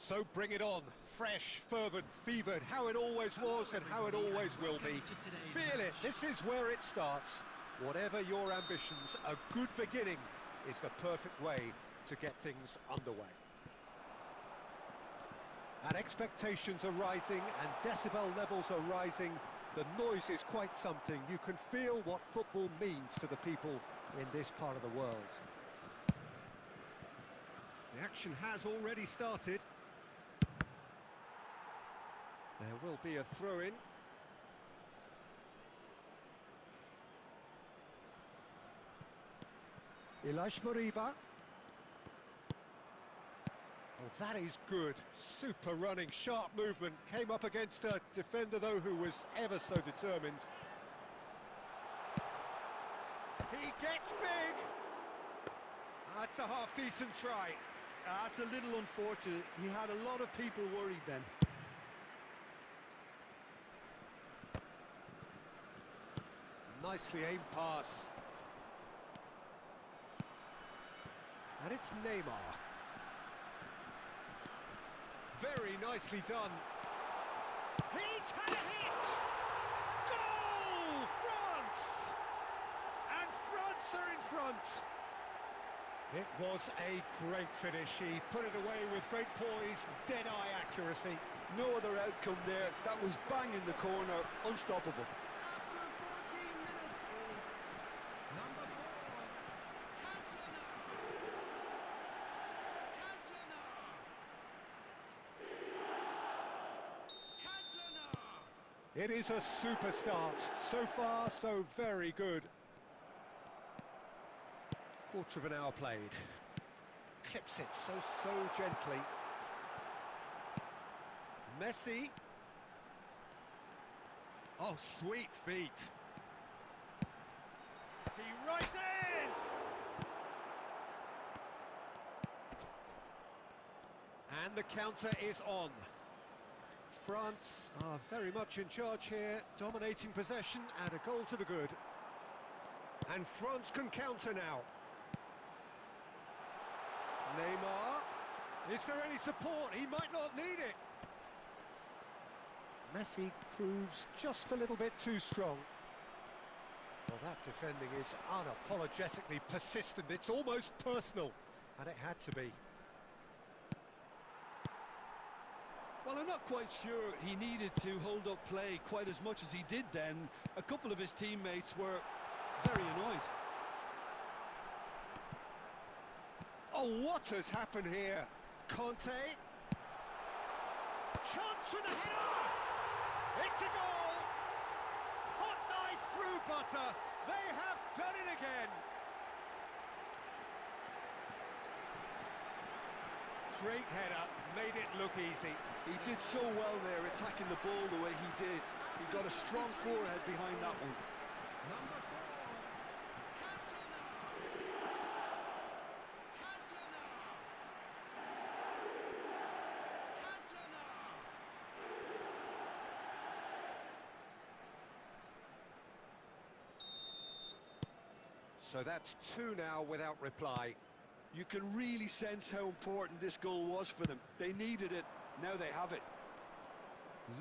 So bring it on, fresh, fervent, fevered, how it always was and how it always will be. Feel it, this is where it starts. Whatever your ambitions, a good beginning is the perfect way to get things underway. And expectations are rising and decibel levels are rising. The noise is quite something. You can feel what football means to the people in this part of the world. The action has already started. There will be a throw-in. Ilash Moriba. Oh, that is good. Super running, sharp movement. Came up against a defender, though, who was ever so determined. He gets big! That's a half-decent try. That's a little unfortunate. He had a lot of people worried then. Nicely aimed pass. And it's Neymar. Very nicely done. He's had a hit! Goal! France! And France are in front. It was a great finish. He put it away with great poise, dead-eye accuracy. No other outcome there. That was bang in the corner, unstoppable. It is a super start. So far, so very good. Quarter of an hour played. Clips it so gently. Messi. Oh, sweet feet. He rises! And the counter is on. France are very much in charge here, dominating possession and a goal to the good. And France can counter now. Neymar, is there any support? He might not need it. Messi proves just a little bit too strong. Well, that defending is unapologetically persistent. It's almost personal, and it had to be. Well, I'm not quite sure he needed to hold up play quite as much as he did then. A couple of his teammates were very annoyed. Oh, what has happened here? Conte. Chance for the header! It's a goal! Hot knife through butter. They have done it again. Great header, made it look easy. He did so well there, attacking the ball the way he did. He got a strong forehead behind that one. So that's two now without reply. You can really sense how important this goal was for them. They needed it, now they have it.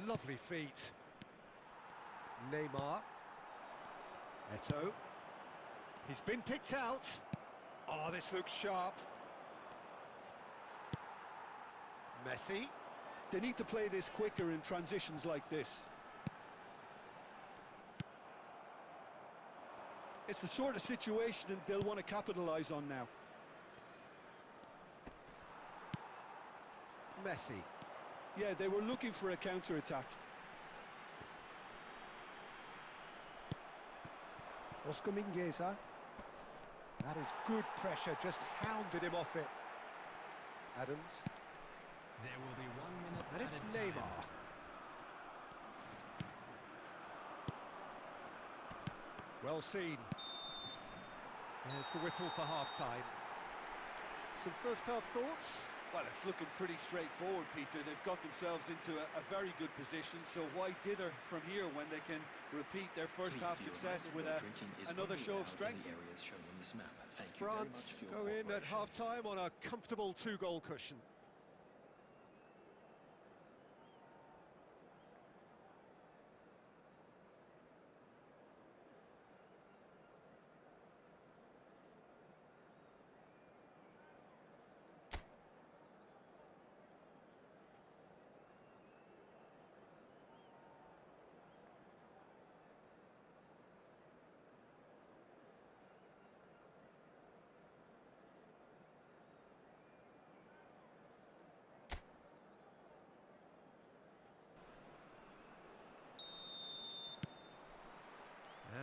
Lovely feet. Neymar. Eto'o. He's been picked out. Oh, this looks sharp. Messi. They need to play this quicker in transitions like this. It's the sort of situation that they'll want to capitalise on now. Messi. Yeah, they were looking for a counter-attack. Oscar Mingueza. That is good pressure, just hounded him off it. Adams. There will be 1 minute. And it's Neymar. Well seen. There's the whistle for half-time. Some first-half thoughts? Well, it's looking pretty straightforward, Peter. They've got themselves into a very good position, so why dither from here when they can repeat their first-half success with another show of strength? France go in at half-time on a comfortable two-goal cushion.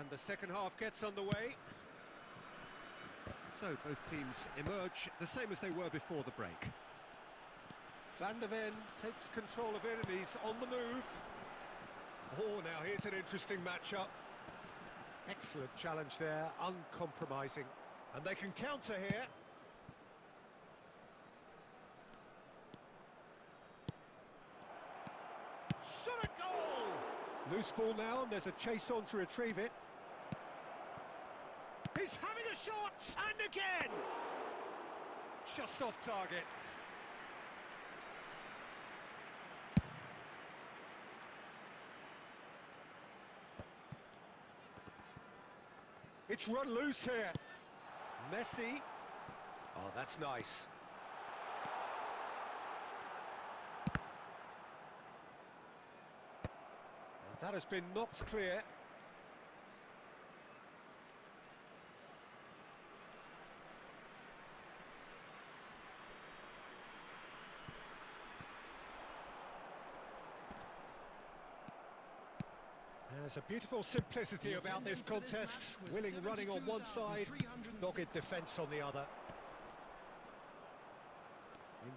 And the second half gets underway. So both teams emerge the same as they were before the break. Van der Ven takes control of it and he's on the move. Oh, now here's an interesting matchup. Excellent challenge there, uncompromising. And they can counter here. Shot a goal! Loose ball now, and there's a chase on to retrieve it. He's having a shot! And again! Just off target. It's run loose here. Messi. Oh, that's nice. And that has been knocked clear. There's a beautiful simplicity about this contest. Willing running on one side, dogged defence on the other.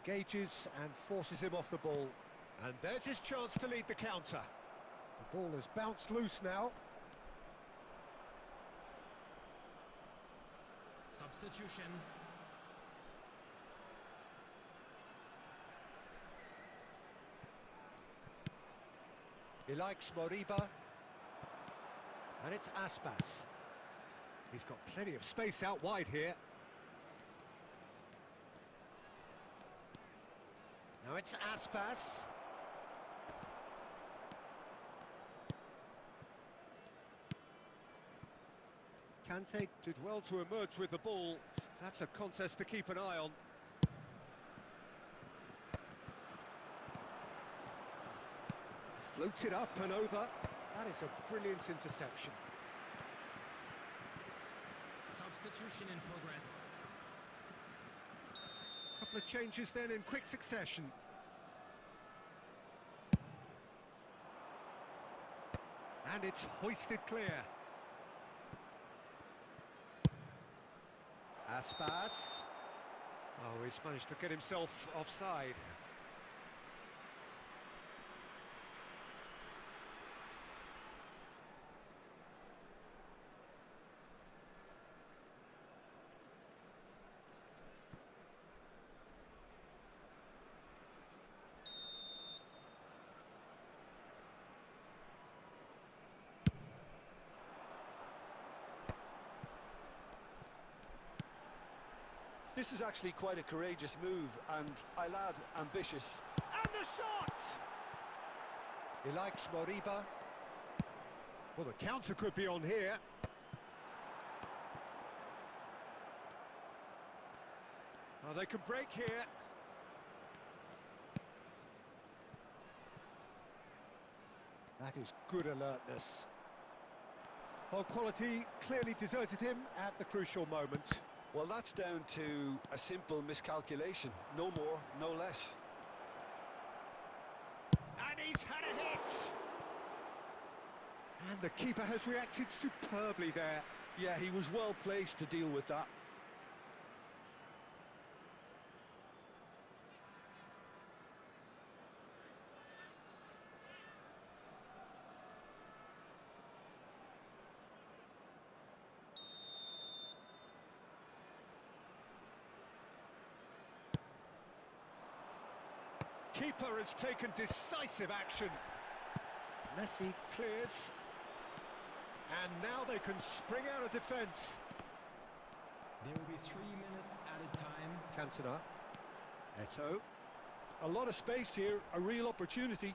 Engages and forces him off the ball. And there's his chance to lead the counter. The ball has bounced loose now. Substitution. He likes Moriba. And it's Aspas. He's got plenty of space out wide here. Now it's Aspas. Kante did well to emerge with the ball. That's a contest to keep an eye on. Floated up and over. That is a brilliant interception. Substitution in progress. Couple of changes then in quick succession. And it's hoisted clear. Aspas. Oh, he's managed to get himself offside. This is actually quite a courageous move, and I'll add, ambitious. And the shot! He likes Moriba. Well, the counter could be on here. Oh, they can break here. That is good alertness. Well, quality clearly deserted him at the crucial moment. Well, that's down to a simple miscalculation. No more, no less. And he's had a hit! And the keeper has reacted superbly there. Yeah, he was well placed to deal with that. Keeper has taken decisive action. Messi clears. And now they can spring out of defence. There will be 3 minutes added time. Cantona. Eto'o. A lot of space here, a real opportunity.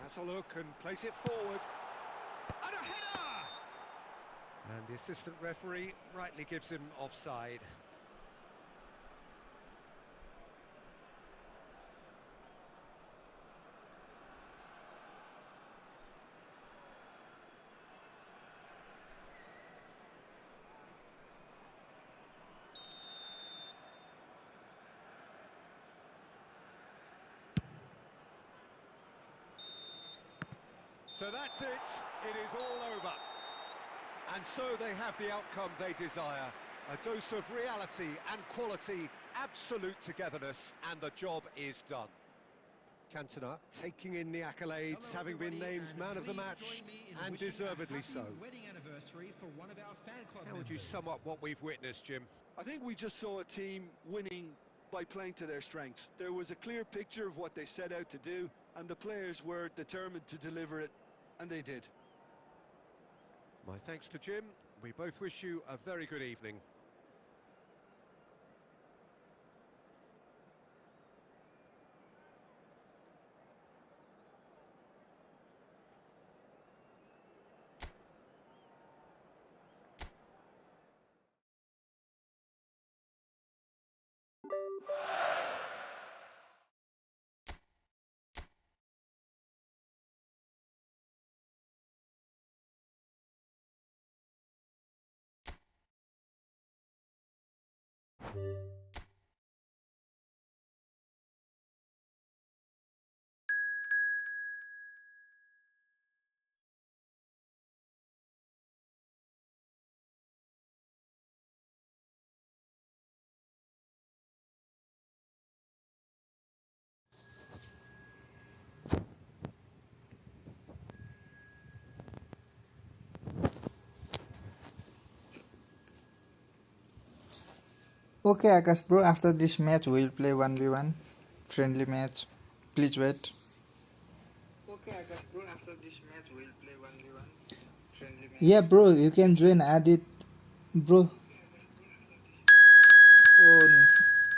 Has a look and plays it forward. And a header! And the assistant referee rightly gives him offside. So that's it. It is all over. And so they have the outcome they desire. A dose of reality and quality, absolute togetherness, and the job is done. Cantona taking in the accolades, Hello, having been everybody, named man of the please match, join me in and wishing a deservedly happy so. wedding anniversary for one of our fan club How would you members. sum up what we've witnessed, Jim? I think we just saw a team winning by playing to their strengths. There was a clear picture of what they set out to do, and the players were determined to deliver it, and they did. My thanks to Jim. We both wish you a very good evening. Okay, Akash bro, after this match we'll play 1v1 friendly match. Please wait. Okay, Akash bro, after this match we'll play 1v1 friendly match. Yeah, bro, you can join Adit, bro. Oh,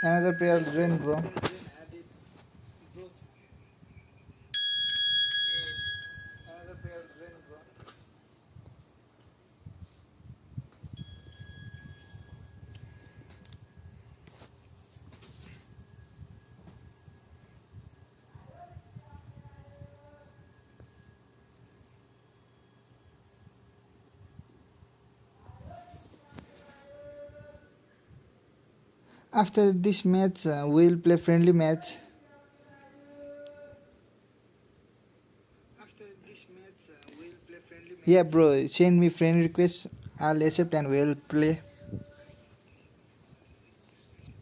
another player join, bro. After this match, we'll play friendly match. Yeah, bro, send me friend request. I'll accept and we'll play.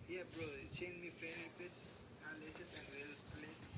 Yeah, bro, send me friend request. I'll accept and we'll play.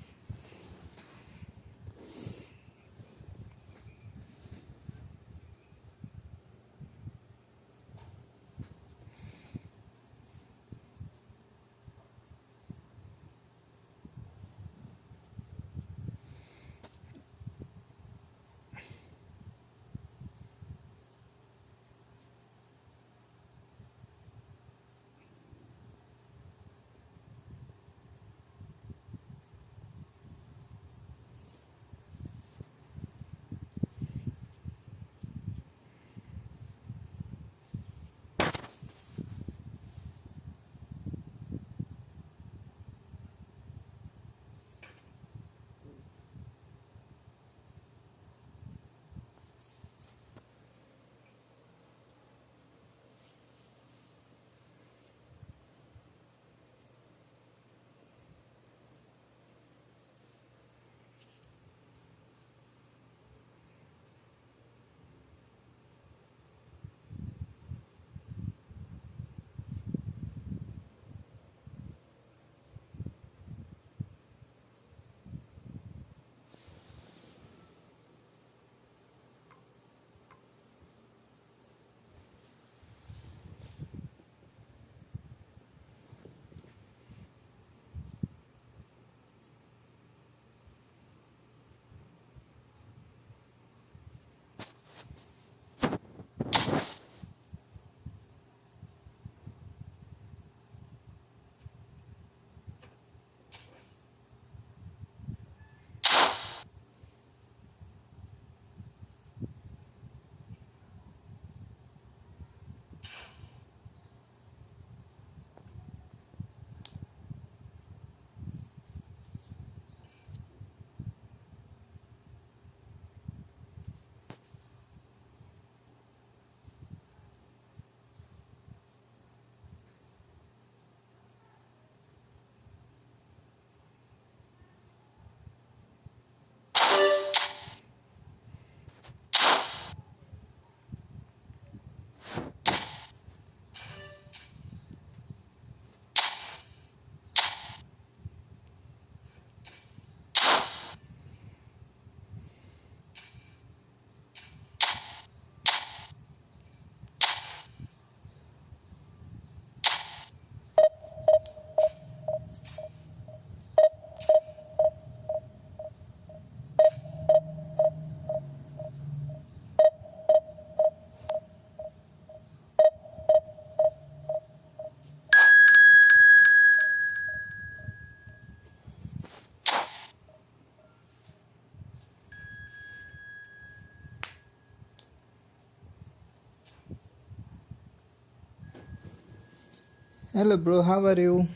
Hello bro, how are you?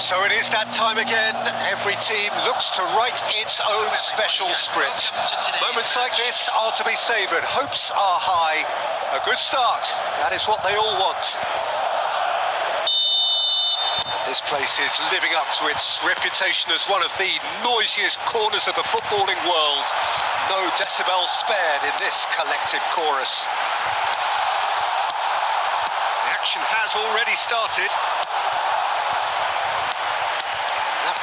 So it is that time again. Every team looks to write its own special script. Moments like this are to be savoured. Hopes are high. A good start. That is what they all want. This place is living up to its reputation as one of the noisiest corners of the footballing world. No decibels spared in this collective chorus. The action has already started.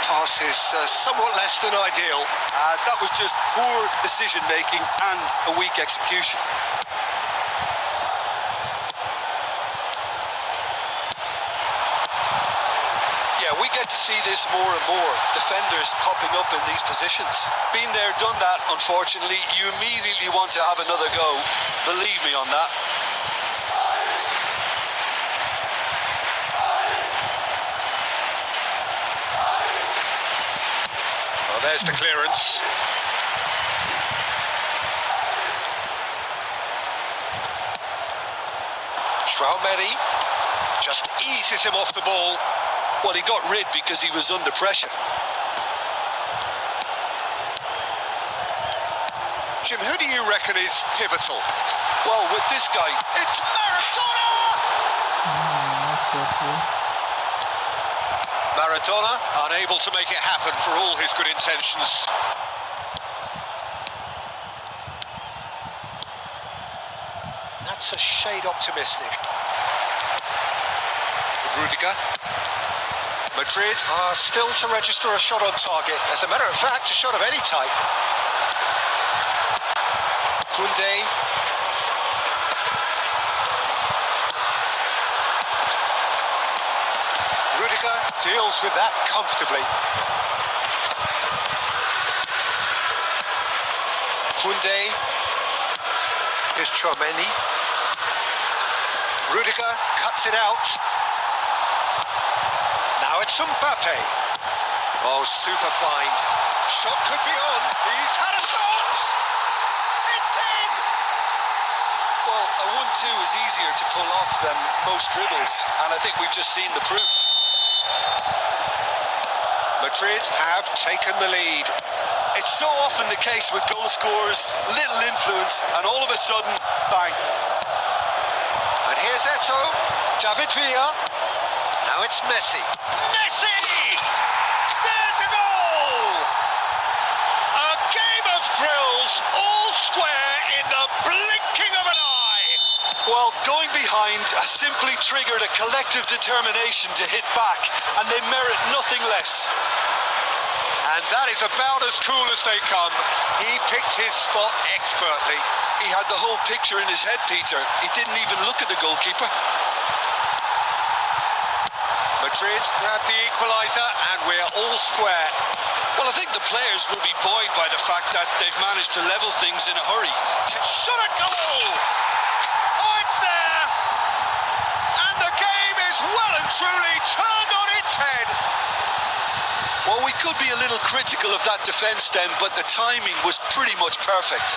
Pass is somewhat less than ideal. That was just poor decision-making and a weak execution. Yeah, we get to see this more and more. Defenders popping up in these positions. Been there, done that, unfortunately. You immediately want to have another go. Believe me on that. There's the clearance. Traumeri just eases him off the ball. Well, he got rid because he was under pressure. Jim, who do you reckon is pivotal? Well, with this guy, it's Maradona! Maradona unable to make it happen for all his good intentions. That's a shade optimistic. Rudiger. Madrid are still to register a shot on target. As a matter of fact, a shot of any type. Koundé. Rudiger deals with that comfortably. Koundé. Here's Traumeri. Rudiger cuts it out. Now it's Mbappe. Oh, super find. Shot could be on. He's had a shot! It's in! well, a 1-2 is easier to pull off than most dribbles, and I think we've just seen the proof. Madrid have taken the lead. It's so often the case with goal scorers, little influence, and all of a sudden, bang. And here's Eto, David Villa. Now it's Messi. Messi! There's a goal! A game of thrills, all square in the blinking of an eye. Well, going behind has simply triggered a collective determination to hit back, and they merit nothing less. And that is about as cool as they come. He picked his spot expertly. He had the whole picture in his head, Peter. He didn't even look at the goalkeeper. Madrid grab the equaliser and we're all square. Well, I think the players will be buoyed by the fact that they've managed to level things in a hurry. Shot a goal! Oh, it's there! And the game is well and truly turned on its head. Well, we could be a little critical of that defence then, but the timing was pretty much perfect.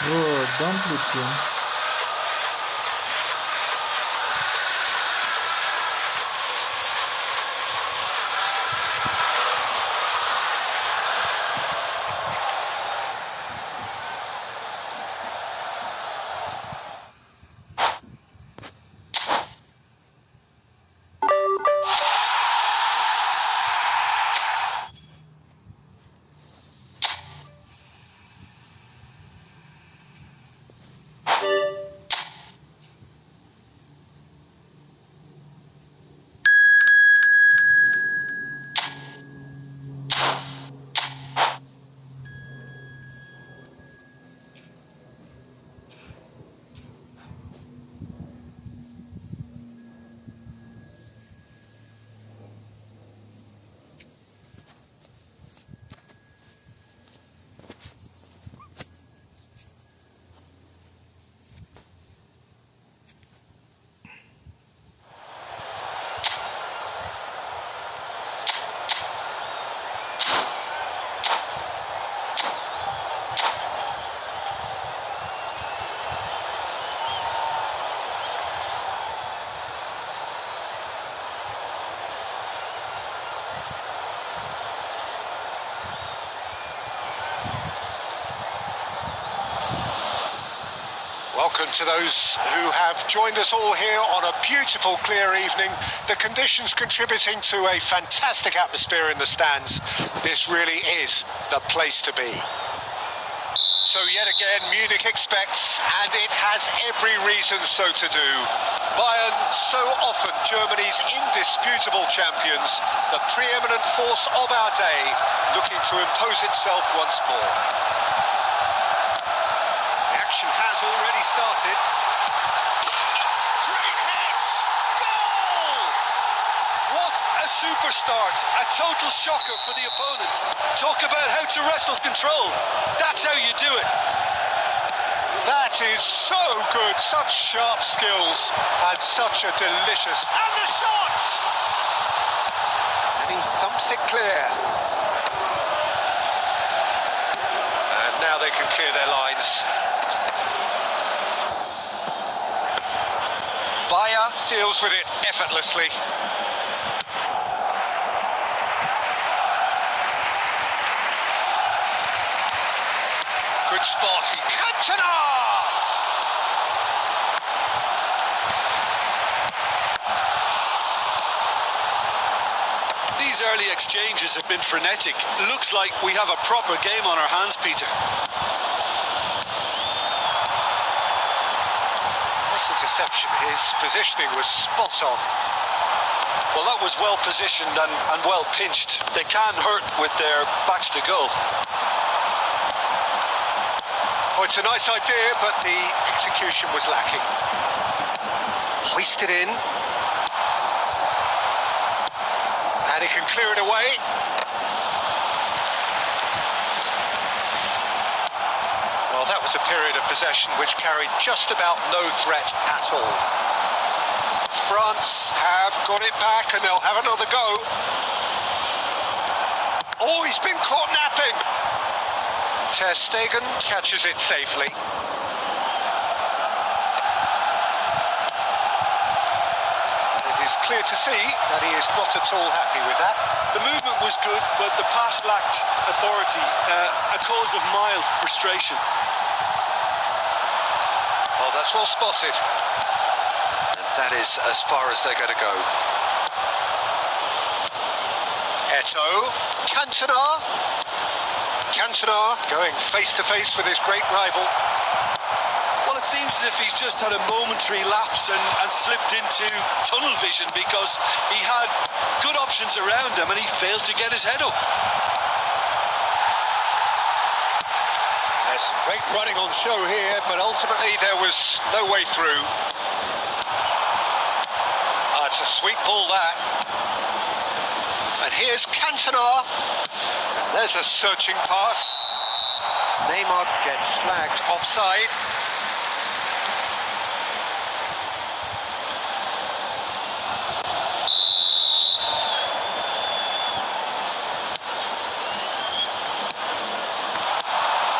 Bro, don't look him. welcome to those who have joined us all here on a beautiful, clear evening. The conditions contributing to a fantastic atmosphere in the stands. This really is the place to be. So yet again, Munich expects, and it has every reason so to do. Bayern, so often Germany's indisputable champions, the preeminent force of our day, looking to impose itself once more. The action has already started. Great hit! Goal! What a super start, a total shocker for the opponents. Talk about how to wrestle control. That's how you do it. That is so good, such sharp skills, and such a delicious... And the shot! And he thumps it clear. And now they can clear their lines. Bayern deals with it effortlessly. Good spot, Cantona! These early exchanges have been frenetic. Looks like we have a proper game on our hands, Peter. Nice interception. His positioning was spot on. Well, that was well positioned and well pinched. They can hurt with their backs to goal. Oh, it's a nice idea, but the execution was lacking. Hoisted in. And he can clear it away. Well, that was a period of possession which carried just about no threat at all. France have got it back and they'll have another go. Oh, he's been caught napping. Ter Stegen catches it safely. And it is clear to see that he is not at all happy with that. The movement was good, but the pass lacked authority, a cause of mild frustration. Oh, that's well spotted. And that is as far as they're going to go. Eto'o, Cantona. Cantona going face-to-face with his great rival. Well, it seems as if he's just had a momentary lapse and slipped into tunnel vision because he had good options around him and he failed to get his head up. There's some great running on show here, but ultimately there was no way through. It's a sweet ball, that. And here's Cantona. There's a searching pass. Neymar gets flagged offside.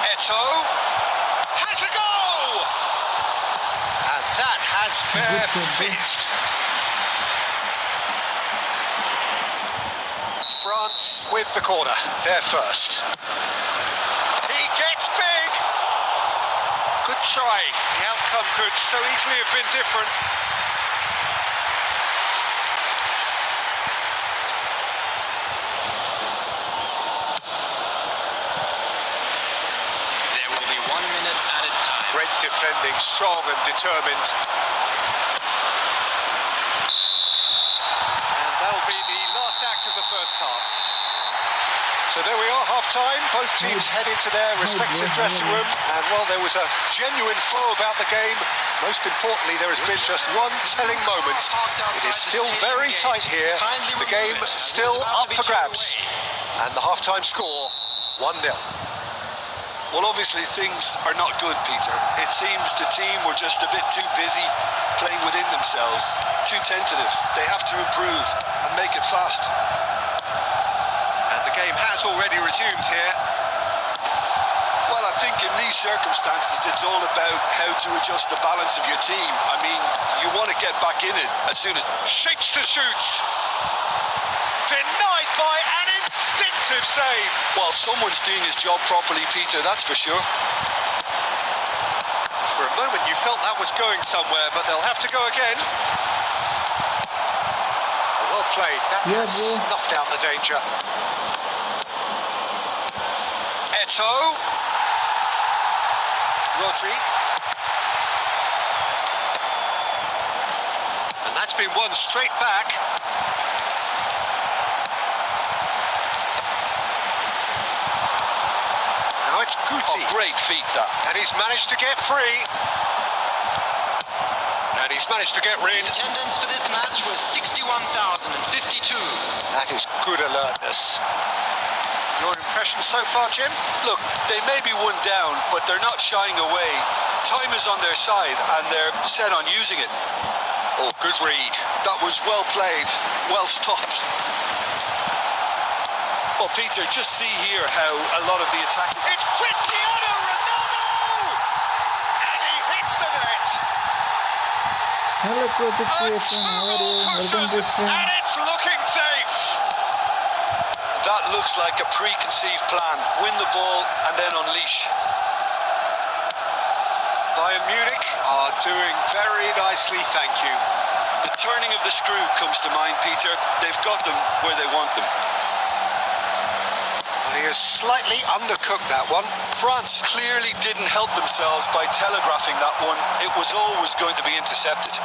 Eto'o has a go! And that has fair fizzed. France with the corner, they're first. He gets big! Good try, the outcome could so easily have been different. There will be 1 minute added time. Great defending, strong and determined. And that'll be the last act of the first half. So there we are, half-time. Both teams head into their respective dressing room. And while there was a genuine flow about the game, most importantly, there has been just one telling moment. It is still very tight here. The game still up for grabs. And the half-time score, 1-0. Well, obviously things are not good, Peter. It seems the team were just a bit too busy playing within themselves, too tentative. They have to improve and make it fast. And the game has already resumed here. Well, I think in these circumstances, it's all about how to adjust the balance of your team. I mean, you want to get back in it as soon as... Shapes to shoot. Denied by an instinctive save. Well, someone's doing his job properly, Peter, that's for sure. From moment you felt that was going somewhere, but they'll have to go again. Well played. That has snuffed out the danger. Eto'o. Rodri. And that's been won straight back. Now it's Guti. Oh, great feat, that. And he's managed to get free. And he's managed to get rid. Attendance for this match was 61,052. That is good alertness. Your impression so far, Jim? Look, they may be one down, but they're not shying away. Time is on their side, and they're set on using it. Oh, good read. That was well played, well stopped. Well, Peter, just see here how a lot of the attack... It's Cristiano Ronaldo! And he hits the net! Hello Project Creation, how are you? Welcome to stream. And it's looking safe! That looks like a preconceived plan. Win the ball and then unleash. Bayern Munich are doing very nicely, thank you. The turning of the screw comes to mind, Peter. They've got them where they want them. And he has slightly undercooked that one. France clearly didn't help themselves by telegraphing that one. It was always going to be intercepted.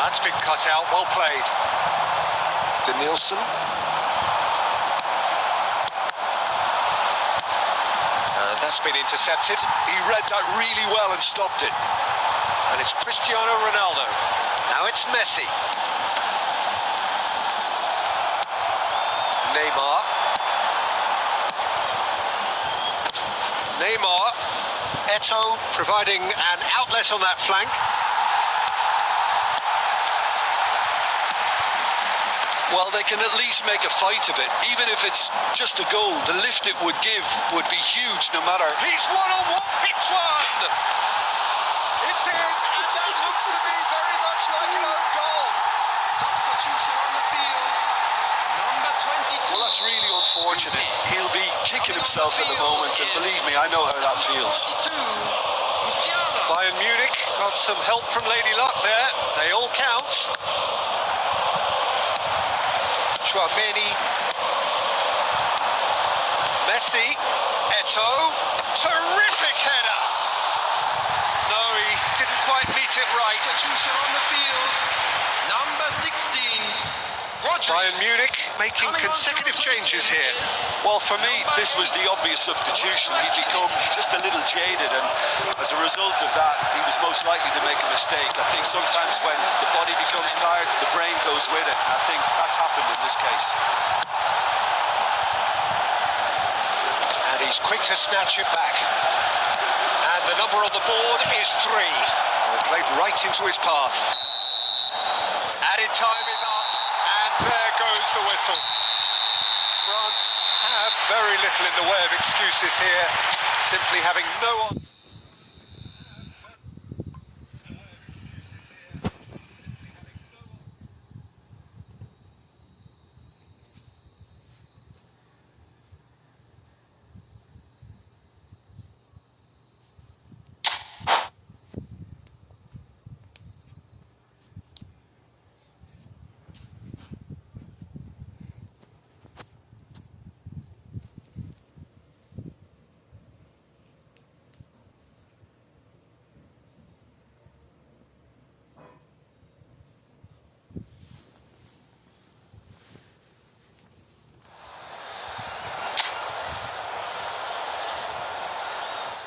That's been cut out, well played. De Nielsen. That's been intercepted. He read that really well and stopped it. And it's Cristiano Ronaldo. Now it's Messi. Neymar. Eto'o providing an outlet on that flank. Well, they can at least make a fight of it. Even if it's just a goal, the lift it would give would be huge no matter. He's one-on-one, hits one! It's in, and that looks to be very much like an own goal. Substitution on the field. Number 22. Well, that's really unfortunate. He'll be kicking himself at the moment, and believe me, I know how that feels. 22. Musiala. Bayern Munich got some help from Lady Luck there. They all count. Chouameni, Messi, Eto'o, terrific header. No, he didn't quite meet it right. Substitution on the field. Number 16. Rodri. Bayern Munich making consecutive changes here. Well, for me, this was the obvious substitution. He'd become just a little jaded, and as a result of that, he was most likely to make a mistake. I think sometimes when the body becomes tired, the brain goes with it, and I think that's happened in this case. And he's quick to snatch it back. And the number on the board is 3. Well, played right into his path. Added time is up, and there goes the whistle. France have very little in the way of excuses here, simply having no one.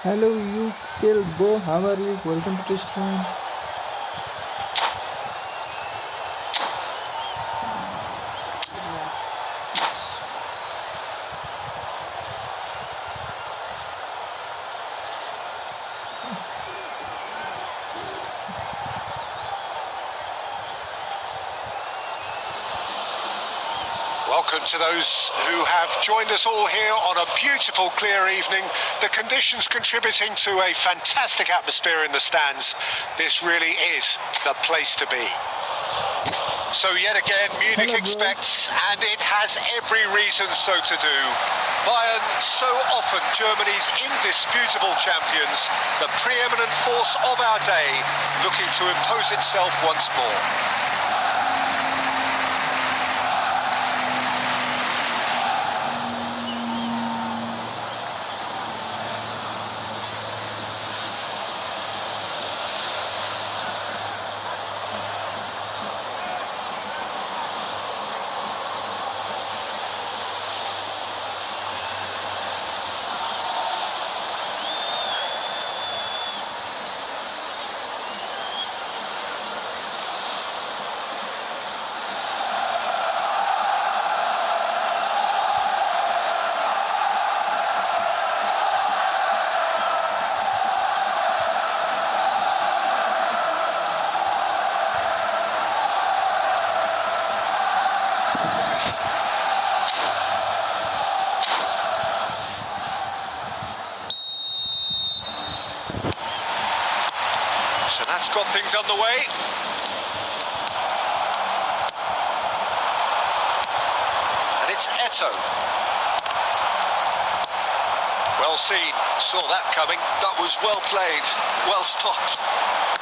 Hello, you Shell Go, how are you? Welcome to the stream. Welcome to those who have joined us all here on a beautiful, clear evening. The conditions contributing to a fantastic atmosphere in the stands. This really is the place to be. So yet again, Munich expects, and it has every reason so to do. Bayern, so often Germany's indisputable champions, the preeminent force of our day, looking to impose itself once more. So that's got things underway. And it's Eto'o. Well seen, saw that coming. That was well played, well stopped.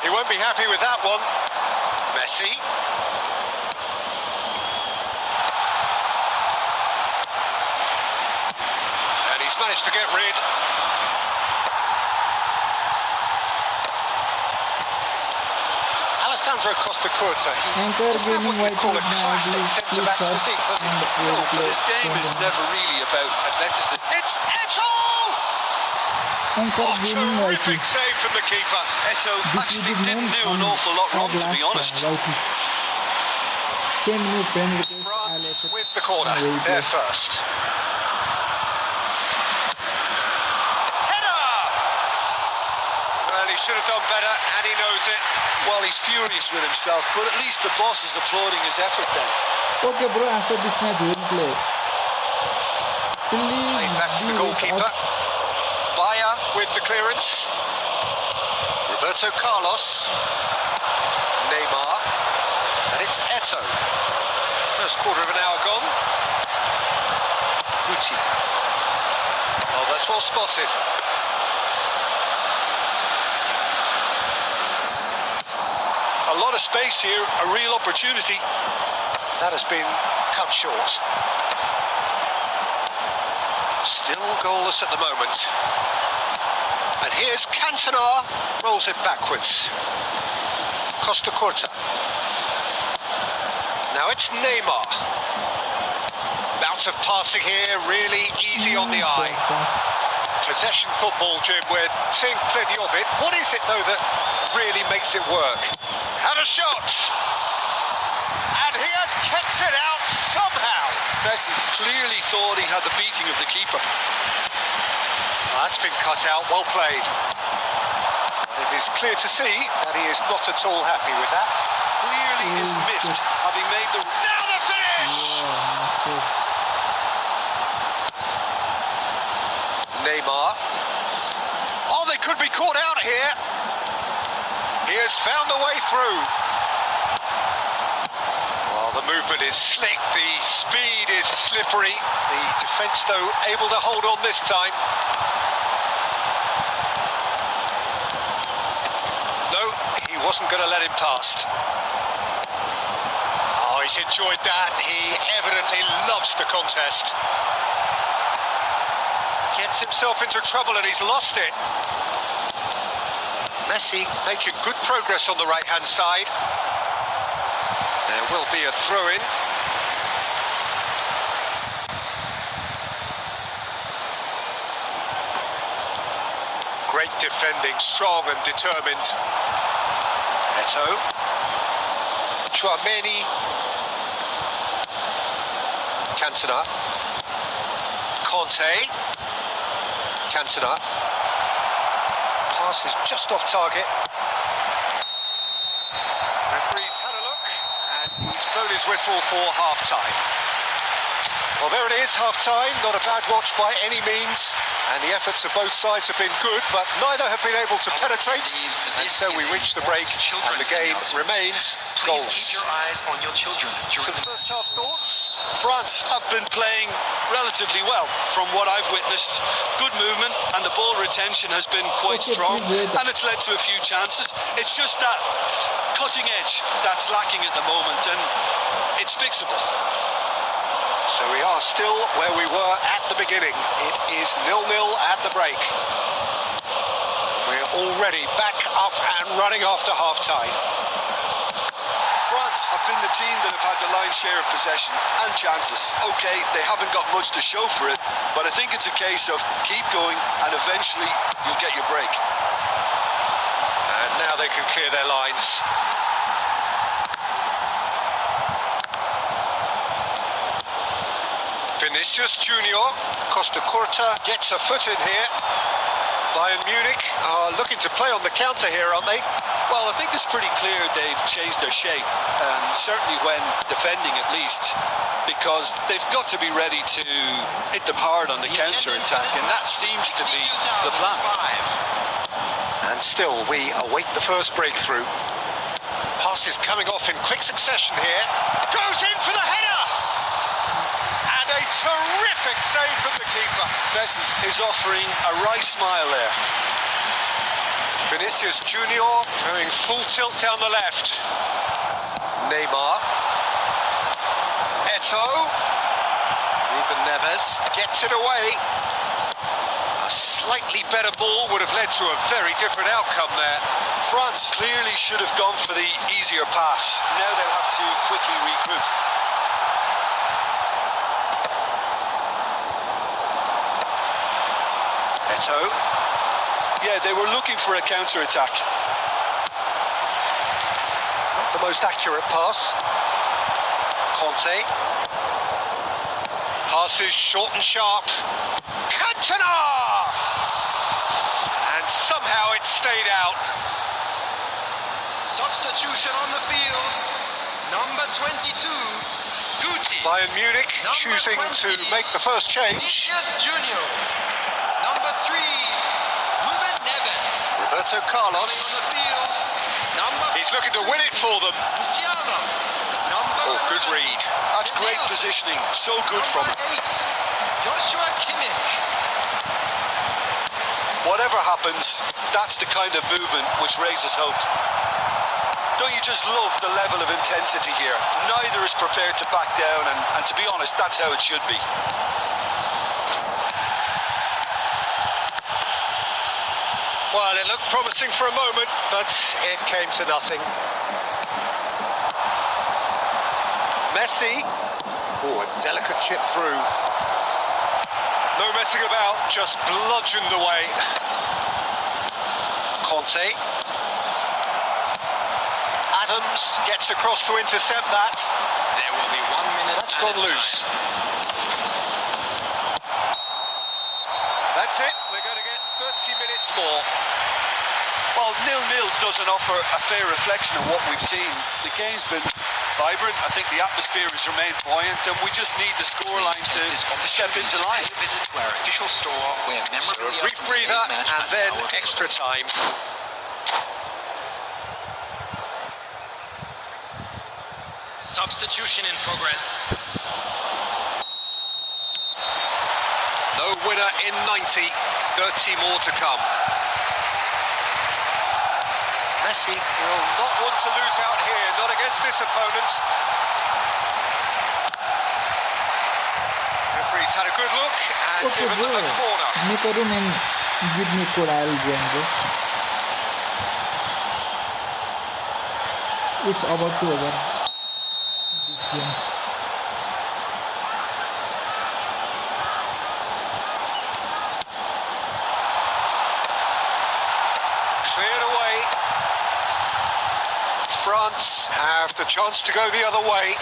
He won't be happy with that one. Messi. And he's managed to get rid. Alessandro Costa-Curta, Anchor Gaming White call a classic centre-back physique, doesn't he? No, but this game is never really about athleticism. It's Eto'o! Anchor Gaming White. Terrific save from the keeper. Eto'o actually didn't do an awful lot wrong, to be honest. Send me friend request. France with the corner, there first. Header! Well, he should have done better, and he knows it. Well, he's furious with himself, but at least the boss is applauding his effort then. Okay, bro, after this match we'll play. Please Played back to the goalkeeper. Bayern with the clearance. Roberto Carlos. Neymar. And it's Eto'o. First quarter of an hour gone. Guti. Oh, that's well spotted. A lot of space here, a real opportunity. That has been cut short. Still goalless at the moment. And here's Cantona, rolls it backwards. Costa-Curta. Now it's Neymar. Bout of passing here, really easy on the eye. Possession football, Jim, we're seeing plenty of it. What is it, though, that really makes it work? And a shot! And he has kept it out somehow. Messi clearly thought he had the beating of the keeper. That's been cut out, well played. It is clear to see that he is not at all happy with that. Clearly is miffed, having made the... Now the finish! Neymar. Oh, they could be caught out here. He has found a way through. Well, the movement is slick, the speed is slippery. The defence, though, able to hold on this time. No, he wasn't going to let him past. Oh, he's enjoyed that. He evidently loves the contest. Gets himself into trouble and he's lost it. Messi making good progress on the right-hand side. There will be a throw-in. Great defending, strong and determined. Eto'o. Chouameni. Cantona. Conte. Cantona. Pass is just off target. Referee's had a look and he's blown his whistle for half-time. Well, there it is, half-time. Not a bad watch by any means. And the efforts of both sides have been good, but neither have been able to penetrate. And so we reach the break, and the game remains goalless. Some first-half thoughts? France have been playing relatively well from what I've witnessed. Good movement and the ball retention has been quite strong, and it's led to a few chances. It's just that cutting edge that's lacking at the moment, and it's fixable. So we are still where we were at the beginning. It is 0-0 at the break. We're already back up and running after half-time. France have been the team that have had the lion's share of possession and chances. Okay, they haven't got much to show for it, but I think it's a case of keep going and eventually you'll get your break. And now they can clear their lines. Vinicius Junior, Costa Curta gets a foot in here. Bayern Munich are looking to play on the counter here, aren't they? Well, I think it's pretty clear they've changed their shape, certainly when defending at least, because they've got to be ready to hit them hard on the counter-attack, and that seems to be the plan. And still, we await the first breakthrough. Passes coming off in quick succession here. Goes in for the header! And a terrific save from the keeper. Messi is offering a wry smile there. Vinicius Junior going full tilt down the left. Neymar. Eto'o. Ruben Neves gets it away. A slightly better ball would have led to a very different outcome there. France clearly should have gone for the easier pass. Now they'll have to quickly regroup. Eto'o. Yeah, they were looking for a counter-attack. Not the most accurate pass. Conte. Passes short and sharp. Cantona! And somehow it stayed out. Substitution on the field. Number 22, Guti. Bayern Munich Number choosing 20, to make the first change. Vinicius Junior. Number 3, Ruben Neves. Roberto Carlos. On the field. Number He's looking to win it for them. Musiala. Number Oh, good 11, read. That's great positioning. So good from him. Number 8, Joshua Kimmich. Whatever happens, that's the kind of movement which raises hope. Don't you just love the level of intensity here? Neither is prepared to back down, and to be honest, that's how it should be. Well, it looked promising for a moment, but it came to nothing. Messi. Oh, a delicate chip through. No messing about, just bludgeoned away. Conte. Adams gets across to intercept that. There will be 1 minute. That's gone loose. That's it. We're going to get 30 minutes more. Well, 0-0 doesn't offer a fair reflection of what we've seen. The game's been vibrant. I think the atmosphere has remained buoyant, and we just need the scoreline to step into line. Visit to our official store where So a brief breather and then extra time. Substitution in progress. No winner in 90, 30 more to come. Messi will not want to lose out here, not against this opponent. Referee's had a good look and Okay, given bro. a corner. Make a room and give me code. I'll join, bro. It's about to over this game. Cleared away. France have the chance to go the other way.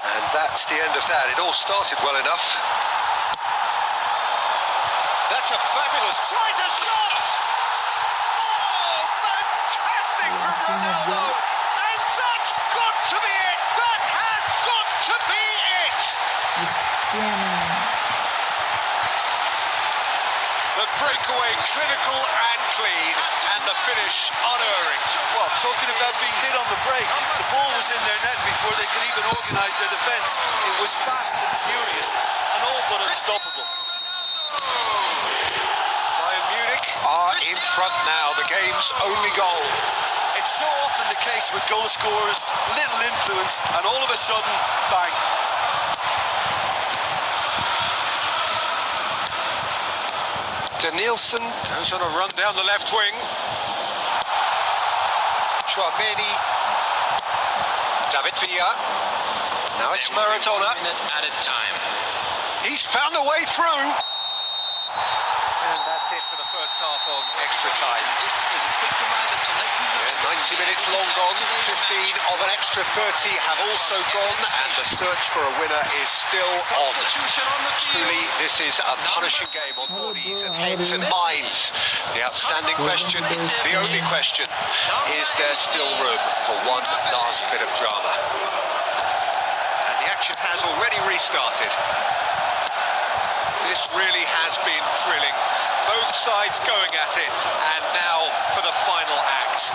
And that's the end of that. It all started well enough. That's a fabulous tries a shot! Oh, fantastic from Ronaldo! And that's got to be clinical and clean, and the finish unerring. Well, talking about being hit on the break, the ball was in their net before they could even organise their defence. It was fast and furious and all but unstoppable. Bayern Munich are in front now, the game's only goal. It's so often the case with goal scorers, little influence, and all of a sudden, bang. Danielson goes on a run down the left wing. Chouameni. David Villa. Now it's Maradona. At a time. He's found a way through. And that's it for the first half of extra time. This is a quick reminder to let you know. 90 minutes long gone, 15 of an extra 30 have also gone, and the search for a winner is still on. Truly, this is a punishing game on bodies and heads and minds. The outstanding question, the only question, is there still room for one last bit of drama? And the action has already restarted. This really has been thrilling. Both sides going at it, and now for the final act.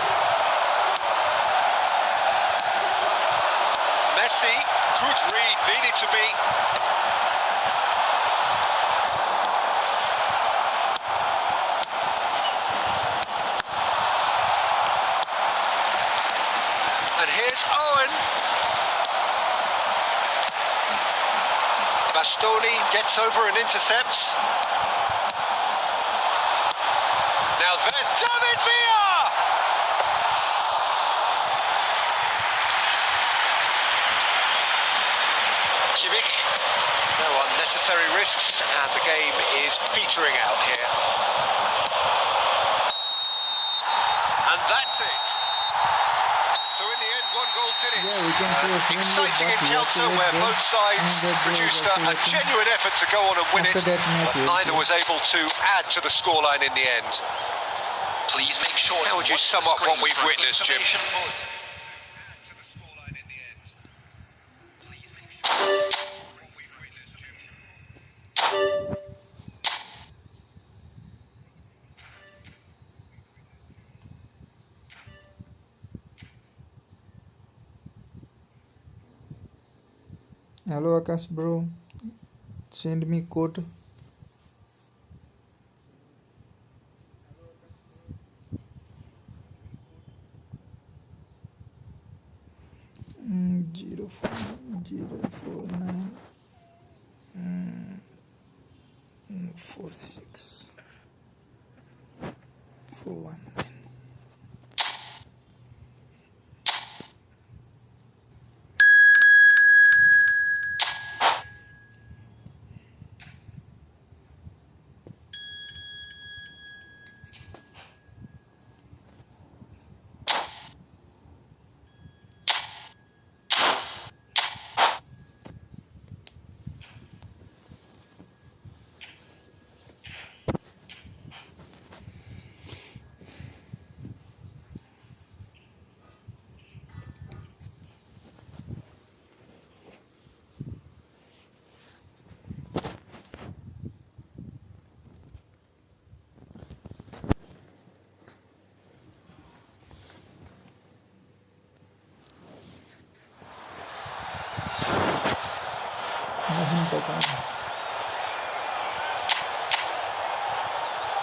Messi, good read, needed to be. And here's Owen. Bastoni gets over and intercepts. Now there's David Villa! Kimmich, no unnecessary risks, and the game is petering out here. And that's it. So in the end, one goal did it. Yeah, we can see a friendly, Exciting but we have to encounter let where go. both sides And that produced goal a was also genuine effort to go on and win it, After that match, but we'll neither see. was able to add to the scoreline in the end. Please make sure. How would you watch sum the up what screens we've for witnessed, Jim? information. Hello Akash bro, send me code. Mm, 049 46 419.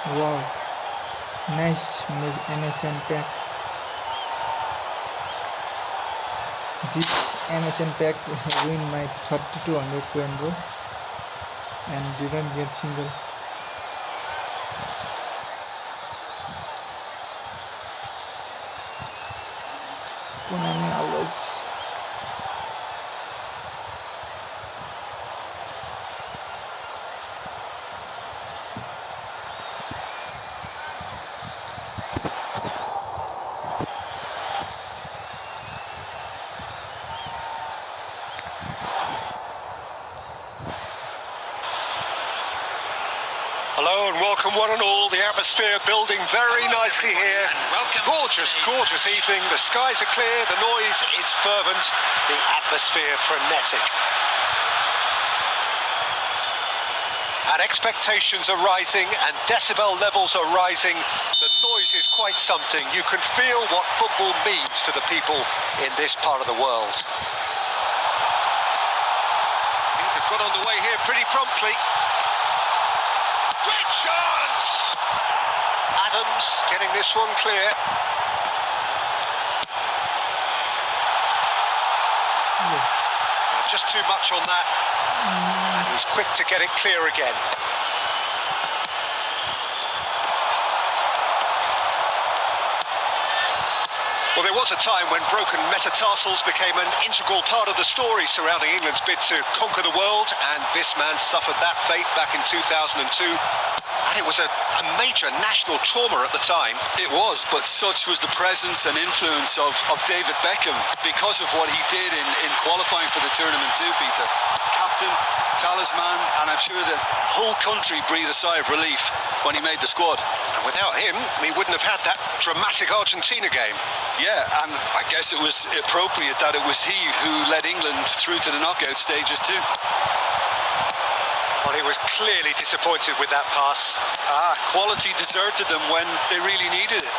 Wow, nice MSN pack. This MSN pack win my 3200 coin bro, and didn't get single. Konami always. Hello and welcome one and all. The atmosphere building very nicely here. Gorgeous, gorgeous evening. The skies are clear, the noise is fervent, the atmosphere frenetic. And expectations are rising and decibel levels are rising. The noise is quite something. You can feel what football means to the people in this part of the world. Things have got underway here pretty promptly. Great chance! Adams getting this one clear. Just too much on that, and he's quick to get it clear again. Well, there was a time when broken metatarsals became an integral part of the story surrounding England's bid to conquer the world, and this man suffered that fate back in 2002. And it was a major national trauma at the time. It was, but such was the presence and influence of David Beckham because of what he did in qualifying for the tournament too, Peter. Captain, talisman, and I'm sure the whole country breathed a sigh of relief when he made the squad. And without him, we wouldn't have had that dramatic Argentina game. Yeah, and I guess it was appropriate that it was he who led England through to the knockout stages too. Well, he was clearly disappointed with that pass. Quality deserted them when they really needed it.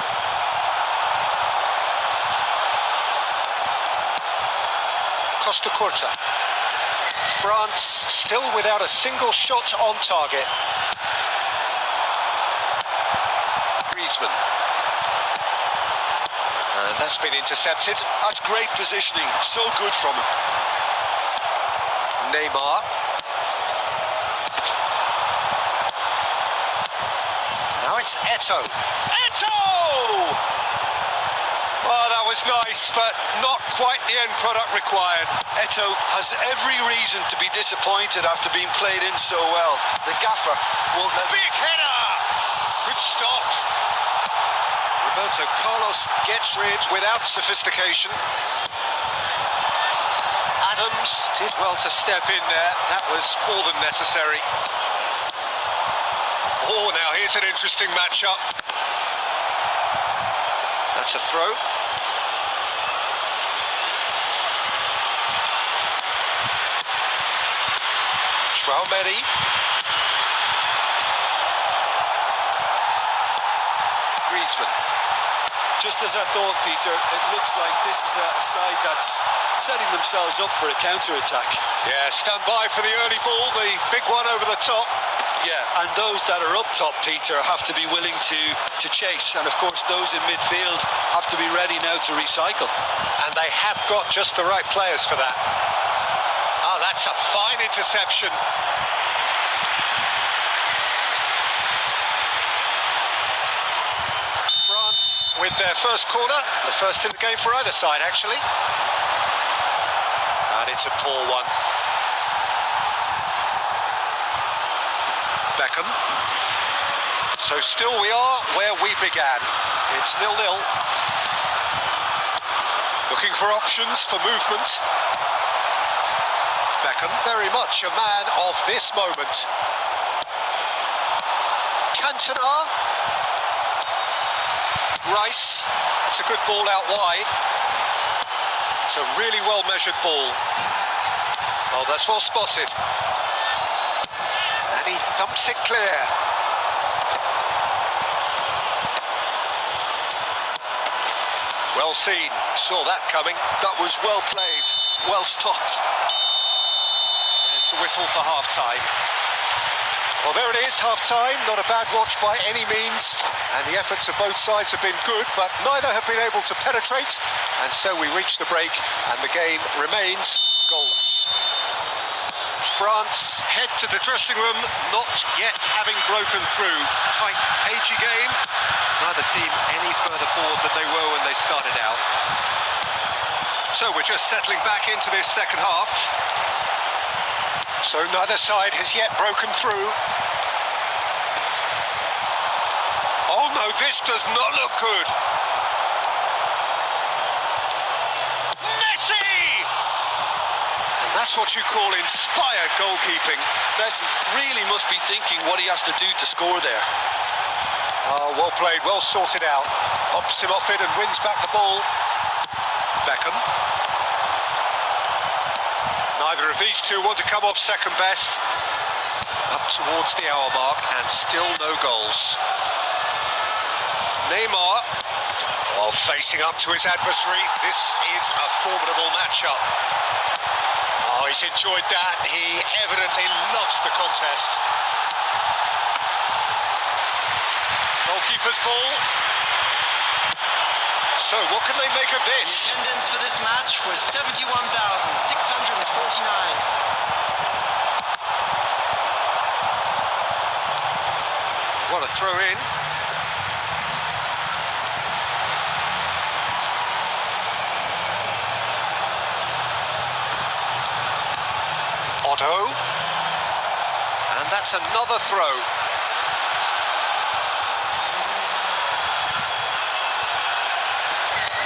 Costa Curta. France still without a single shot on target. Griezmann. And that's been intercepted. That's great positioning, so good from him. Neymar. Now it's Eto'o. Eto'o! Oh, that was nice, but not quite the end product required. Eto'o has every reason to be disappointed after being played in so well. The gaffer won't let... Big header! Good stop. Roberto Carlos gets rid without sophistication. Adams did well to step in there. That was more than necessary. Oh, now here's an interesting matchup. That's a throw. Traumeri. Griezmann. Just as I thought, Peter, it looks like this is a side that's setting themselves up for a counter-attack. Yeah, stand by for the early ball, the big one over the top. Yeah, and those that are up top, Peter, have to be willing to chase. And of course, those in midfield have to be ready now to recycle. And they have got just the right players for that. Oh, that's a fine interception. France with their first corner, the first in the game for either side, actually. And it's a poor one. Beckham. So still we are where we began. It's 0-0. Looking for options for movement. Beckham, very much a man of this moment. Cantona. Rice. It's a good ball out wide. It's a really well measured ball. Oh, that's well spotted. And he thumps it clear. Well seen, saw that coming. That was well played, well stopped. There's the whistle for half-time. Well, there it is, half-time. Not a bad watch by any means. And the efforts of both sides have been good, but neither have been able to penetrate. And so we reach the break, and the game remains goalless. France head to the dressing room, not yet having broken through. Tight, cagey game. Neither team any further forward than they were when they started out. So we're just settling back into this second half. So neither side has yet broken through. Oh no, this does not look good. That's what you call inspired goalkeeping. Messi really must be thinking what he has to do to score there. Oh, well played, well sorted out. Bumps him off it and wins back the ball. Beckham. Neither of these two want to come off second best. towards the hour mark and still no goals. Neymar, facing up to his adversary. This is a formidable matchup. Oh, he's enjoyed that. He evidently loves the contest. Goalkeeper's ball. So, what can they make of this? The attendance for this match was 71,649. What a throw in. Otto. And that's another throw.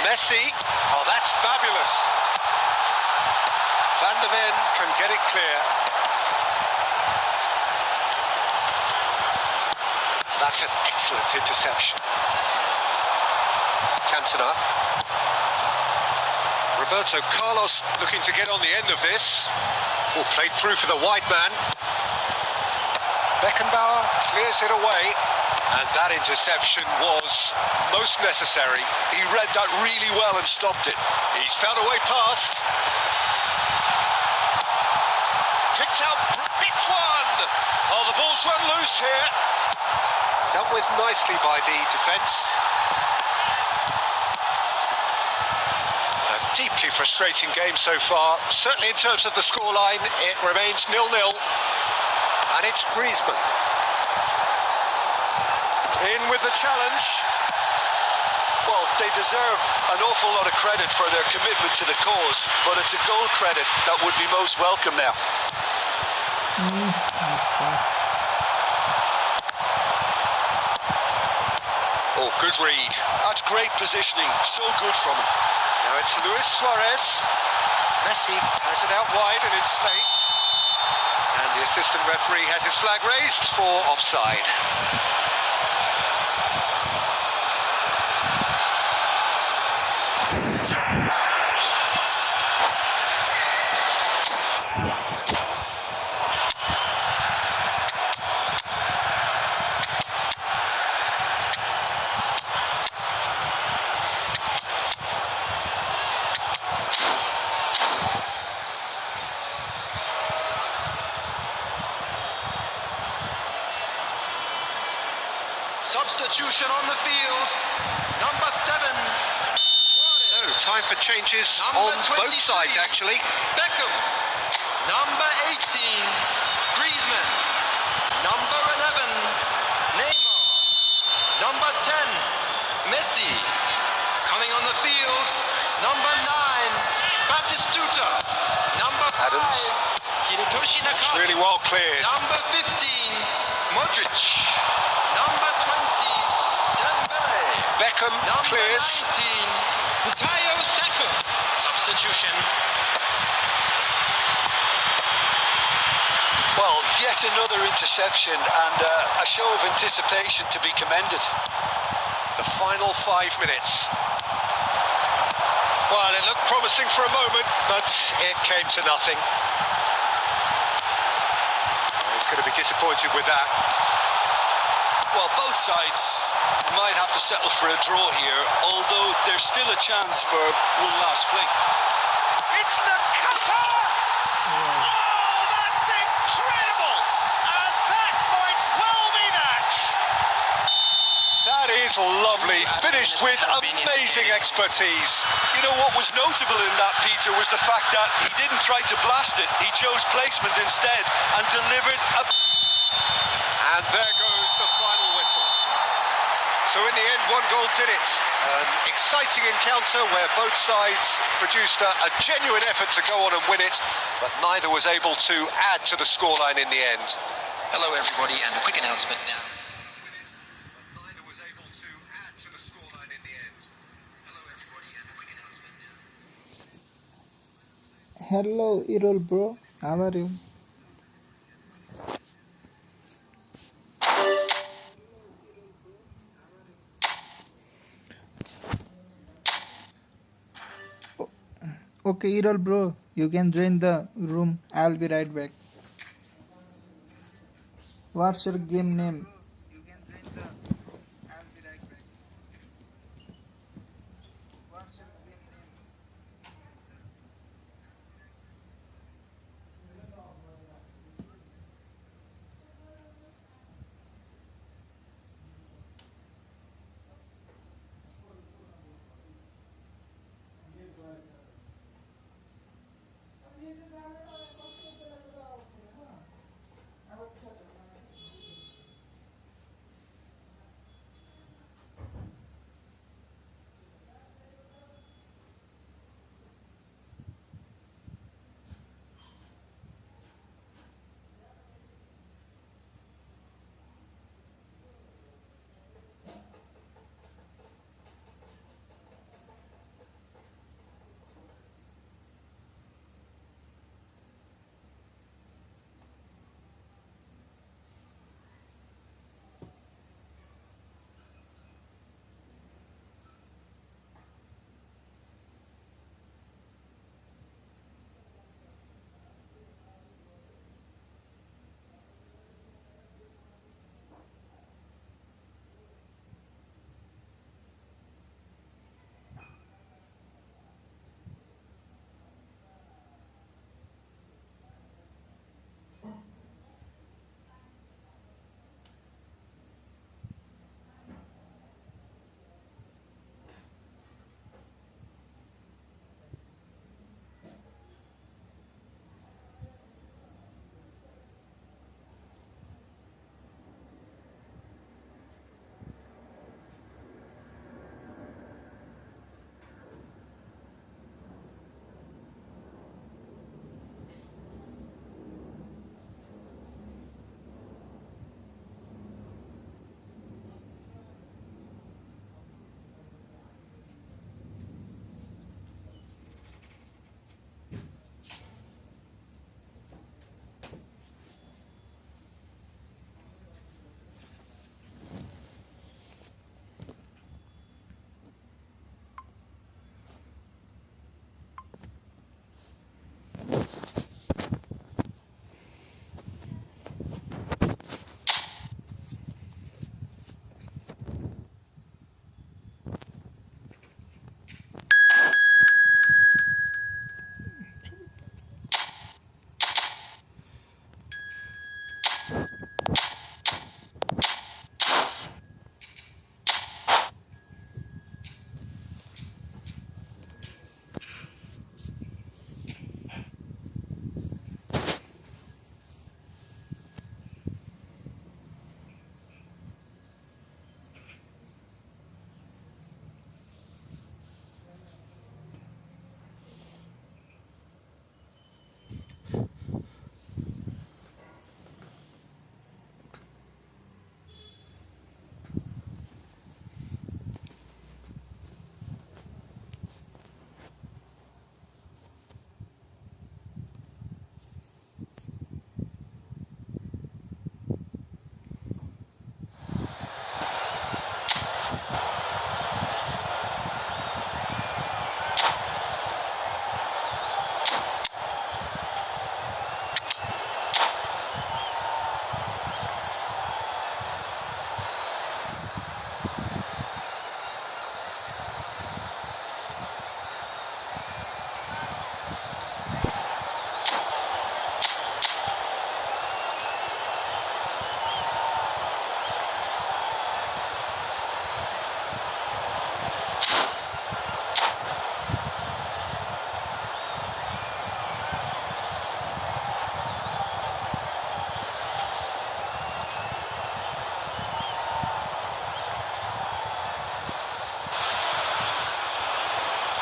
Messi. Oh, that's fabulous. Van der Ven can get it clear. That's an excellent interception. Cantona. Roberto Carlos looking to get on the end of this. Oh, played through for the wide man. Beckenbauer clears it away. And that interception was most necessary. He read that really well and stopped it. He's found a way past. Kicks out, hits one! Oh, the ball's run loose here. Dealt with nicely by the defence. A deeply frustrating game so far. Certainly in terms of the scoreline, it remains 0-0. And it's Griezmann. In with the challenge. Well, they deserve an awful lot of credit for their commitment to the cause, but it's a goal credit that would be most welcome now. Oh, good read. That's great positioning, so good from him. Now it's Luis Suarez. Messi has it out wide and in space. And the assistant referee has his flag raised for offside. Substitution on the field. Number 7. So, time for changes on both sides, actually. Beckham. Number 18. Griezmann. Number 11. Neymar. Number 10. Messi. Coming on the field. Number 9. Batistuta. Number 5. Adams. Hirotoshi That's Nakata. really well cleared. Number 15. Modric. Number 20. Dembele. Beckham Number clears. 19. Bukayo Saka. Substitution. Well, yet another interception and a show of anticipation to be commended. The final 5 minutes. Well, it looked promising for a moment, but it came to nothing. He's going to be disappointed with that. Well, both sides might have to settle for a draw here, although there's still a chance for one last fling. It's Nakata! Oh, that's incredible! And that might well be that! That is lovely, finished with amazing expertise. You know what was notable in that, Peter, was the fact that he didn't try to blast it. He chose placement instead and delivered a... And there goes the final whistle. So in the end, one goal did it. An exciting encounter where both sides produced a genuine effort to go on and win it, but neither was able to add to the scoreline in the end. Hello everybody, and a quick announcement now. Hello, Errol bro. How are you? Okay, Errol bro, you can join the room. I'll be right back. What's your game name? You can join the. I'll be right back. What's your game name?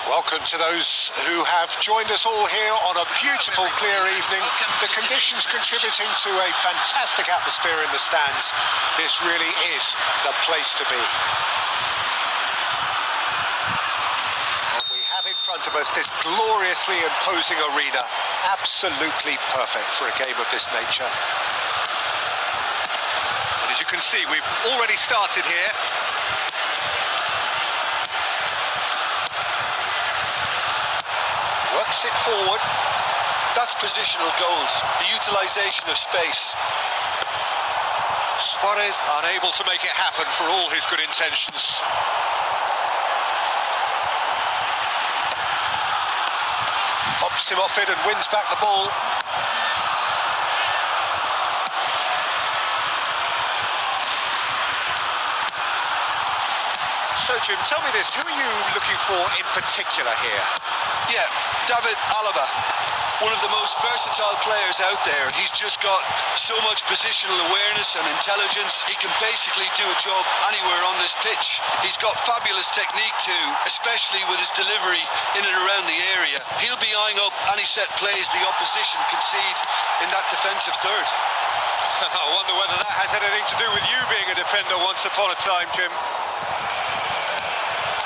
Welcome to those who have joined us all here on a beautiful, clear evening. The conditions contributing to a fantastic atmosphere in the stands. This really is the place to be. And we have in front of us this gloriously imposing arena. Absolutely perfect for a game of this nature. And as you can see, we've already started here. Works it forward. That's positional goals, the utilisation of space. Suarez unable to make it happen for all his good intentions. Pops him off it and wins back the ball. So, Jim, tell me this, who are you looking for in particular here? Yeah, David Alaba, one of the most versatile players out there. He's just got so much positional awareness and intelligence. He can basically do a job anywhere on this pitch. He's got fabulous technique too, especially with his delivery in and around the area. He'll be eyeing up any set plays the opposition concede in that defensive third. I wonder whether that has anything to do with you being a defender once upon a time, Jim.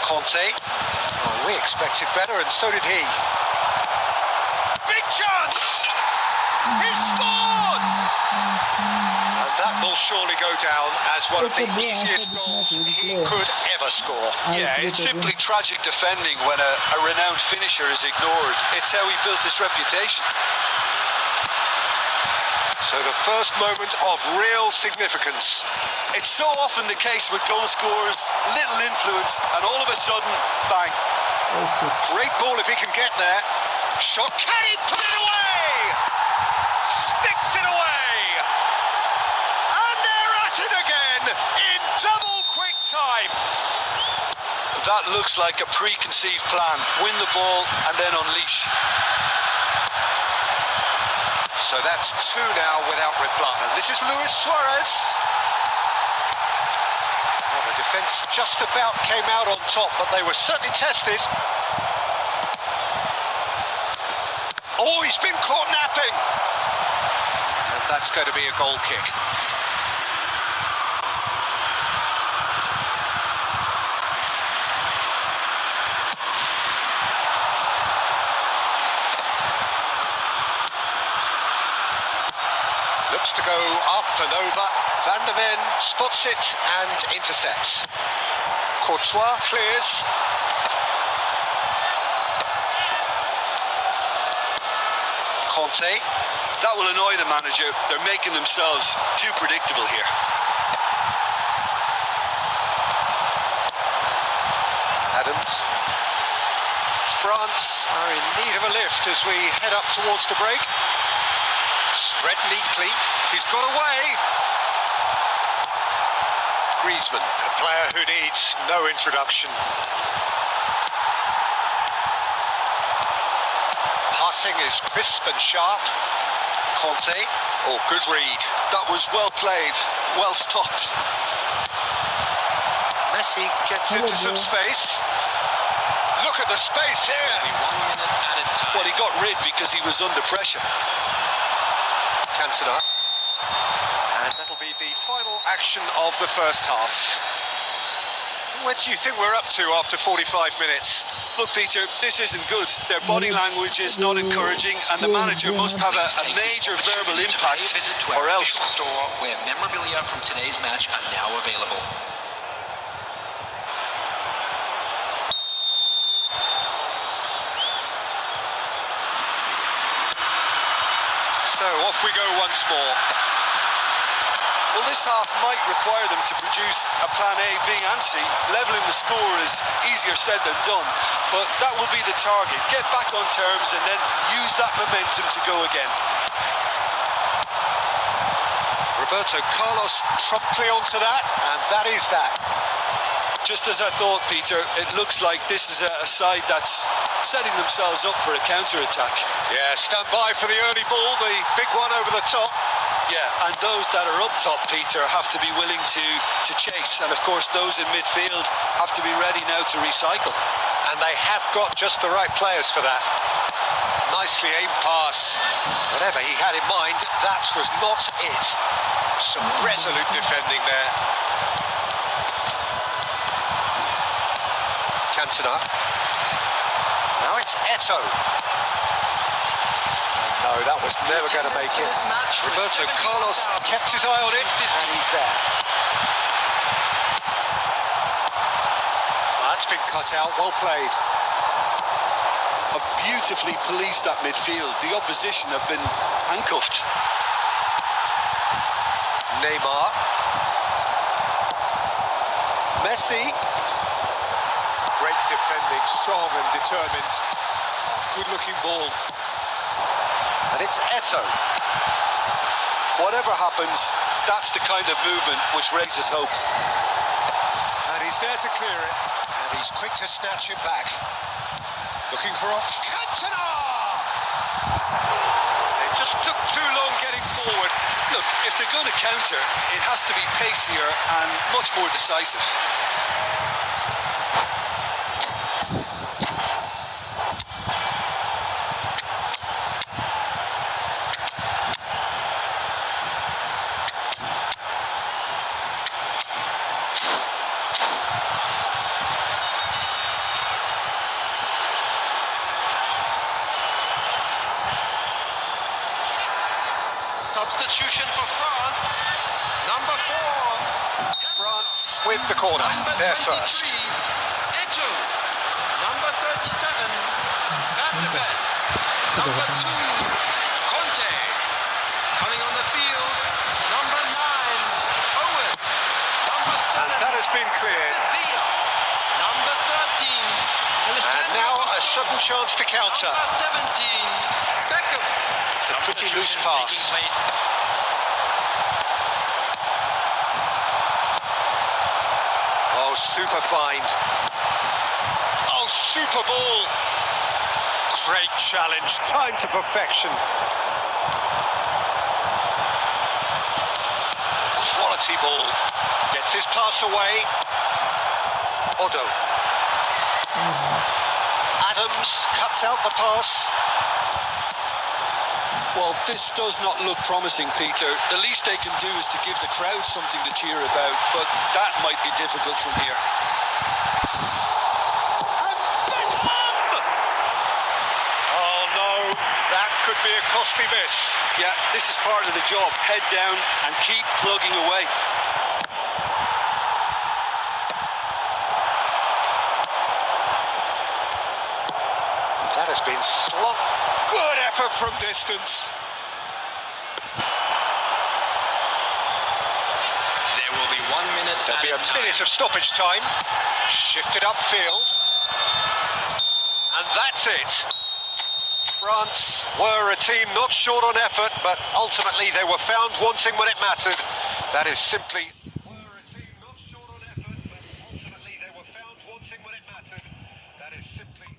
Conte. Oh, we expected better, and so did he. Big chance! He scored! And that will surely go down as one of the easiest goals he could ever score. Yeah, it's simply tragic defending when a renowned finisher is ignored. It's how he built his reputation. So the first moment of real significance. It's so often the case with goal scorers, little influence, and all of a sudden, bang. Great ball if he can get there. Shot, can he put it away? Sticks it away. And they're at it again in double quick time. That looks like a preconceived plan. Win the ball and then unleash. So that's two now without reply. This is Luis Suarez. Well, the defence just about came out on top, but they were certainly tested. Oh, he's been caught napping. And that's going to be a goal kick. Looks to go up and over. Van der Ven spots it and intercepts. Courtois clears. Conte. That will annoy the manager. They're making themselves too predictable here. Adams. France are in need of a lift as we head up towards the break. Spread neatly. He's got away. Griezmann, a player who needs no introduction. Passing is crisp and sharp. Conte. Oh, good read. That was well played, well stopped. Messi gets into some space. Look at the space here. Well, he got rid because he was under pressure. Cantona. And that'll be the final action of the first half. What do you think we're up to after 45 minutes? Look, Peter, this isn't good. Their body language is not encouraging, and the manager must have a major verbal impact, or else. Store where memorabilia from today's match are now available. So off we go once more. Well, this half might require them to produce a plan A, B and C. Levelling the score is easier said than done, but that will be the target. Get back on terms and then use that momentum to go again. Roberto Carlos promptly onto that, and that is that. Just as I thought, Peter, it looks like this is a side that's setting themselves up for a counter-attack. Yeah, stand by for the early ball, the big one over the top. Yeah, and those that are up top, Peter, have to be willing to chase. And of course, those in midfield have to be ready now to recycle. And they have got just the right players for that. Nicely aimed pass. Whatever he had in mind, that was not it. Some resolute defending there. Cantona. Now it's Eto'o. No, that was never going to make it. Roberto Carlos kept his eye on it, and he's there. That's been cut out, well played. Have beautifully policed that midfield. The opposition have been handcuffed. Neymar. Messi. Great defending, strong and determined. Good-looking ball. And it's Eto'o. Whatever happens, that's the kind of movement which raises hope. And he's there to clear it. And he's quick to snatch it back. Looking for Cantona! They just took too long getting forward. Look, if they're going to counter, it has to be pacier and much more decisive. Substitution for France. Number 4. France with the corner. Number They're 23, first. Eto'o. Number 37, Van de Ven. Number 2, Conte. Coming on the field, number 9, Owen. Number 7, And that has been cleared. Villa. Number 13, And now a sudden chance to counter. Number 17, Beckham. It's a pretty loose Substitutions pass. taking place. Oh, super find. Oh, super ball. Great challenge. Time to perfection. Quality ball. Gets his pass away. Odo. Adams cuts out the pass. Well, this does not look promising, Peter. The least they can do is to give the crowd something to cheer about, but that might be difficult from here. And Beckham! Oh no, that could be a costly miss. Yeah, this is part of the job. Head down and keep plugging away. That has been slot. Good effort from distance. There will be 1 minute. There'll be a minute of stoppage time. Shifted upfield. And that's it. France were a team not short on effort, but ultimately they were found wanting when it mattered. That is simply... Were a team not short on effort, but ultimately they were found wanting when it mattered. That is simply...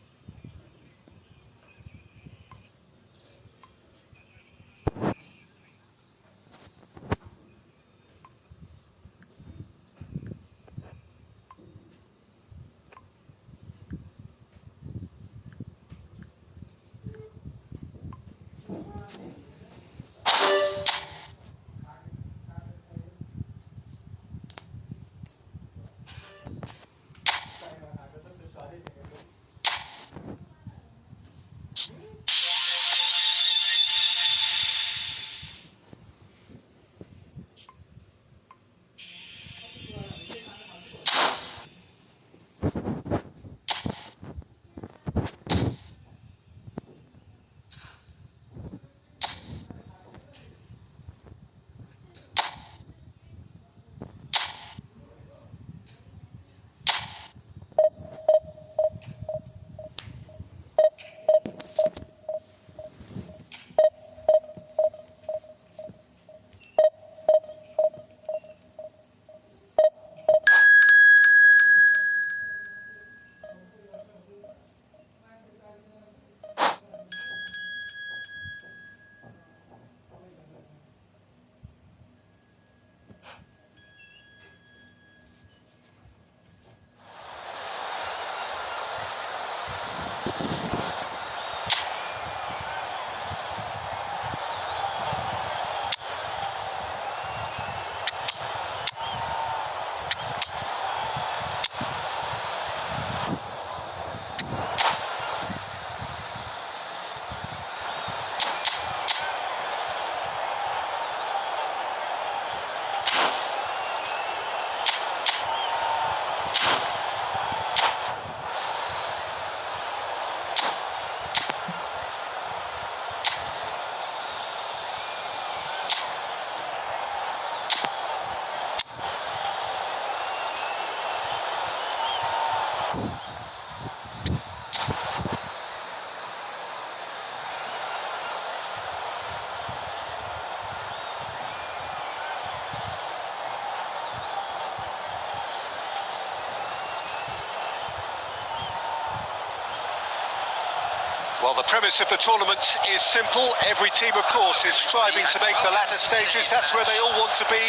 Well, the premise of the tournament is simple. Every team, of course, is striving to make the latter stages. That's where they all want to be.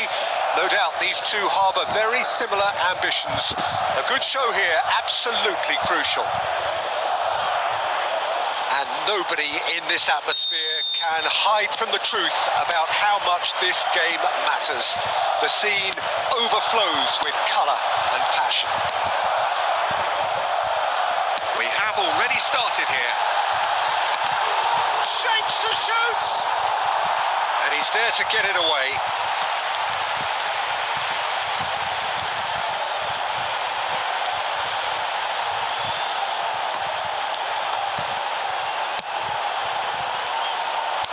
No doubt these two harbour very similar ambitions. A good show here, absolutely crucial. And nobody in this atmosphere can hide from the truth about how much this game matters. The scene overflows with colour and passion. We have already started here. Shapes to shoot! And he's there to get it away.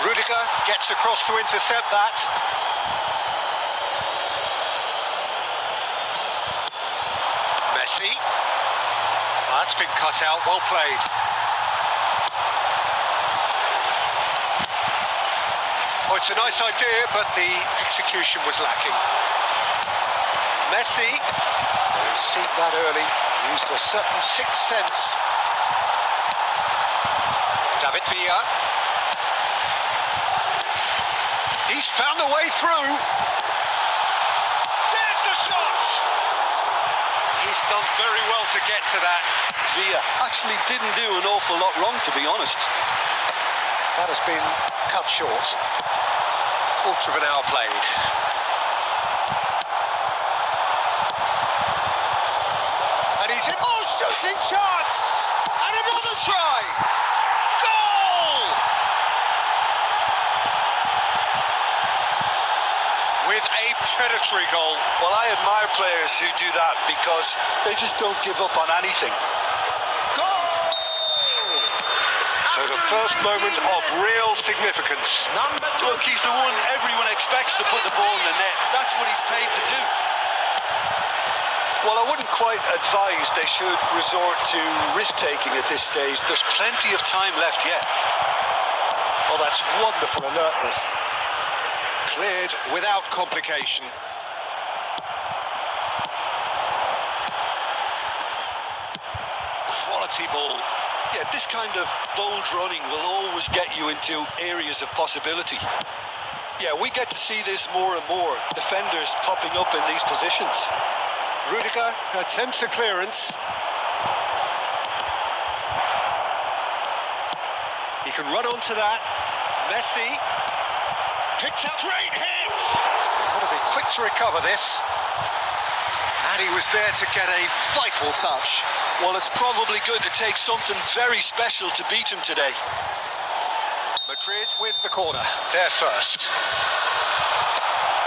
Rudiger gets across to intercept that. Messi. That's been cut out, well played. Oh, it's a nice idea, but the execution was lacking. Messi, he's seen that early, used a certain sixth sense. David Villa. He's found a way through. There's the shot! He's done very well to get to that. Villa actually didn't do an awful lot wrong, to be honest. That has been cut short. Quarter of an hour played. And he's in. Oh, shooting chance! And another try! Goal! With a predatory goal. Well, I admire players who do that because they just don't give up on anything. So the first moment of real significance. Look, he's the one everyone expects to put the ball in the net. That's what he's paid to do. Well, I wouldn't quite advise they should resort to risk-taking at this stage. There's plenty of time left yet. Oh, that's wonderful alertness. Cleared without complication. Quality ball. Yeah, this kind of bold running will always get you into areas of possibility. Yeah, we get to see this more and more. Defenders popping up in these positions. Rudiger attempts a clearance. He can run onto that. Messi picks up. Great hit! Got to be quick to recover this. And he was there to get a vital touch. Well, it's probably going to take something very special to beat him today. Madrid with the corner. They're first.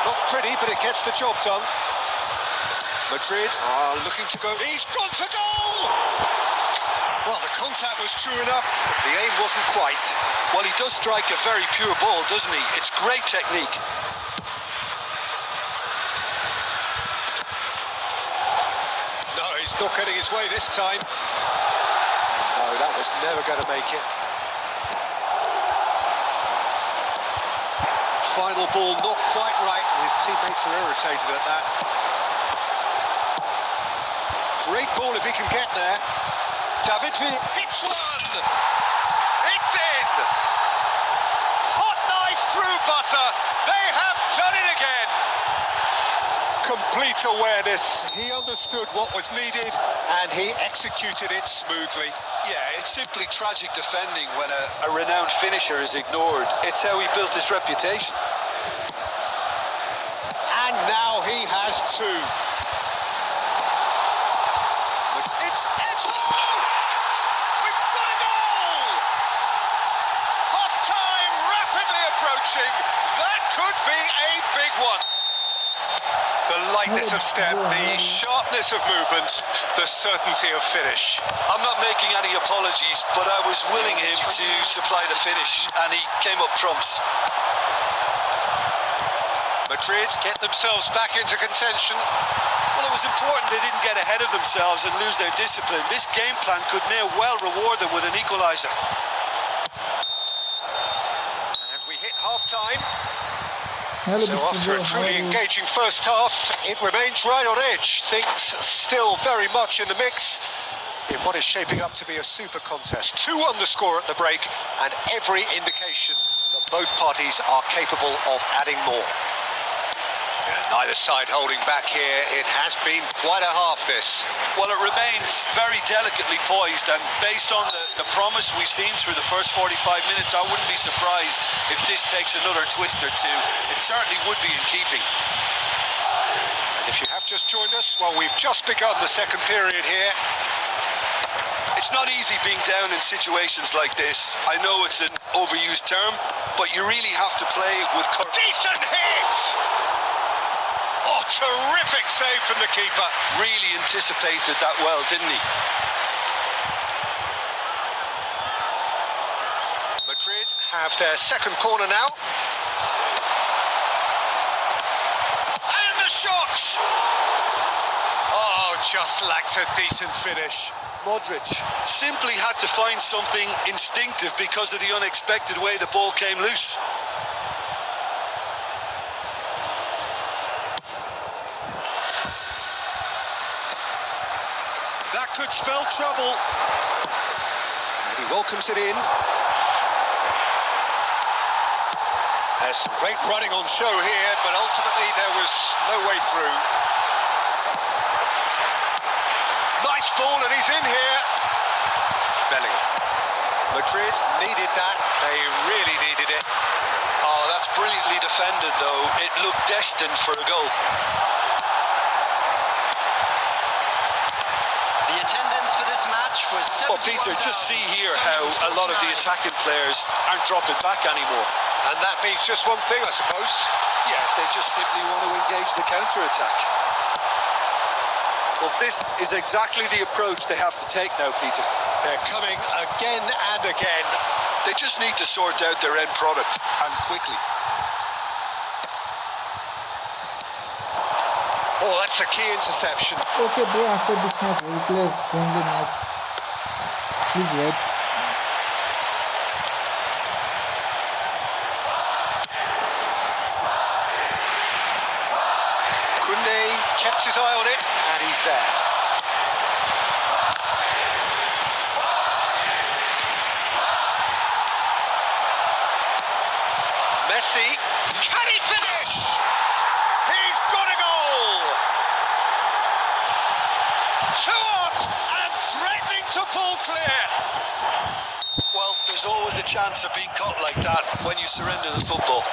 Not pretty, but it gets the job done. Madrid are looking to go. He's gone for goal! Well, the contact was true enough. The aim wasn't quite. Well, he does strike a very pure ball, doesn't he? It's great technique. No, he's not getting his way this time. No, that was never going to make it. Final ball not quite right, and his teammates are irritated at that. Great ball if he can get there. David Villa hits one! It's in! Hot knife through butter. They have done it again. Complete awareness. He understood what was needed and he executed it smoothly. Yeah, it's simply tragic defending when a renowned finisher is ignored. It's how he built his reputation. And now he has two. It's oh! We've got a goal! Half-time rapidly approaching. That could be a big one. The lightness of step, the sharpness of movement, the certainty of finish. I'm not making any apologies, but I was willing him to supply the finish, and he came up trumps. Madrid get themselves back into contention. Well, it was important they didn't get ahead of themselves and lose their discipline. This game plan could now well reward them with an equaliser. And we hit half-time. Hello, So Mr. after a Joe. truly engaging first half, it remains right on edge. Things still very much in the mix. in what is shaping up to be a super contest. 2-1 the score at the break, and every indication that both parties are capable of adding more. Neither side holding back here. It has been quite a half, this. Well, it remains very delicately poised, and based on the promise we've seen through the first 45 minutes, I wouldn't be surprised if this takes another twist or two. It certainly would be in keeping. And if you have just joined us, well, we've just begun the second period here. It's not easy being down in situations like this. I know it's an overused term, but you really have to play with courage. Decent hit! Oh, terrific save from the keeper. Really anticipated that well, didn't he? Madrid have their second corner now. And the shot! Oh, just lacked a decent finish. Modric simply had to find something instinctive because of the unexpected way the ball came loose. That could spell trouble. And he welcomes it in. There's some great running on show here, but ultimately there was no way through. Nice ball, and he's in here. Bellingham. Madrid needed that. They really needed it. Oh, that's brilliantly defended, though. It looked destined for a goal. The attendance for this match was 71,000. Well, Peter, just see here how a lot of the attacking players aren't dropping back anymore. And that means just one thing, I suppose. Yeah, they just simply want to engage the counter-attack. Well, this is exactly the approach they have to take now, Peter. They're coming again and again. They just need to sort out their end product, and quickly. Oh, that's a key interception. Okay, bro, after this match, we'll play friendly match. Please wait. Kunde kept his eye on it, and he's there. Messi, can he finish? He's got a goal! 2 up and threatening to pull clear. Well, there's always a chance of being caught like that when you surrender the football.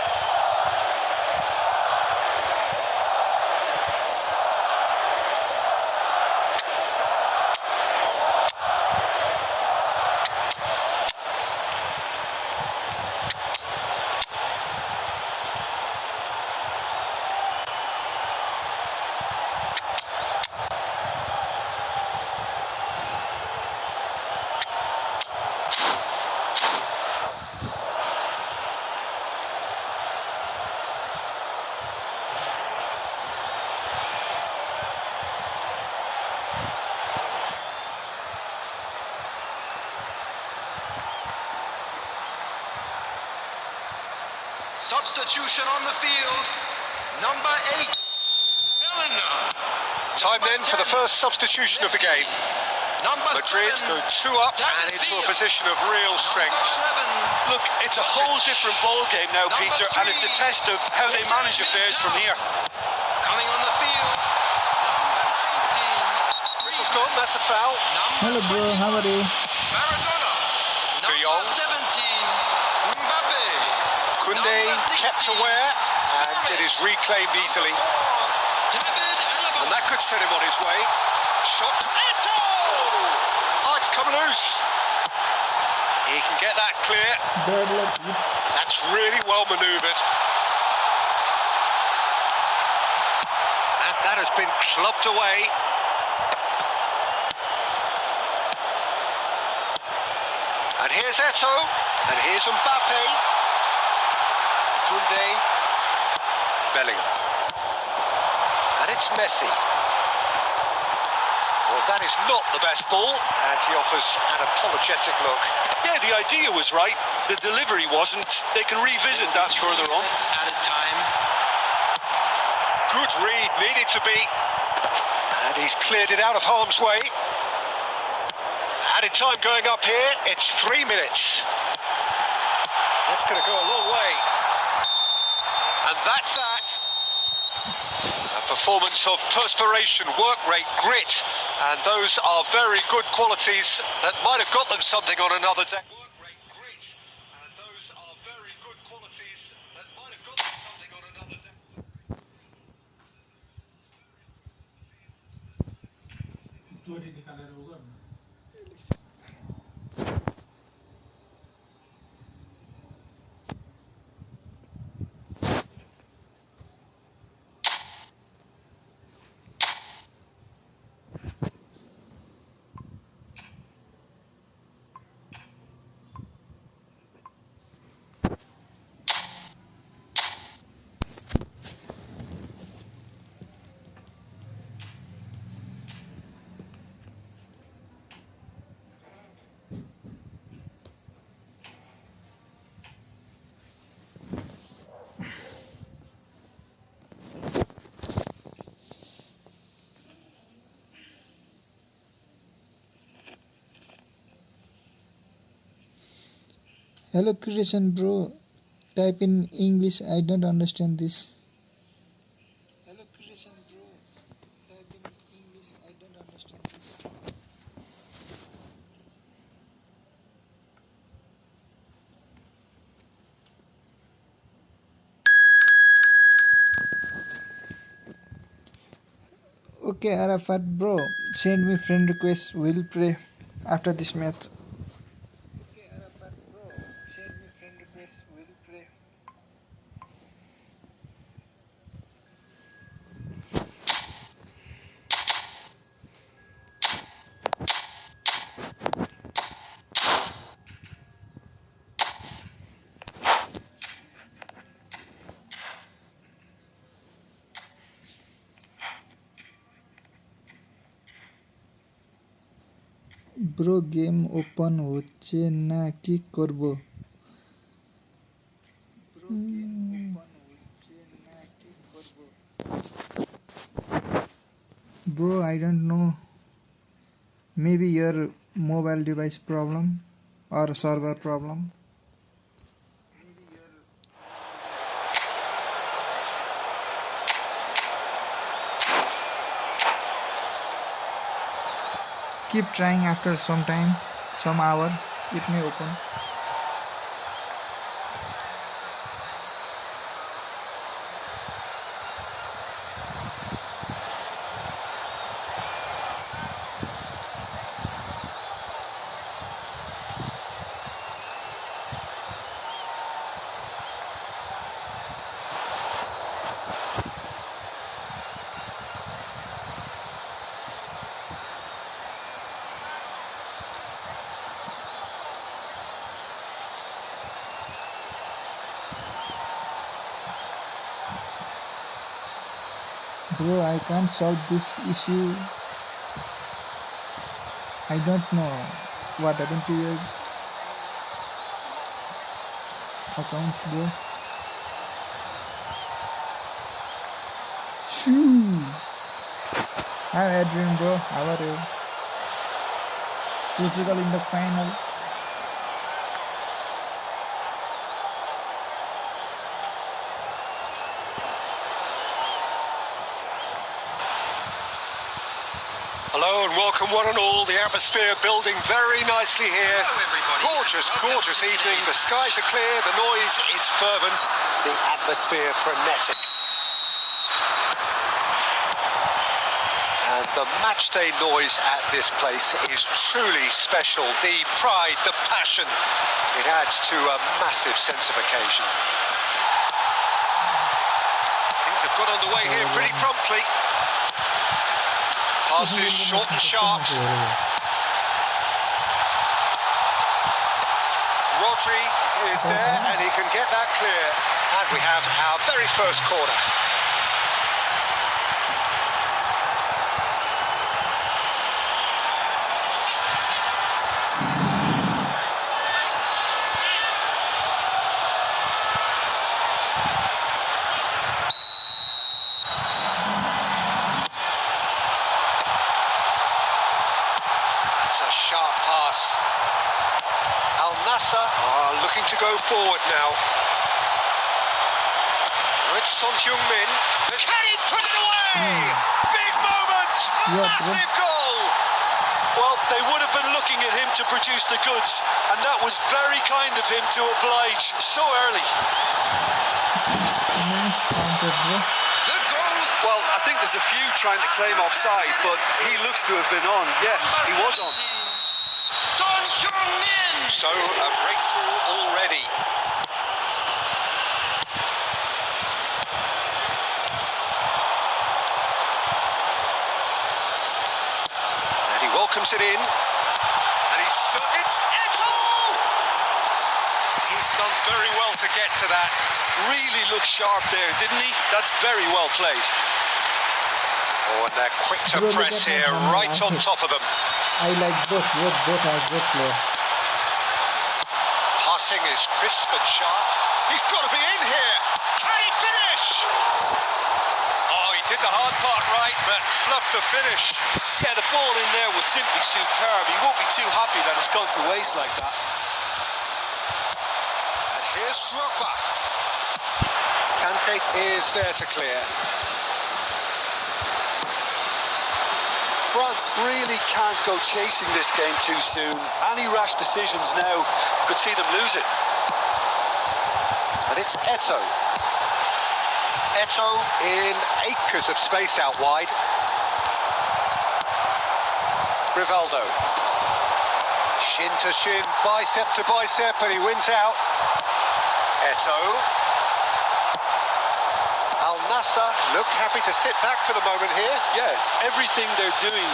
Substitution on the field. Number 8. Bellingham. Time then for the first substitution of the game. Number Madrid 7. go 2 up and into a position of real strength. Number 7. Look, it's a whole different ball game now, Peter, and it's a test of how they manage affairs from here. Coming on the field. Number 19. Whistle's gone, that's a foul. Hello, bro, how are you? Maradona. De Jong. Number 17. Mbappe. Kunde kept aware, and it is reclaimed easily. And that could set him on his way. Shot. Eto! Oh, it's come loose. He can get that clear. Bad luck. That's really well manoeuvred. And that has been clubbed away. And here's Eto. And here's Mbappe. Kunde. Bellingham. And it's Messi. Well, that is not the best ball, and he offers an apologetic look. Yeah, the idea was right. The delivery wasn't. They can revisit that further on. Added time. Good read, needed to be. And he's cleared it out of harm's way. Added time going up here, it's 3 minutes. That's going to go a long way. And that's that. A performance of perspiration, work rate, grit, and those are very good qualities that might have got them something on another day. Work rate, grit, and those are very good qualities that might have got them something on another day. Hello Christian bro, type in English, I don't understand this. Hello Christian bro, type in English, I don't understand this. Okay Arafat bro, send me friend request, we'll play after this match. Okay Arafat bro, send me friend request, we'll play. Bro game open হচ্ছে না, কি করব? Bro, I don't know. Maybe your mobile device problem or server problem. Keep trying, after some time, some hour, it may open. Bro, I can't solve this issue. I don't know what happened to your account, bro. Shoo! Hi Adrian, bro. How are you? Portugal in the final. Hello and welcome one and all. The atmosphere building very nicely here. Gorgeous, gorgeous evening. The skies are clear, the noise is fervent, the atmosphere frenetic. And the matchday noise at this place is truly special. The pride, the passion, it adds to a massive sense of occasion. Things have got underway here pretty promptly. Passes short and sharp. Rodri is there and he can get that clear. And we have our very first corner. Sharp pass go forward now. It's Son Heung-min. Can he put it away? Big moment! Yeah, Massive goal! Well, they would have been looking at him to produce the goods, and that was very kind of him to oblige so early. Nice counter, bro. The goal. Well, I think there's a few trying to claim offside, but he looks to have been on. Yeah, he was on. Son Heung-min. So, a breakthrough already. And he welcomes it in. And it's Eto'o! He's done very well to get to that. Really looked sharp there, didn't he? That's very well played. Oh, and they're quick to Really press get here, that one. right on top of them. I like both are good player. Passing is crisp and sharp. He's got to be in here. Can he finish? Oh, he did the hard part right, but fluffed the finish. Yeah, the ball in there was simply superb. He won't be too happy that it's gone to waste like that. And here's Drogba. Kante is there to clear. France really can't go chasing this game too soon. Any rash decisions now could see them lose it. And it's Eto'o. Eto'o in acres of space out wide. Rivaldo. Shin to shin, bicep to bicep, and he wins out. Eto'o. Al-Nassr look happy to sit back for the moment here. Yeah, everything they're doing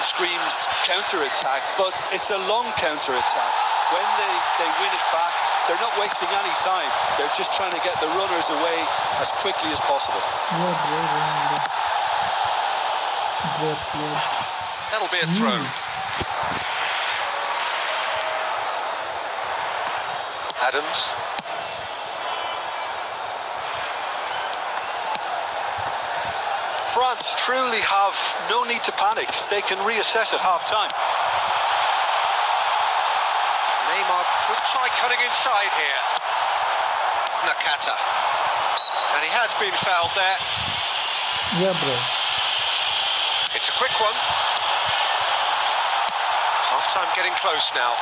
screams counter-attack, but it's a long counter-attack. When they win it back, they're not wasting any time. They're just trying to get the runners away as quickly as possible. Yeah, bro. Great player. That'll be a throw. Adams. France truly have no need to panic. They can reassess at half-time. Neymar could try cutting inside here. Nakata. And he has been fouled there. Yeah, bro. It's a quick one. Half-time getting close now.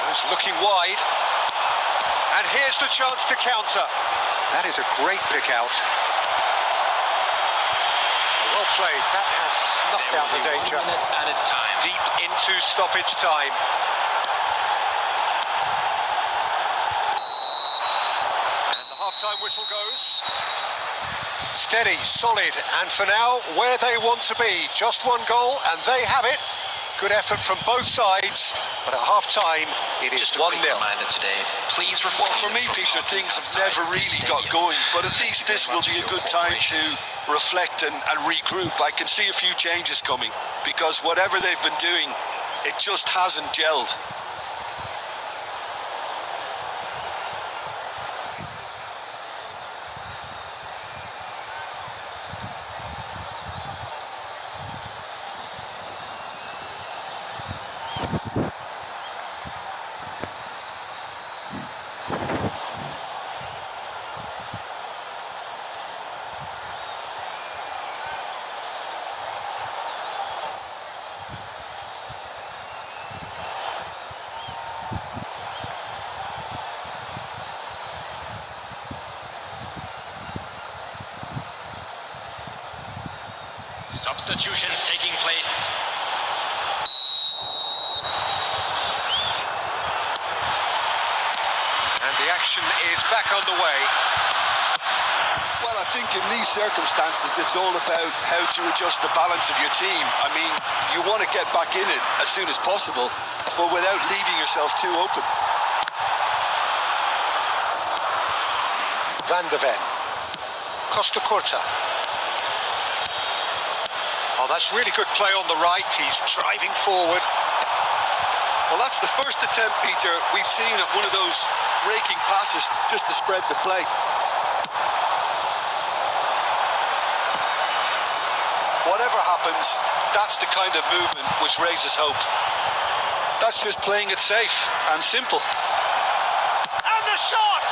Goes looking wide. And here's the chance to counter. That is a great pick out. Well played. That has snuffed out the danger. 1 minute added time. Deep into stoppage time. And the half-time whistle goes. Steady, solid, and for now, where they want to be. Just one goal, and they have it. Good effort from both sides, but at half-time, it is Just a 1-0. quick reminder today. Please Well, refrain for me, from Peter, talking things have outside never the really got stadium. going, but at least this will be a good time to reflect and regroup. I can see a few changes coming, because whatever they've been doing, it just hasn't gelled. Substitutions taking place. And the action is back underway. Well, I think in these circumstances, it's all about how to adjust the balance of your team. I mean, you want to get back in it as soon as possible, but without leaving yourself too open. Van de Ven. Costa Curta. Oh, that's really good play on the right. He's driving forward. Well, that's the first attempt, Peter, we've seen at one of those raking passes just to spread the play. Whatever happens, that's the kind of movement which raises hope. That's just playing it safe and simple. And the shot!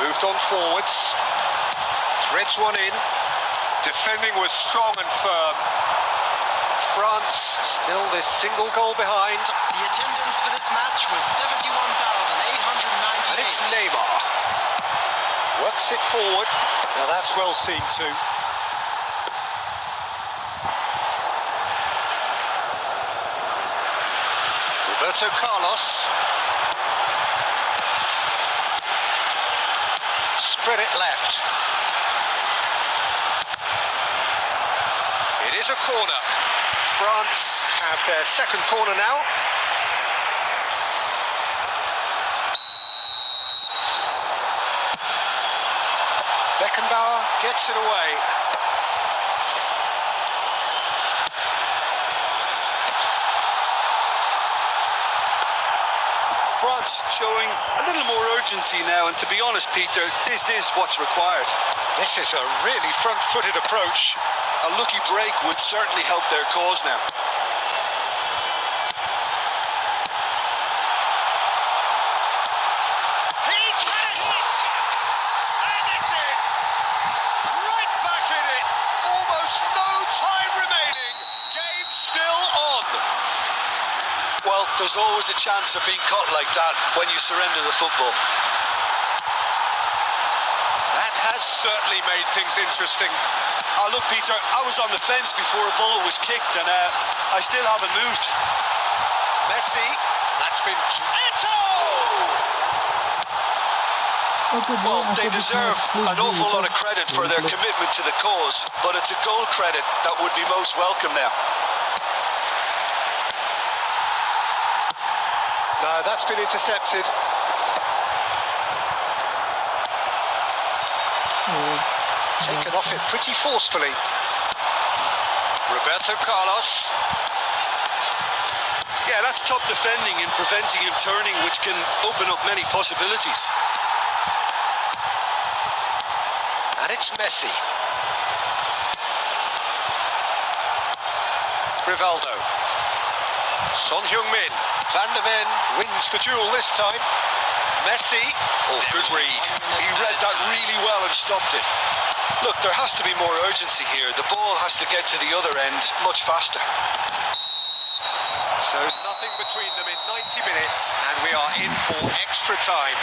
Moved on forwards. Threads one in. Defending was strong and firm. France still this single goal behind. The attendance for this match was 71,898. And it's Neymar. Works it forward. Now that's well seen too. Roberto Carlos. Spread it left. It is a corner. France have their second corner now. Beckenbauer gets it away. France showing a little more urgency now, and to be honest, Peter, this is what's required. This is a really front-footed approach. A lucky break would certainly help their cause now. He's had a hit! And it's in! Right back in it! Almost no time remaining. Game still on. Well, there's always a chance of being caught like that when you surrender the football. That has certainly made things interesting. Oh, look, Peter, I was on the fence before a ball was kicked, and I still haven't moved. Messi, that's been... Okay, bro, Well, after they this deserve match, please an do awful lot of because credit for their we'll play- commitment to the cause, but it's a goal credit that would be most welcome now. No, that's been intercepted. Taken off it pretty forcefully. Roberto Carlos. Yeah, that's top defending and preventing him turning, which can open up many possibilities. And it's Messi. Rivaldo. Son Heung-min. Van de Ven wins the duel this time. Messi. Oh, good read. He read that really well and stopped it. Look, there has to be more urgency here. The ball has to get to the other end much faster. So nothing between them in 90 minutes, and we are in for extra time.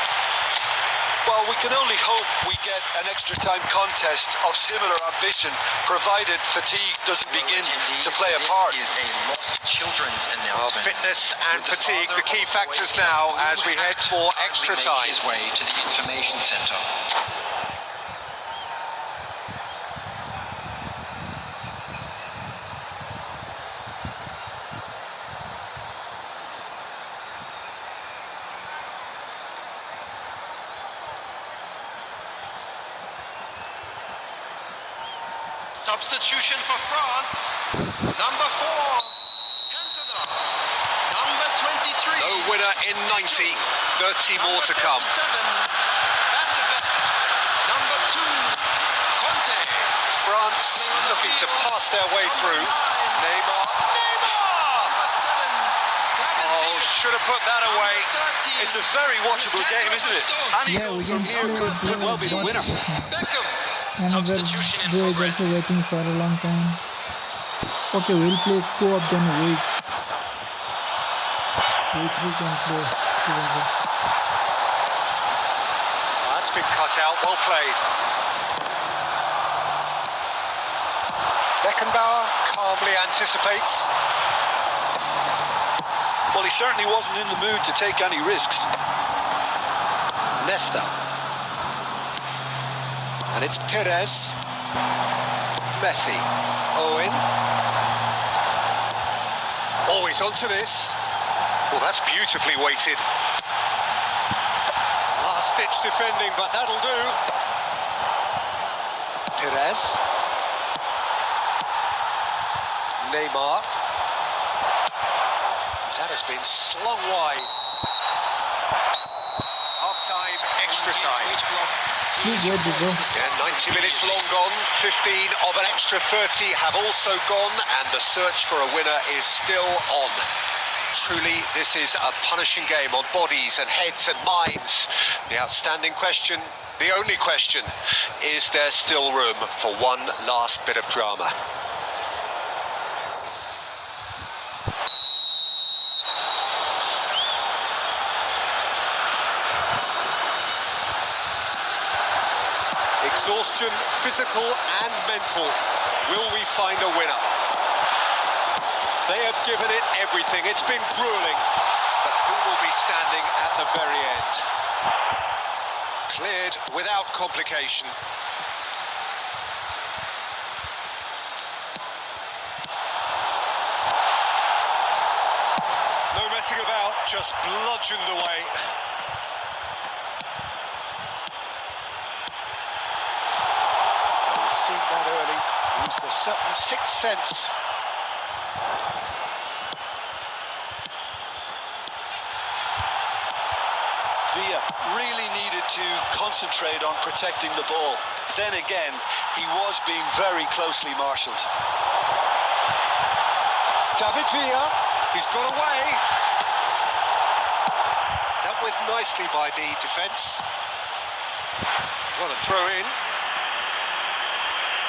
Well, we can only hope we get an extra time contest of similar ambition, provided fatigue doesn't begin to play a part. This is a lost children's Well, announcement. fitness and With fatigue, father the key on the factors way now home, as we head for extra make time. his way to the information center. Substitution for France. Number 4, Cantona. Number 23. No winner in 90, 30 more to come. Number 37, Van de Ven. Number 2, Conte. France looking to pass their way through. Neymar. Oh, should have put that away. It's a very watchable game, isn't it? Any Yeah, goal we from can here could well be the winner. Beckham. Another Substitution in bro is progress. also waiting for a long time. Okay, we'll play co-op then we three can play together. That's been cut out, well played. Beckenbauer calmly anticipates. Well, he certainly wasn't in the mood to take any risks. Nesta. And it's Perez. Messi. Owen. Oh, he's onto this. Oh, that's beautifully weighted. Last-ditch defending, but that'll do. Perez. Neymar. That has been slung wide. Half-time, extra time. Please wait, bro. Yeah, 90 minutes long gone, 15 of an extra 30 have also gone, and the search for a winner is still on. Truly, this is a punishing game on bodies and heads and minds. The outstanding question, the only question, is there still room for one last bit of drama? Exhaustion, physical and mental. Will we find a winner? They have given it everything. It's been grueling. But who will be standing at the very end? Cleared without complication. No messing about, just bludgeoned away. Seen that early, used a certain sixth sense. Villa really needed to concentrate on protecting the ball. Then again, he was being very closely marshalled. David Villa, he's got away. Dealt with nicely by the defence. What a throw in.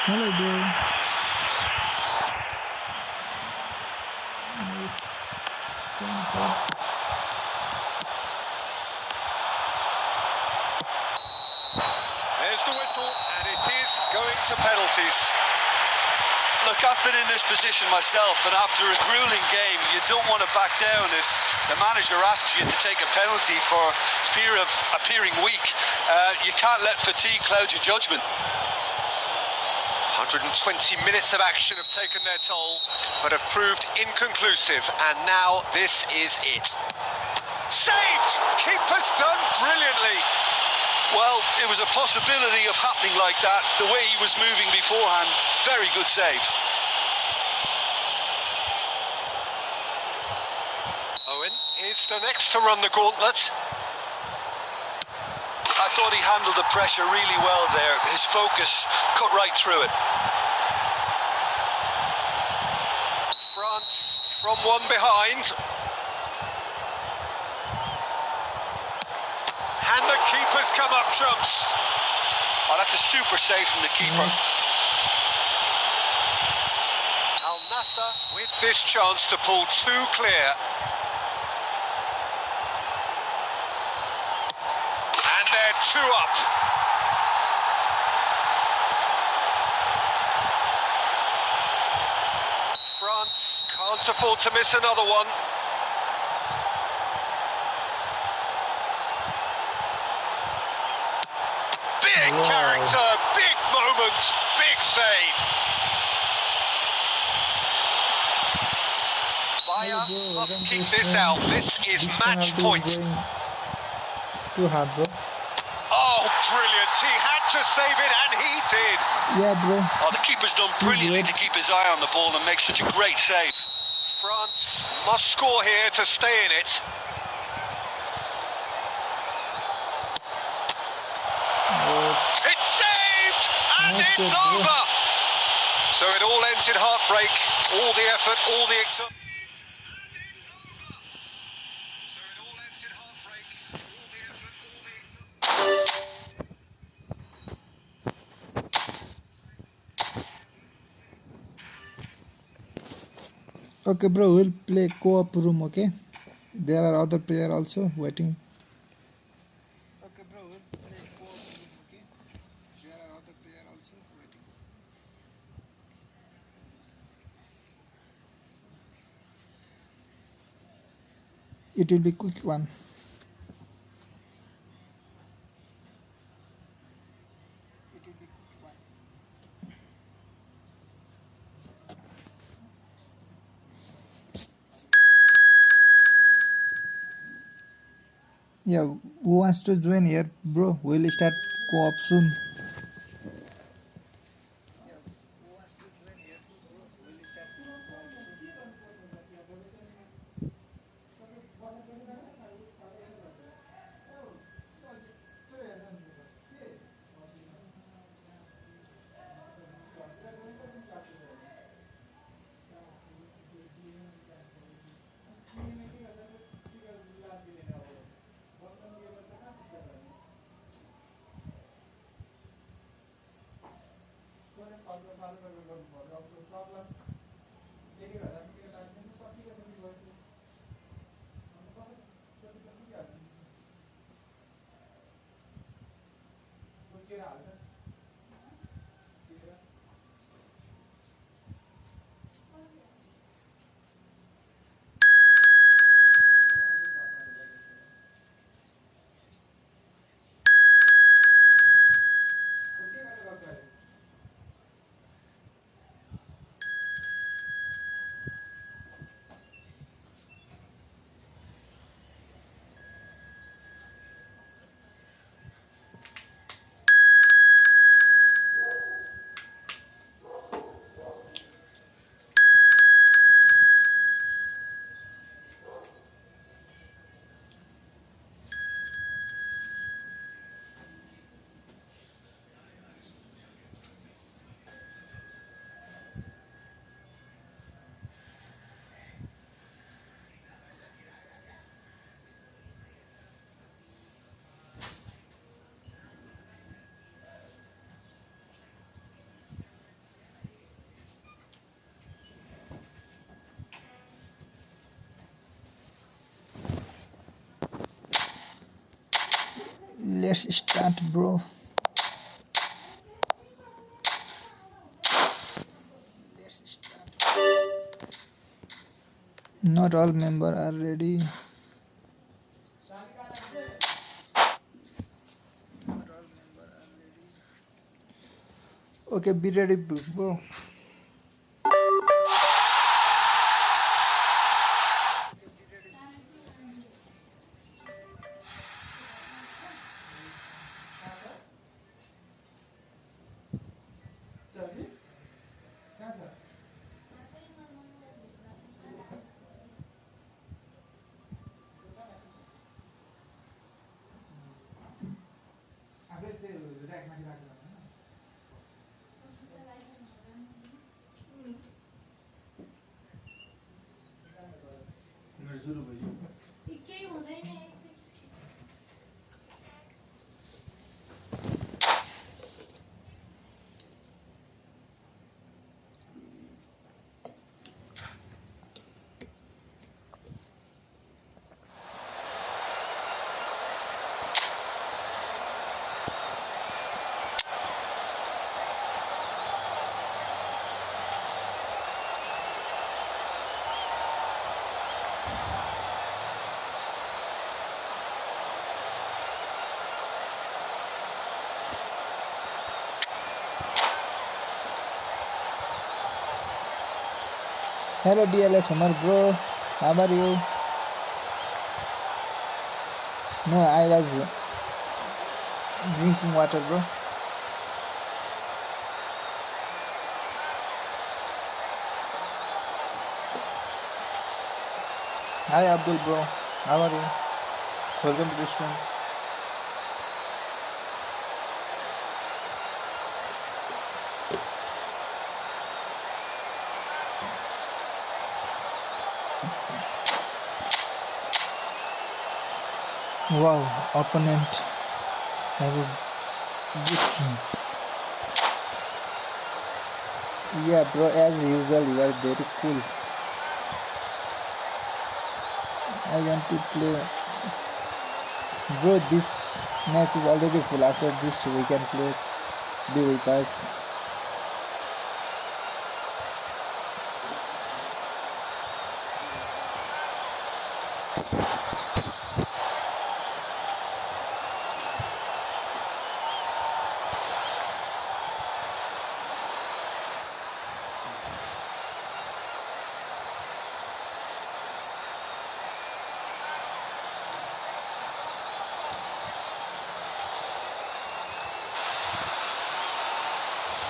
Hello, bro. There's the whistle, and it is going to penalties. Look, I've been in this position myself, and after a grueling game, you don't want to back down if the manager asks you to take a penalty for fear of appearing weak. You can't let fatigue cloud your judgment. 120 minutes of action have taken their toll, but have proved inconclusive, and now this is it. Saved! Keeper's done brilliantly. Well, it was a possibility of happening like that, the way he was moving beforehand. Very good save. Owen is the next to run the gauntlet. I thought he handled the pressure really well there. His focus cut right through it. France from one behind. And the keeper's come up trumps. Oh, that's a super save from the keeper. Al-Nassr with this chance to pull two clear. And they're two up. France can't afford to miss another one. Big character, big moment, big save. Bayern must keep this out. This is match point. Too hard, bro. Oh, brilliant. He had to save it, and he did. Yeah, bro. Oh, the keeper's done brilliantly to keep his eye on the ball and make such a great save. France must score here to stay in it. It's saved, and Nice it's save, bro. over. So it all ends in heartbreak. All the effort, all the excitement. Okay, bro, we'll play co-op room, okay? There are other players also waiting. Okay, bro, we'll play co-op room, okay? There are other players also waiting. It will be quick one. It will be quick one. Yeah, who wants to join here, bro? We'll start co-op soon. Let's start, bro. Not all members are ready. Okay, be ready, bro. Hello DLS Omar bro, how are you? No, I was drinking water, bro. Hi Abdul bro, how are you? Welcome to the stream. Wow, opponent have a good team. Yeah bro, as usual you are very cool. I want to play. Bro, this match is already full. After this we can play. Be with us.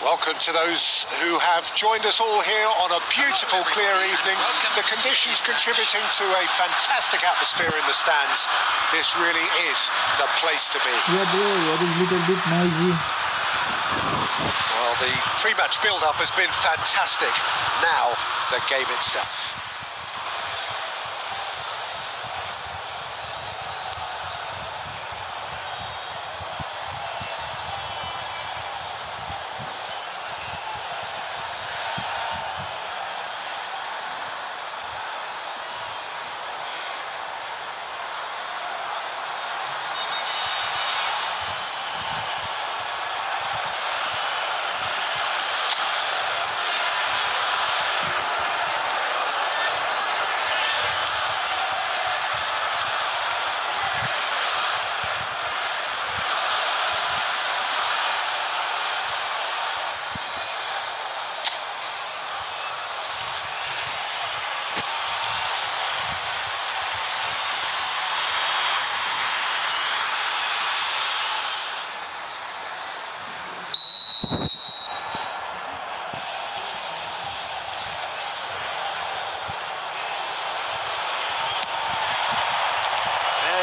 Welcome to those who have joined us all here on a beautiful, clear evening. The conditions contributing to a fantastic atmosphere in the stands. This really is the place to be. Yeah, bro, it is a little bit noisy. Well, the pre-match build-up has been fantastic. Now, the game itself.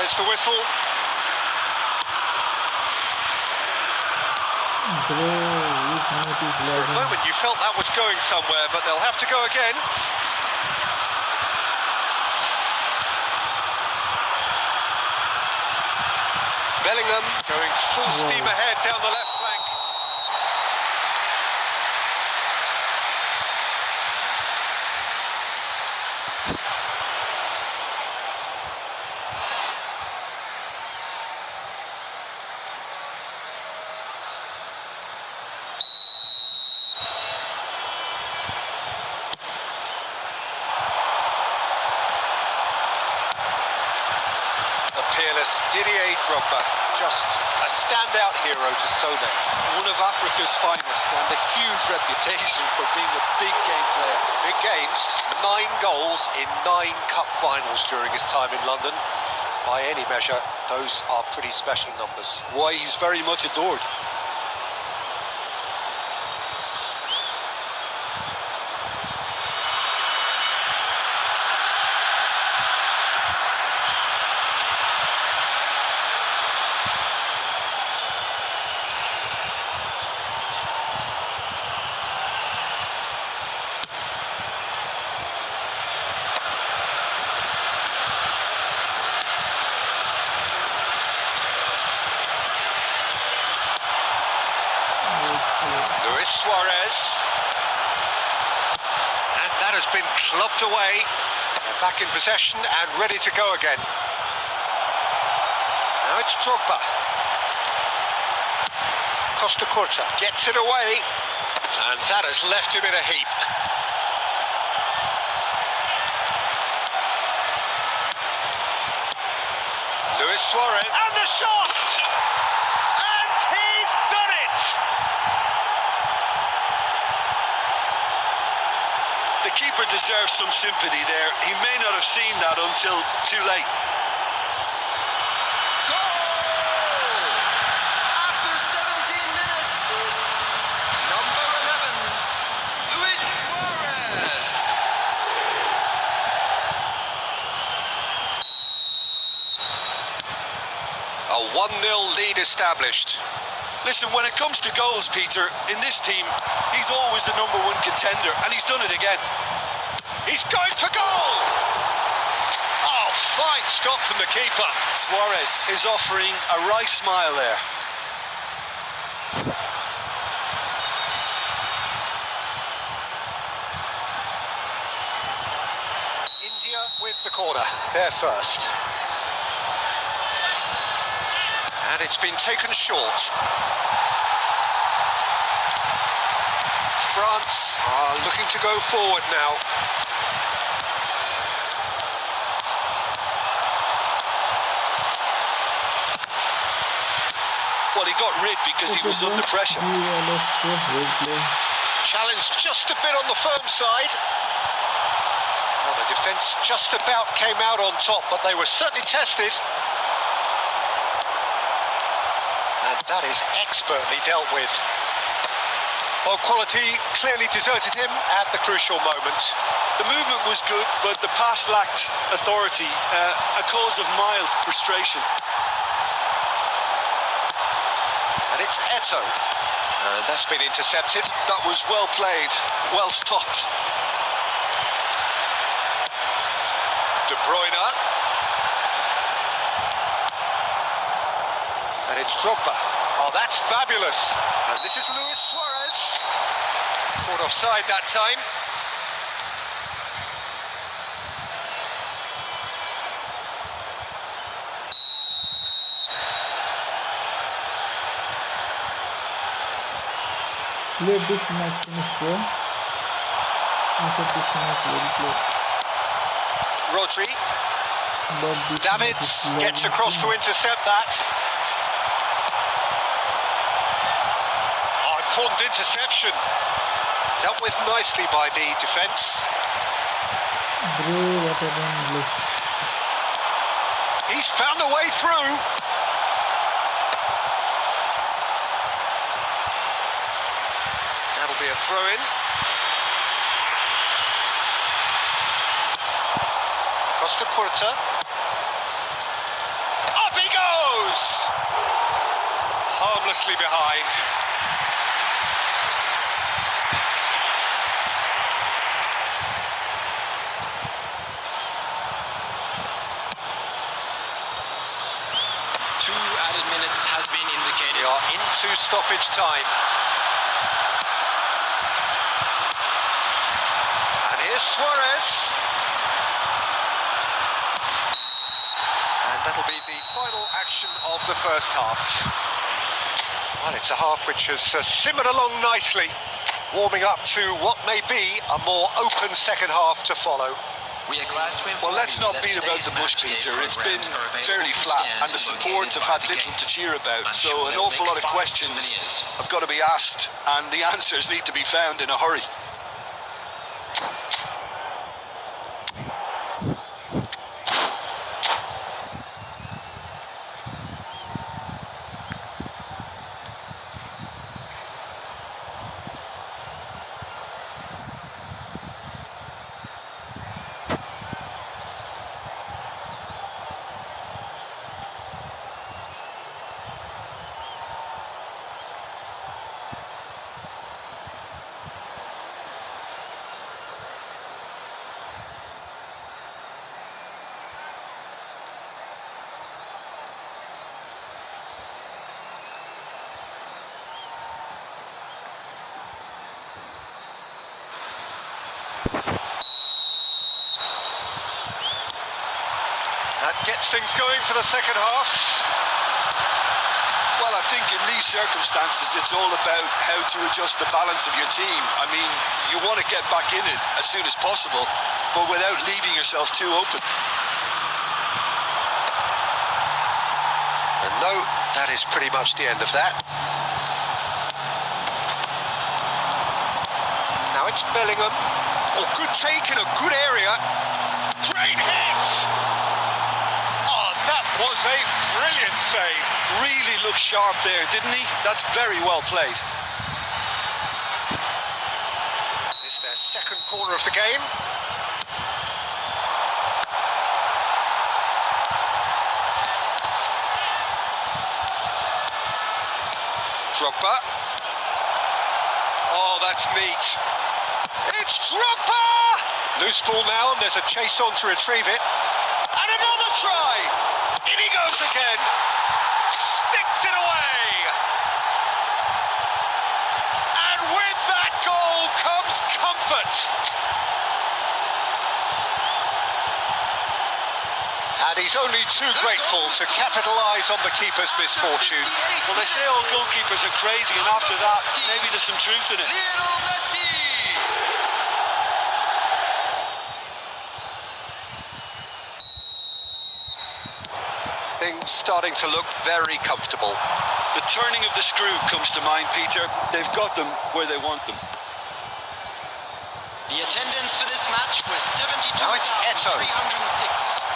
There's the whistle. Bro, which net is For a lagging? moment you felt that was going somewhere, but they'll have to go again. Bellingham going full steam ahead down the left flank. fearless Didier Drogba, just a standout hero to so many. One of Africa's finest and a huge reputation for being a big game player. Big games, 9 goals in 9 cup finals during his time in London. By any measure, those are pretty special numbers. Why, he's very much adored. Suarez, and that has been clubbed away. They're back in possession and ready to go again. Now it's Drogba. Costa Curta gets it away, and that has left him in a heap. Luis Suarez, and the shot! And he's done it! The keeper deserves some sympathy there. He may not have seen that until too late. Goal! After 17 minutes is number 11, Luis Suarez. A 1-0 lead established. Listen, when it comes to goals, Peter, in this team, he's always the #1 contender, and he's done it again. He's going for goal! Oh, fine stop from the keeper. Suarez is offering a wry smile there. India with the corner, they're first. And it's been taken short. France are looking to go forward now. Well, he got rid because he was under pressure. Challenged just a bit on the firm side. Well, the defence just about came out on top, but they were certainly tested. And that is expertly dealt with. Well, quality clearly deserted him at the crucial moment. The movement was good, but the pass lacked authority, a cause of mild frustration. And it's Eto'o. And that's been intercepted. That was well played, well stopped. De Bruyne. And it's Drogba. Oh, that's fabulous. And this is Luis Suarez. Caught offside that time. Let this match finish, bro. After this match, we'll play. Rodri. But this Davids match is gets across to intercept that. Oh, important interception. Dealt with nicely by the defence. Bro, what happened? He's found a way through. That'll be a throw-in. Costa Curta. Up he goes! Harmlessly behind. Two added minutes has been indicated. We are into stoppage time. And here's Suarez. And that'll be the final action of the first half. Well, it's a half which has simmered along nicely, warming up to what may be a more open second half to follow. We are glad to inform Well, let's you not that beat about today's the bush, matchday Peter. It's been programs are available fairly for flat, scans and the support located have by had the little to gate. cheer about. I'm So sure an they'll awful make lot of fun questions souvenirs. have got to be asked, and the answers need to be found in a hurry. That gets things going for the second half. Well, I think in these circumstances, it's all about how to adjust the balance of your team. I mean, you want to get back in it as soon as possible, but without leaving yourself too open. And no, that is pretty much the end of that. Now it's Bellingham. Oh, good take in a good area. Great hit! Oh, that was a brilliant save. Really looked sharp there, didn't he? That's very well played. It's their second corner of the game. Drogba. Oh, that's neat. It's Drogba! Loose ball now, and there's a chase on to retrieve it. And another try! In he goes again. Sticks it away. And with that goal comes comfort. And he's only too grateful to capitalise on the keeper's misfortune. Well, they say all goalkeepers are crazy, and after that, maybe there's some truth in it. Lionel Messi! Things starting to look very comfortable. The turning of the screw comes to mind, Peter. They've got them where they want them. The attendance for this match was Now it's Eto'o. 72,306.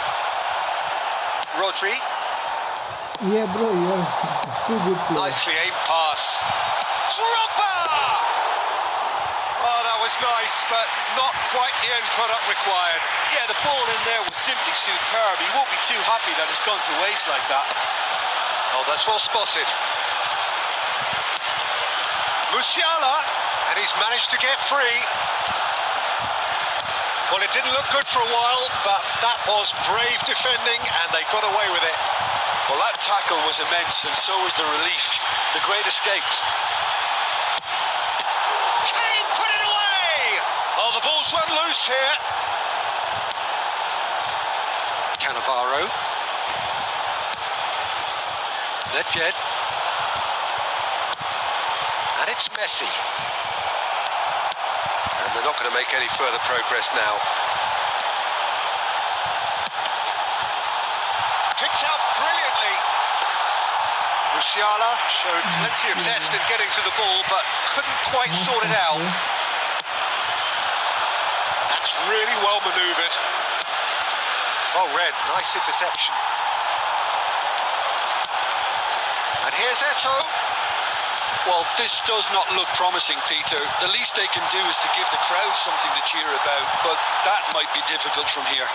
Rodri, Yeah, bro, you're too good player. nicely aimed pass. Drogba! Oh, that was nice, but not quite the end product required. Yeah, the ball in there was simply superb. He won't be too happy that it's gone to waste like that. Oh, that's well spotted. Musiala, and he's managed to get free. Well, it didn't look good for a while, but that was brave defending, and they got away with it. Well, that tackle was immense, and so was the relief. The great escape. Can he put it away? Oh, the ball's run loose here. Cannavaro. Nedved. And it's Messi. And they're not going to make any further progress now. Picked out brilliantly. Musiala showed plenty of zest in getting to the ball, but couldn't quite sort it out. That's really well manoeuvred. Oh, Red, nice interception. And here's Eto'o. Well, this does not look promising, Peter. The least they can do is to give the crowd something to cheer about, but that might be difficult from here.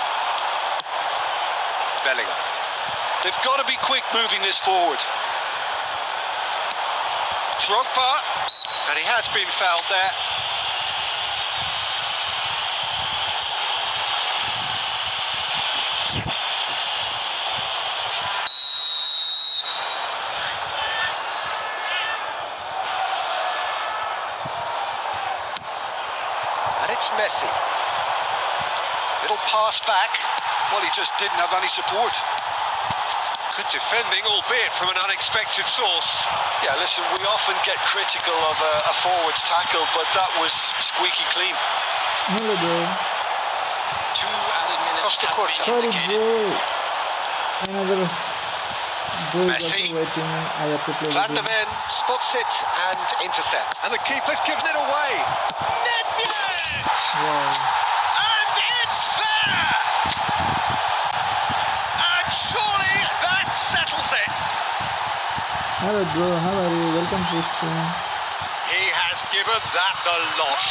Bellingham. They've got to be quick moving this forward. Drogba. And he has been fouled there. And it's Messi. Little pass back. Well, he just didn't have any support. Good defending, albeit from an unexpected source. Yeah, listen, we often get critical of a forward's tackle, but that was squeaky clean. Hello, bro. 2 added minutes Costa has Curta. been Sorry, indicated. bro. Another bro is Messi. also waiting. I have to play Van with der him. Ven spots it and intercepts. And the keeper's given it away. Nedved! Wow. And it's there! And surely that settles it. Hello, bro. How are you? Welcome to the stream. He has given that the lot.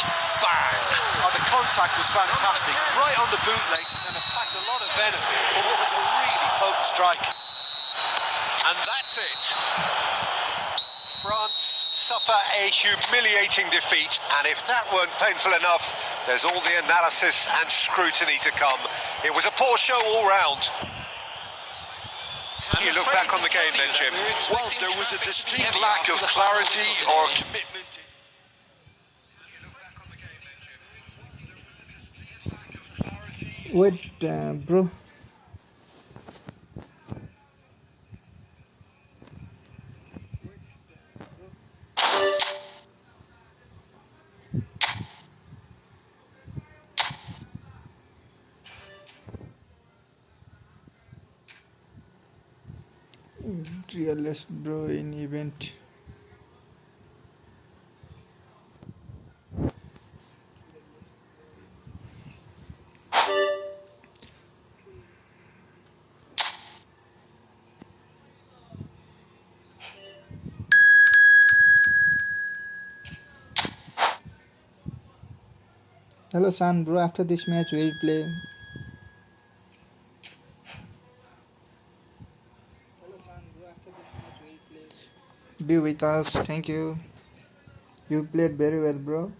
Bang! Oh, the contact was fantastic, right on the bootlaces, and it packed a lot of venom for what was a really potent strike. And that's it. France suffer a humiliating defeat, and if that weren't painful enough, there's all the analysis and scrutiny to come. It was a poor show all round. You look back on the game then, Jim. Well, there was a distinct lack of clarity or commitment. Wait, bro. Realist, bro, in event. Hello, son, bro. After this match, we'll play. Be with us. Thank you. You played very well, bro.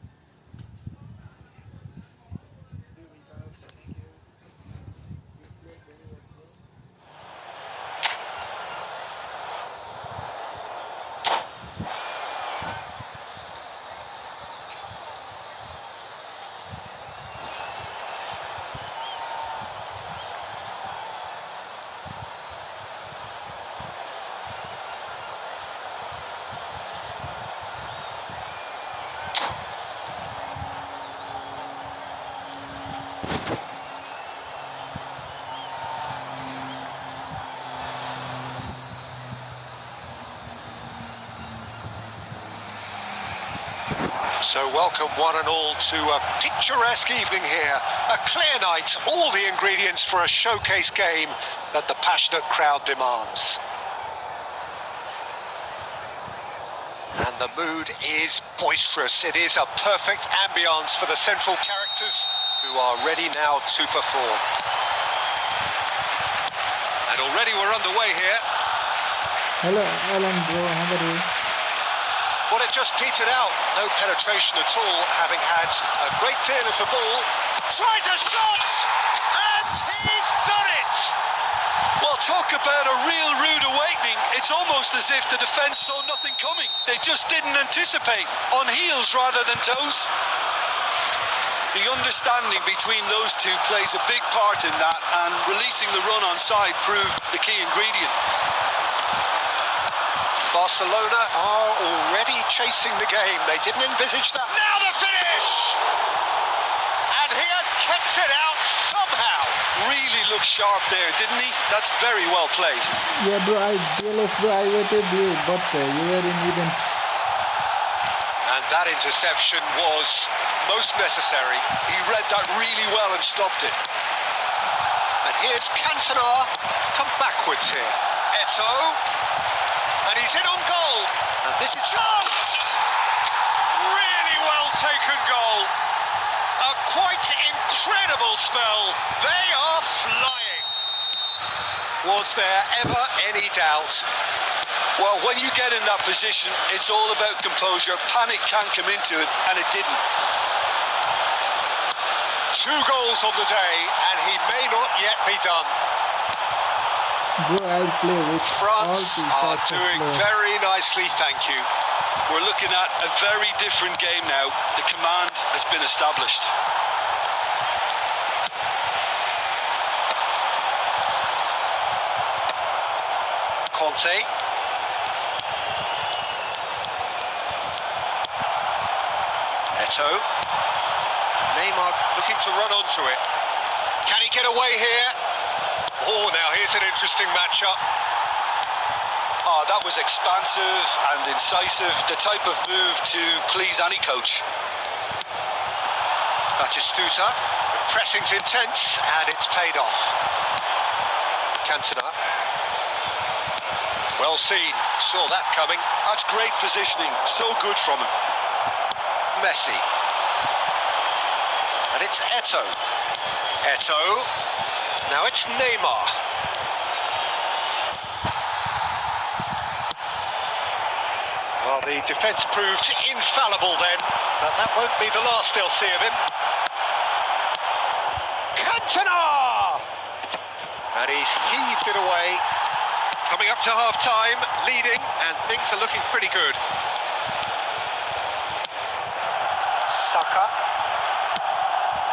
So welcome one and all to a picturesque evening here. A clear night, all the ingredients for a showcase game that the passionate crowd demands. And the mood is boisterous. It is a perfect ambience for the central characters who are ready now to perform. And already we're underway here. Hello, Alan, bro. How are you? Well, it just petered out. No penetration at all, having had a great deal of the ball. Tries a shot! And he's done it! Well, talk about a real rude awakening. It's almost as if the defence saw nothing coming. They just didn't anticipate, on heels rather than toes. The understanding between those two plays a big part in that, and releasing the run on side proved the key ingredient. Barcelona are already chasing the game. They didn't envisage that. Now the finish! And he has kept it out somehow. Really looked sharp there, didn't he? That's very well played. Yeah, bro. I realized, bro. I waited you, but you were in event. And that interception was most necessary. He read that really well and stopped it. And here's Cantona to come backwards here. Eto'o. And he's in on goal. And this is chance! Really well taken goal. A quite incredible spell. They are flying. Was there ever any doubt? Well, when you get in that position, it's all about composure. Panic can't come into it, and it didn't. 2 goals on the day, and he may not yet be done. Bro, I'll play with France all are the doing players. very nicely, thank you. We're looking at a very different game now. The command has been established. Conte. Eto'o. Neymar looking to run onto it. Can he get away here? Oh, now here's an interesting matchup. Oh, that was expansive and incisive, the type of move to please any coach. Batistuta, the pressing's intense, and it's paid off. Cantona. Well seen, saw that coming. That's great positioning, so good from him. Messi. And it's Eto'o. Eto'o. Now it's Neymar. Well, the defence proved infallible then, but that won't be the last they'll see of him. Cantona! And he's heaved it away. Coming up to half-time, leading, and things are looking pretty good. Saka.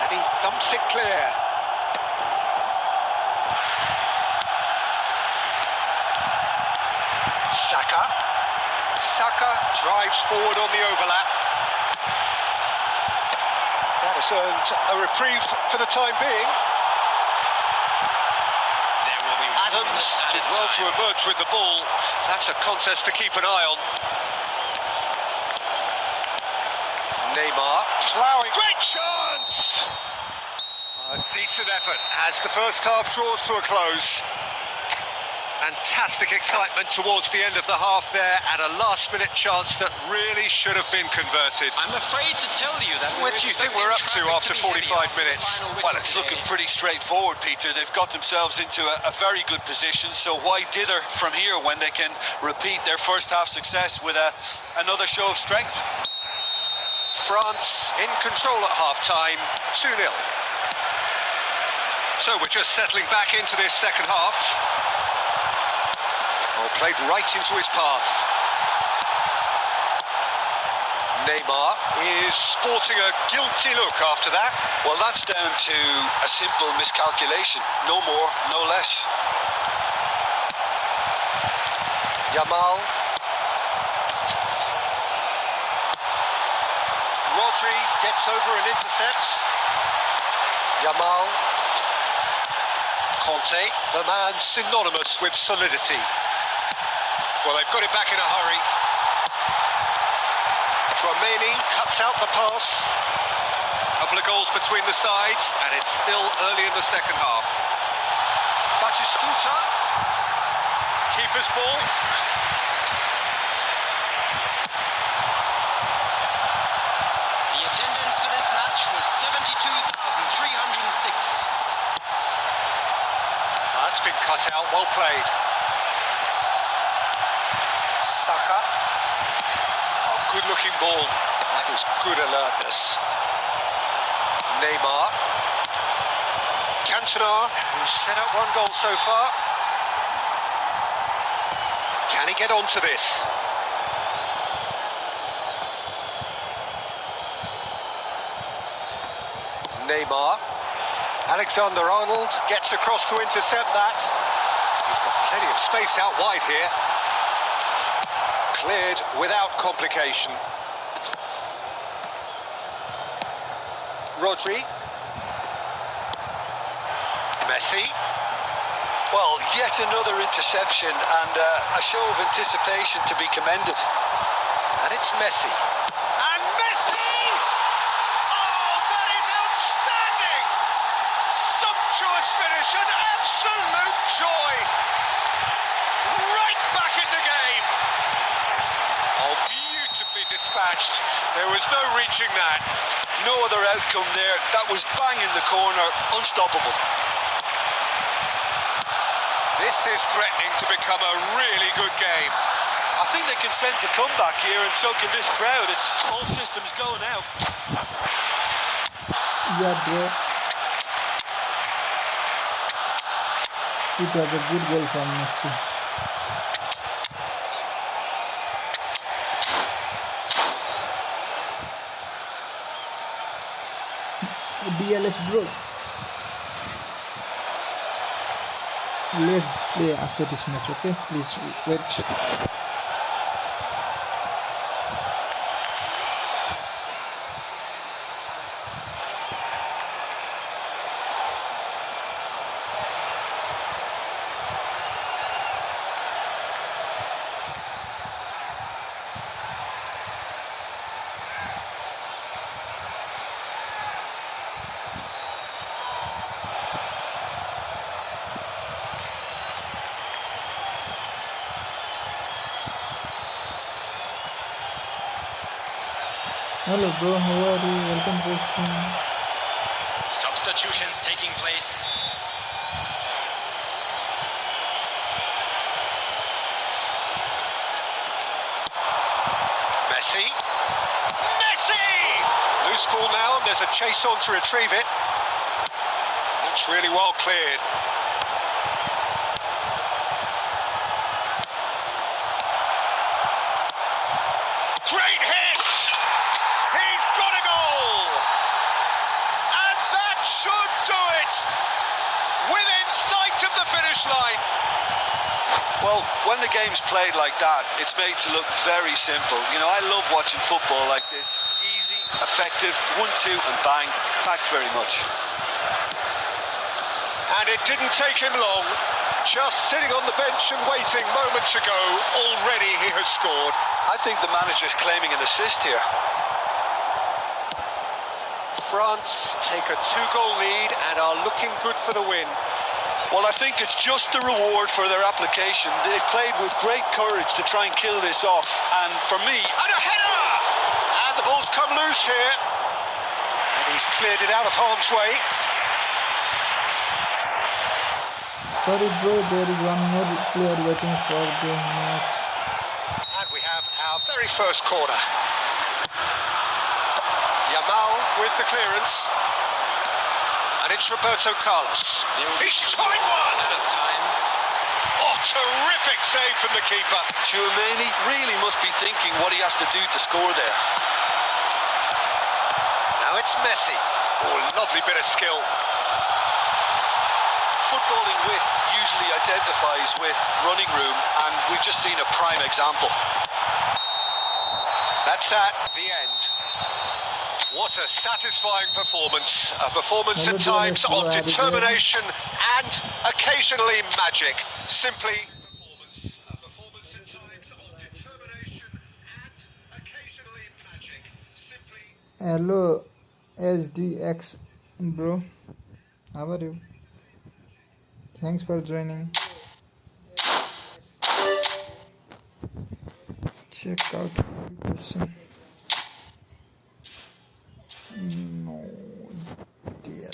And he thumps it clear. Saka. Saka drives forward on the overlap. That has earned a reprieve for the time being. There will be 1 Adams minute did added well to time. emerge with the ball. That's a contest to keep an eye on. Neymar ploughing. Great chance! A decent effort as the first half draws to a close. Fantastic excitement towards the end of the half there, and a last-minute chance that really should have been converted. I'm afraid to tell you that. What do you think we're up to after 45 minutes? Well, it's looking pretty straightforward, Peter. They've got themselves into a very good position, so why dither from here when they can repeat their first half success with another show of strength? France in control at half-time, 2-0. So we're just settling back into this second half. Oh, played right into his path. Neymar is sporting a guilty look after that. Well, that's down to a simple miscalculation. No more, no less. Yamal. Rodri gets over and intercepts. Yamal. Conte, the man synonymous with solidity. Well, they've got it back in a hurry. Tchouaméni cuts out the pass. Couple of goals between the sides, and it's still early in the second half. Batistuta. Keeper's ball. The attendance for this match was 72,306. That's been cut out, well played. Saka. Oh, good looking ball. That was good alertness. Neymar. Cantona, who's set up one goal so far. Can he get onto this? Neymar. Alexander-Arnold gets across to intercept that. He's got plenty of space out wide here. Cleared without complication. Rodri. Messi. Well, yet another interception and a show of anticipation to be commended. And it's Messi. And Messi! Oh, that is outstanding! Sumptuous finish, an absolute joy! Right back in the game! Oh, beautifully dispatched. There was no reaching that. No other outcome there. That was bang in the corner, unstoppable. This is threatening to become a really good game. I think they can sense a comeback here, and so can this crowd. It's all systems go now. Yeah, bro. It was a good goal from Messi. DLS, bro. Let's play after this match, okay? Please wait. Hello bro, how are you? Welcome to the stream. Substitutions taking place. Messi. Messi! Loose ball now, and there's a chase on to retrieve it. That's really well cleared. Great hit! He's got a goal! And that should do it! Within sight of the finish line. Well, when the game's played like that, it's made to look very simple. You know, I love watching football like this. Easy, effective, 1-2 and bang. Thanks very much. And it didn't take him long. Just sitting on the bench and waiting moments ago, already he has scored. I think the manager's claiming an assist here. France take a 2-goal lead and are looking good for the win. Well, I think it's just the reward for their application. They've played with great courage to try and kill this off. And for me... And a header! And the ball's come loose here. And he's cleared it out of harm's way. Sorry bro, there is one more player waiting for the match. And we have our very first corner. Yamal with the clearance. And it's Roberto Carlos. He's tried one! Oh, terrific save from the keeper. Tchouaméni really must be thinking what he has to do to score there. Now it's Messi. Oh, lovely bit of skill. Footballing width usually identifies with running room, and we've just seen a prime example. That's that, the end. What a satisfying performance. A performance at times of determination and occasionally magic. Simply performance. A performance at times of determination and occasionally magic. Simply. Hello SDX bro, how are you? Thanks for joining. Check out the person. No, dear.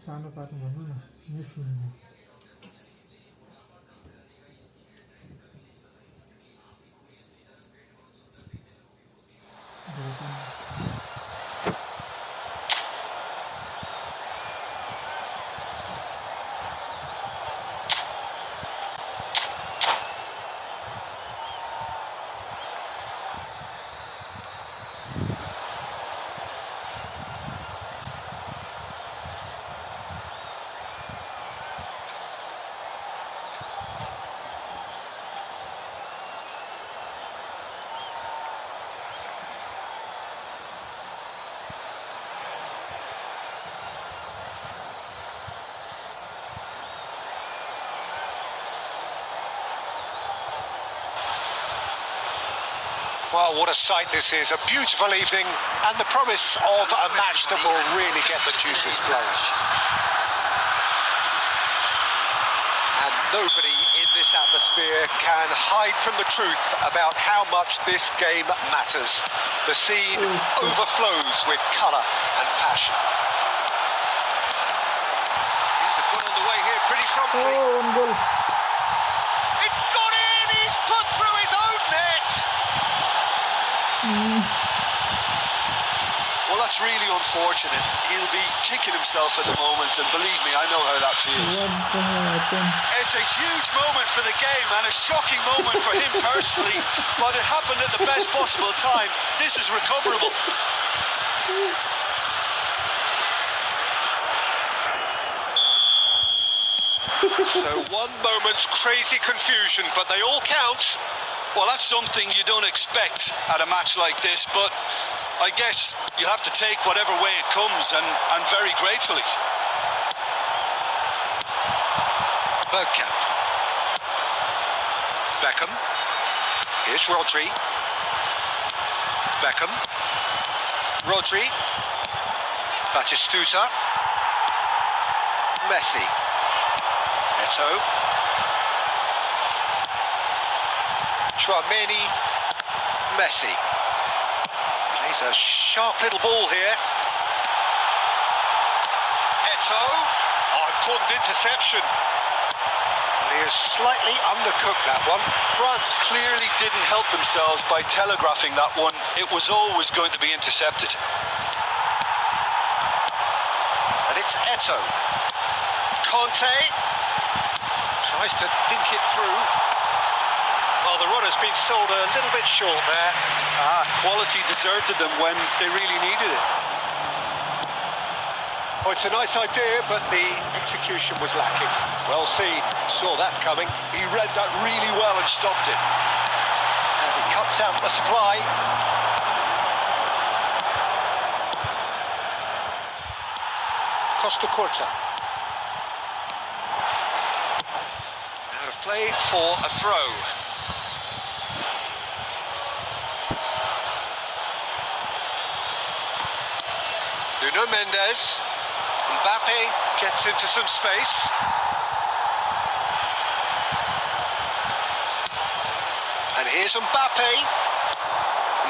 सानो पार्नु भन्नु न यो सुन्नु Well, what a sight this is. A beautiful evening and the promise of a match that will really get the juices flowing. And nobody in this atmosphere can hide from the truth about how much this game matters. The scene overflows with colour and passion. He's got underway here pretty promptly. Oh, one goal. It's gone in! He's put through his own net! Well, that's really unfortunate. He'll be kicking himself at the moment, and believe me, I know how that feels. It's a huge moment for the game and a shocking moment for him personally, but it happened at the best possible time. This is recoverable. So one moment's crazy confusion, but they all count. Well, that's something you don't expect at a match like this, but I guess you have to take whatever way it comes, and very gratefully. Bergkamp. Beckham. Here's Rodri. Beckham. Rodri. Batistuta. Messi. Eto'o. Tchouaméni. Messi. Plays a sharp little ball here. Eto'o. Oh, important interception. And he has slightly undercooked that one. France clearly didn't help themselves by telegraphing that one. It was always going to be intercepted. And it's Eto'o. Conte tries to dink it through. Well, the run has been sold a little bit short there. Quality deserted them when they really needed it. Oh, it's a nice idea, but the execution was lacking. Well seen, saw that coming. He read that really well and stopped it. And he cuts out the supply. Costa Curta. Out of play for a throw. Nuno Mendes. Mbappe gets into some space. And here's Mbappe.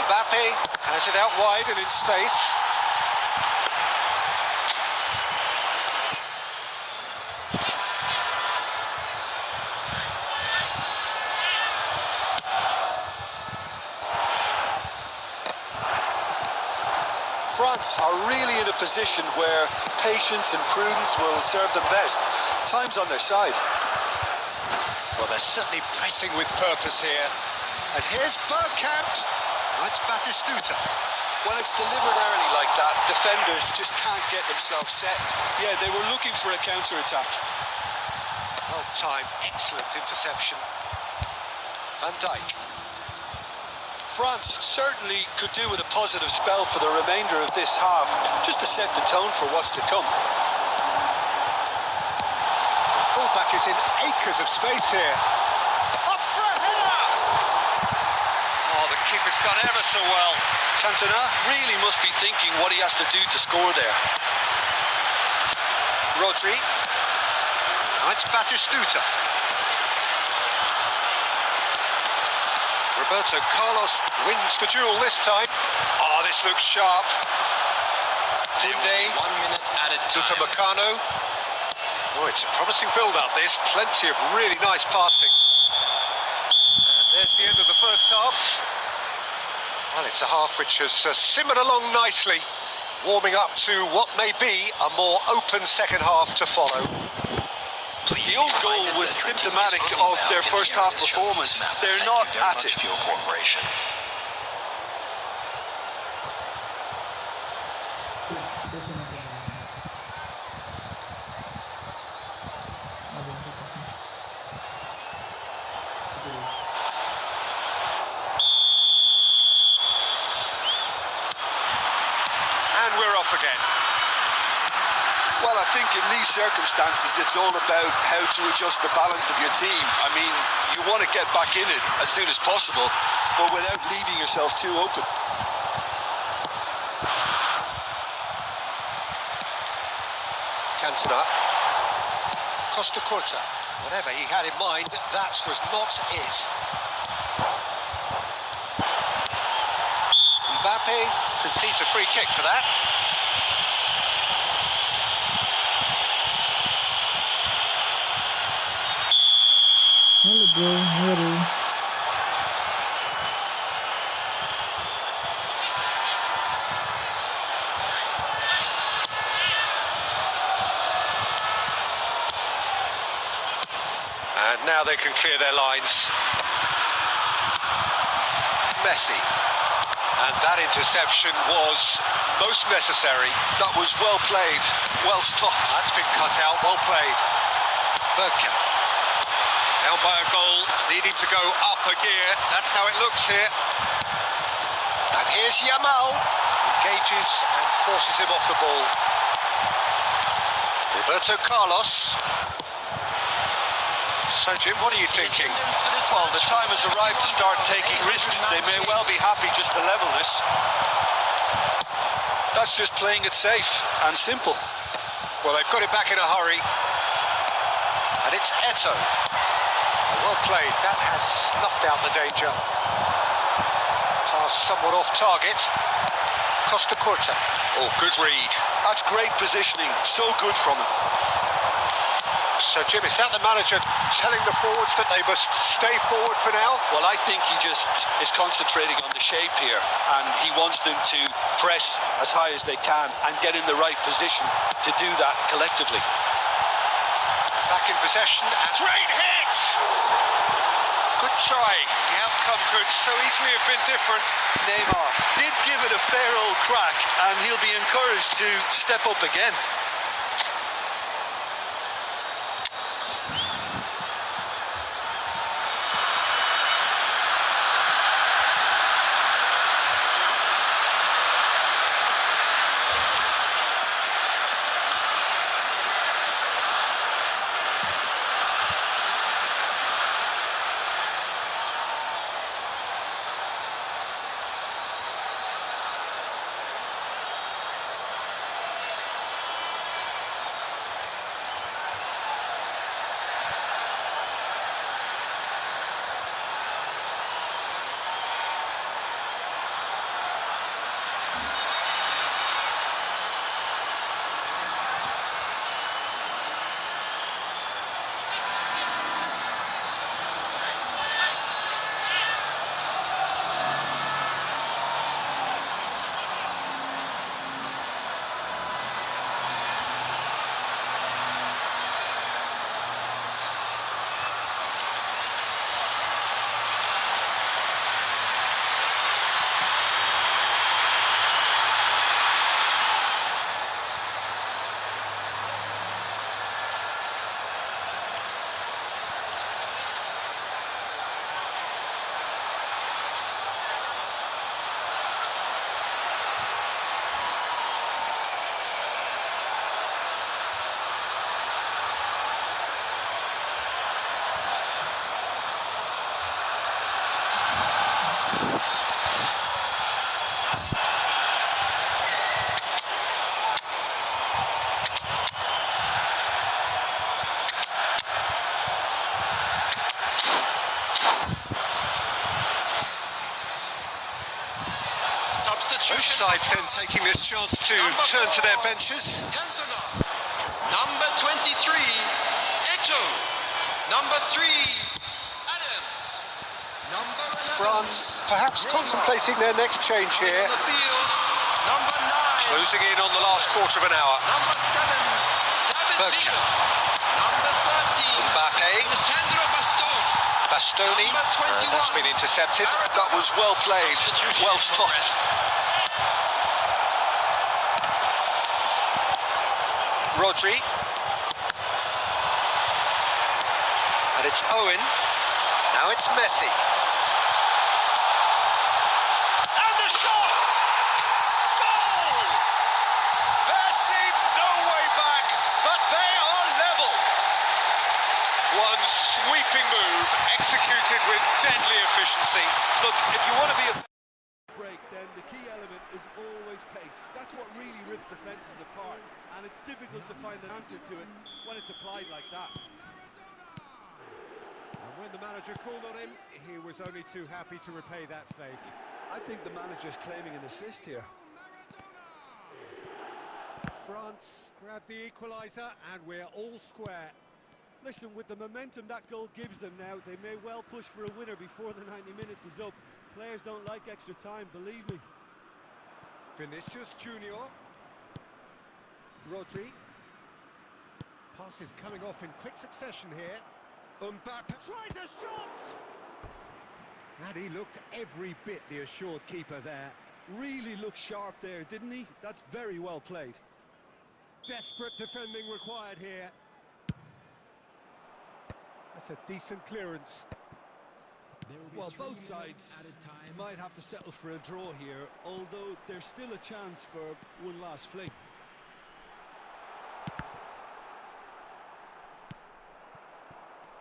Mbappe has it out wide and in space. France are really in a position where patience and prudence will serve them best. Time's on their side. Well, they're certainly pressing with purpose here. And here's Bergkamp. Now it's Batistuta. When it's delivered early like that, defenders just can't get themselves set. Yeah, they were looking for a counter-attack. Well timed, excellent interception. Van Dijk. France certainly could do with a positive spell for the remainder of this half, just to set the tone for what's to come. The fullback is in acres of space here. Up for a header! Oh, the keeper's done ever so well. Cantona really must be thinking what he has to do to score there. Rodri. Now it's Batistuta. Roberto Carlos wins the duel this time. Oh, this looks sharp. Tunde. 1 minute added time. Upamecano. Oh, it's a promising build-up. There's plenty of really nice passing. And there's the end of the first half. Well, it's a half which has simmered along nicely, warming up to what may be a more open second half to follow. The own goal was symptomatic of their first half performance. They're not at it. And we're off again. Well, I think in these circumstances, it's all about how to adjust the balance of your team. I mean, you want to get back in it as soon as possible, but without leaving yourself too open. Cantona. Costa Curta. Whatever he had in mind, that was not it. Mbappe concedes a free kick for that. Hello bro, how are you? And now they can clear their lines. Messi. And that interception was most necessary. That was well played, well stopped. That's been cut out, well played. Bergkamp. Down by a goal, needing to go up a gear. That's how it looks here. And here's Yamal. Engages and forces him off the ball. Roberto Carlos. So, Jim, what are you thinking? Well, the time has arrived to start taking risks. They may well be happy just to level this. That's just playing it safe and simple. Well, they've got it back in a hurry. And it's Eto'o. Well played. That has snuffed out the danger. Pass somewhat off target. Costa Curta. Oh, good read. That's great positioning. So good from him. So, Jim, is that the manager telling the forwards that they must stay forward for now? Well, I think he just is concentrating on the shape here, and he wants them to press as high as they can and get in the right position to do that collectively. Back in possession and great hit! Good try. The outcome could so easily have been different. Neymar did give it a fair old crack, and he'll be encouraged to step up again. Both sides then taking this chance to turn to their benches. Cantona. Number 23, Eto'o. Number 3, Adams. Number 11, France perhaps contemplating their next change here. on the field. Number 9, Closing in on the last quarter of an hour. number 7, David Bergkamp. Villa. Number 13, Mbappe. Alessandro Bastoni. Bastoni. Number 21. That's been intercepted. That was well played, well stopped. Rodri. And it's Owen. Now it's Messi. And the shot! Goal! There seemed no way back. Deadly efficiency. Look, if you want to be a break, then the key element is always pace. That's what really rips defences apart, and it's difficult to find an answer to it when it's applied like that. And when the manager called on him, he was only too happy to repay that faith. I think the manager's claiming an assist here. France grab the equaliser, and we're all square. Listen, with the momentum that goal gives them now, they may well push for a winner before the 90 minutes is up. Players don't like extra time, believe me. Vinicius Junior. Rodri. Passes coming off in quick succession here. Mbappe tries a shot! And he looked every bit the assured keeper there. Really looked sharp there, didn't he? That's very well played. Desperate defending required here. That's a decent clearance. Well, both sides might have to settle for a draw here, although there's still a chance for one last fling.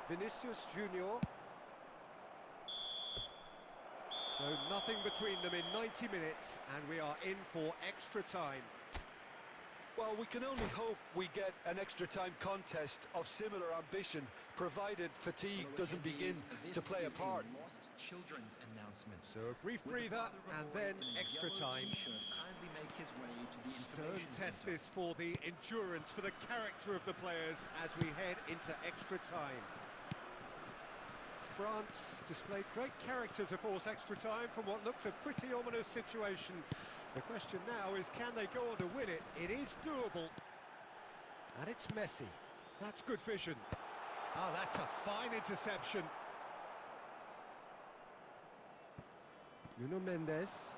Vinicius Junior. So nothing between them in 90 minutes, and we are in for extra time. Well, we can only hope we get an extra time contest of similar ambition, provided fatigue doesn't begin to play a part. So a brief breather, and then extra time. Stern test this for the endurance, for the character of the players as we head into extra time. France displayed great character to force extra time from what looked a pretty ominous situation. The question now is, can they go on to win it? It is doable. And it's Messi. That's good vision. Oh, that's a fine interception. Nuno Mendes.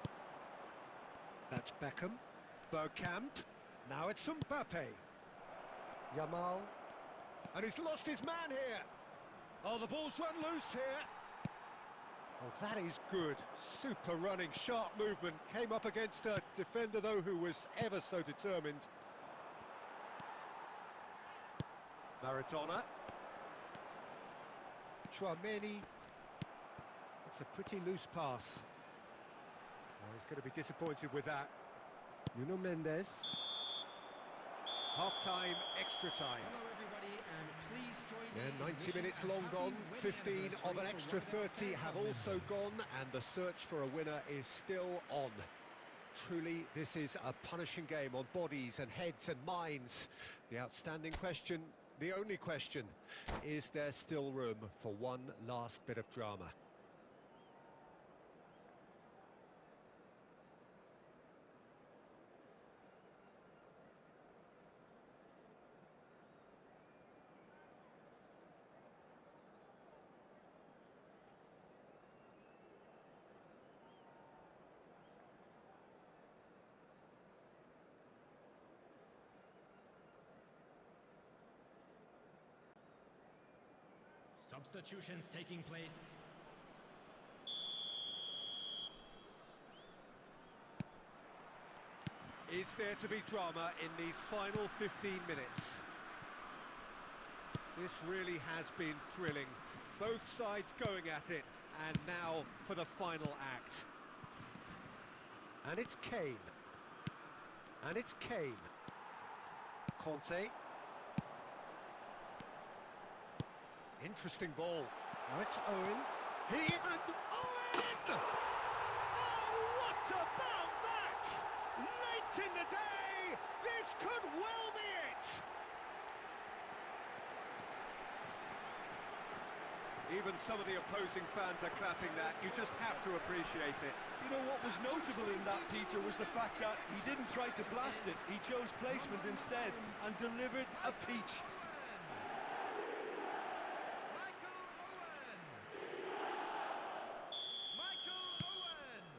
That's Beckham. Bergkamp. Now it's Mbappe. Yamal. And he's lost his man here. Oh, the ball's run loose here. Oh, that is good. Super running, sharp movement. Came up against a defender, though, who was ever so determined. Maradona. Chouameni. It's a pretty loose pass. Oh, he's going to be disappointed with that. Nuno Mendes. Half-time, extra time. Yeah, 90 minutes long gone, 15 of an extra 30 have also gone, and the search for a winner is still on. Truly, this is a punishing game on bodies and heads and minds. The outstanding question, the only question, is there still room for one last bit of drama? Substitutions taking place. Is there to be drama in these final 15 minutes? This really has been thrilling. Both sides going at it, and now for the final act. And it's Kane. And it's Kane. Conte. Interesting ball. Now it's Owen. He and Owen! Oh, what about that? Late in the day, this could well be it. Even some of the opposing fans are clapping that. You just have to appreciate it. You know, what was notable in that, Peter, was the fact that he didn't try to blast it. He chose placement instead and delivered a peach.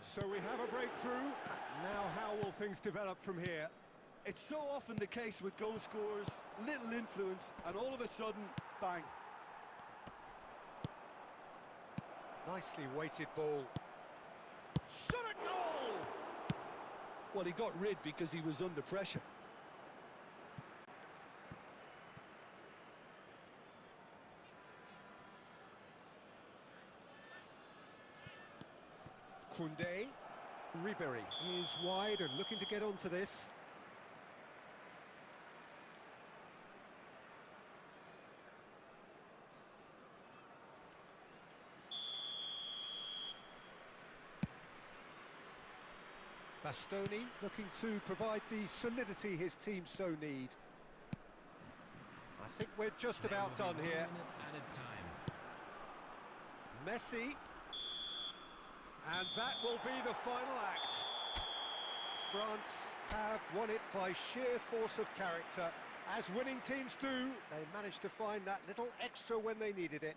So we have a breakthrough. Now how will things develop from here? It's so often the case with goal scorers, little influence, and all of a sudden, bang. Nicely weighted ball. Shot a goal! Well, he got rid because he was under pressure. Koundé. Ribery is wide and looking to get onto this. Bastoni looking to provide the solidity his team so need. I think we're just about done here. Messi. And that will be the final act. France have won it by sheer force of character. As winning teams do, they managed to find that little extra when they needed it.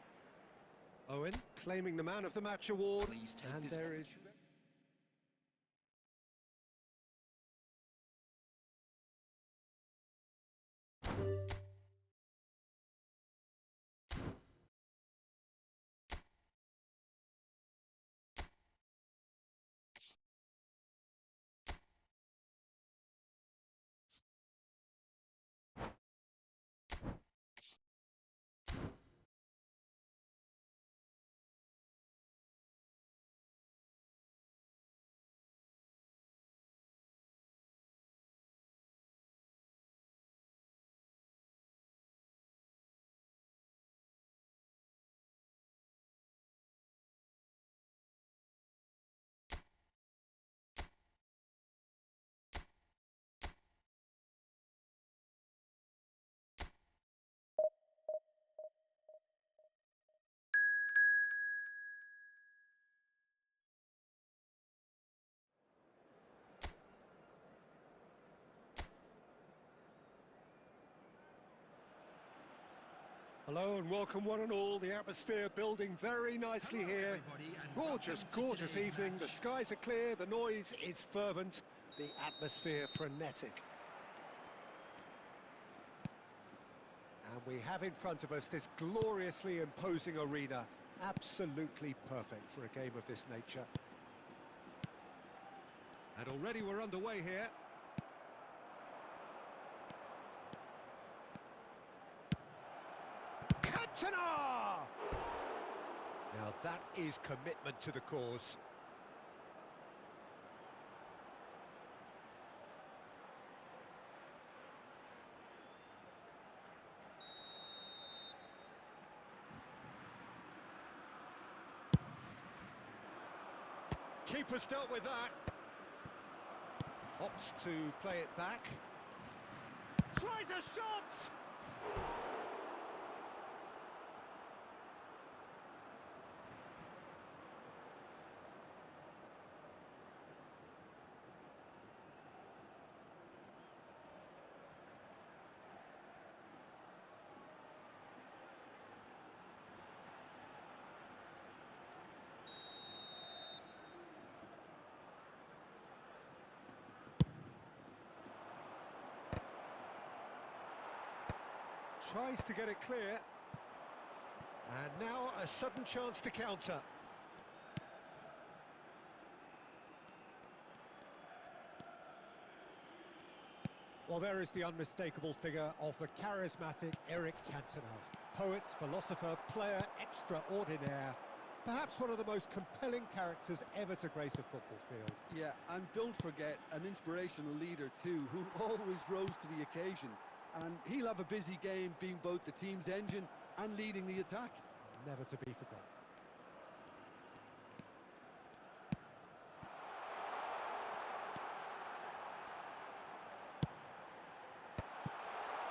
Owen claiming the Man of the Match award, and there is... Hello and welcome one and all. The atmosphere building very nicely here. Gorgeous, gorgeous evening. The skies are clear, the noise is fervent, the atmosphere frenetic. And we have in front of us this gloriously imposing arena. Absolutely perfect for a game of this nature. And already we're underway here. Cantona! Now that is commitment to the cause. Keeper's dealt with that. Opts to play it back. Tries a shot! Tries to get it clear. And now a sudden chance to counter. Well, there is the unmistakable figure of the charismatic Eric Cantona. Poet, philosopher, player extraordinaire. Perhaps one of the most compelling characters ever to grace a football field. Yeah, and don't forget, an inspirational leader too, who always rose to the occasion. And he'll have a busy game being both the team's engine and leading the attack. Never to be forgotten.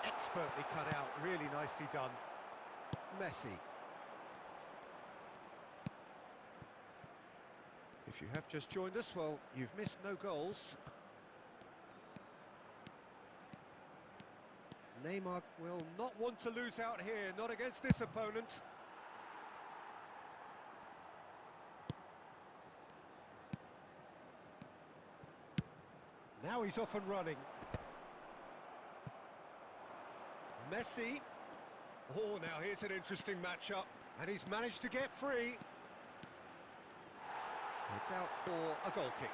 Expertly cut out, really nicely done. Messi. If you have just joined us, well, you've missed no goals. Neymar will not want to lose out here, not against this opponent. Now he's off and running. Messi. Oh, now here's an interesting matchup. And he's managed to get free. It's out for a goal kick.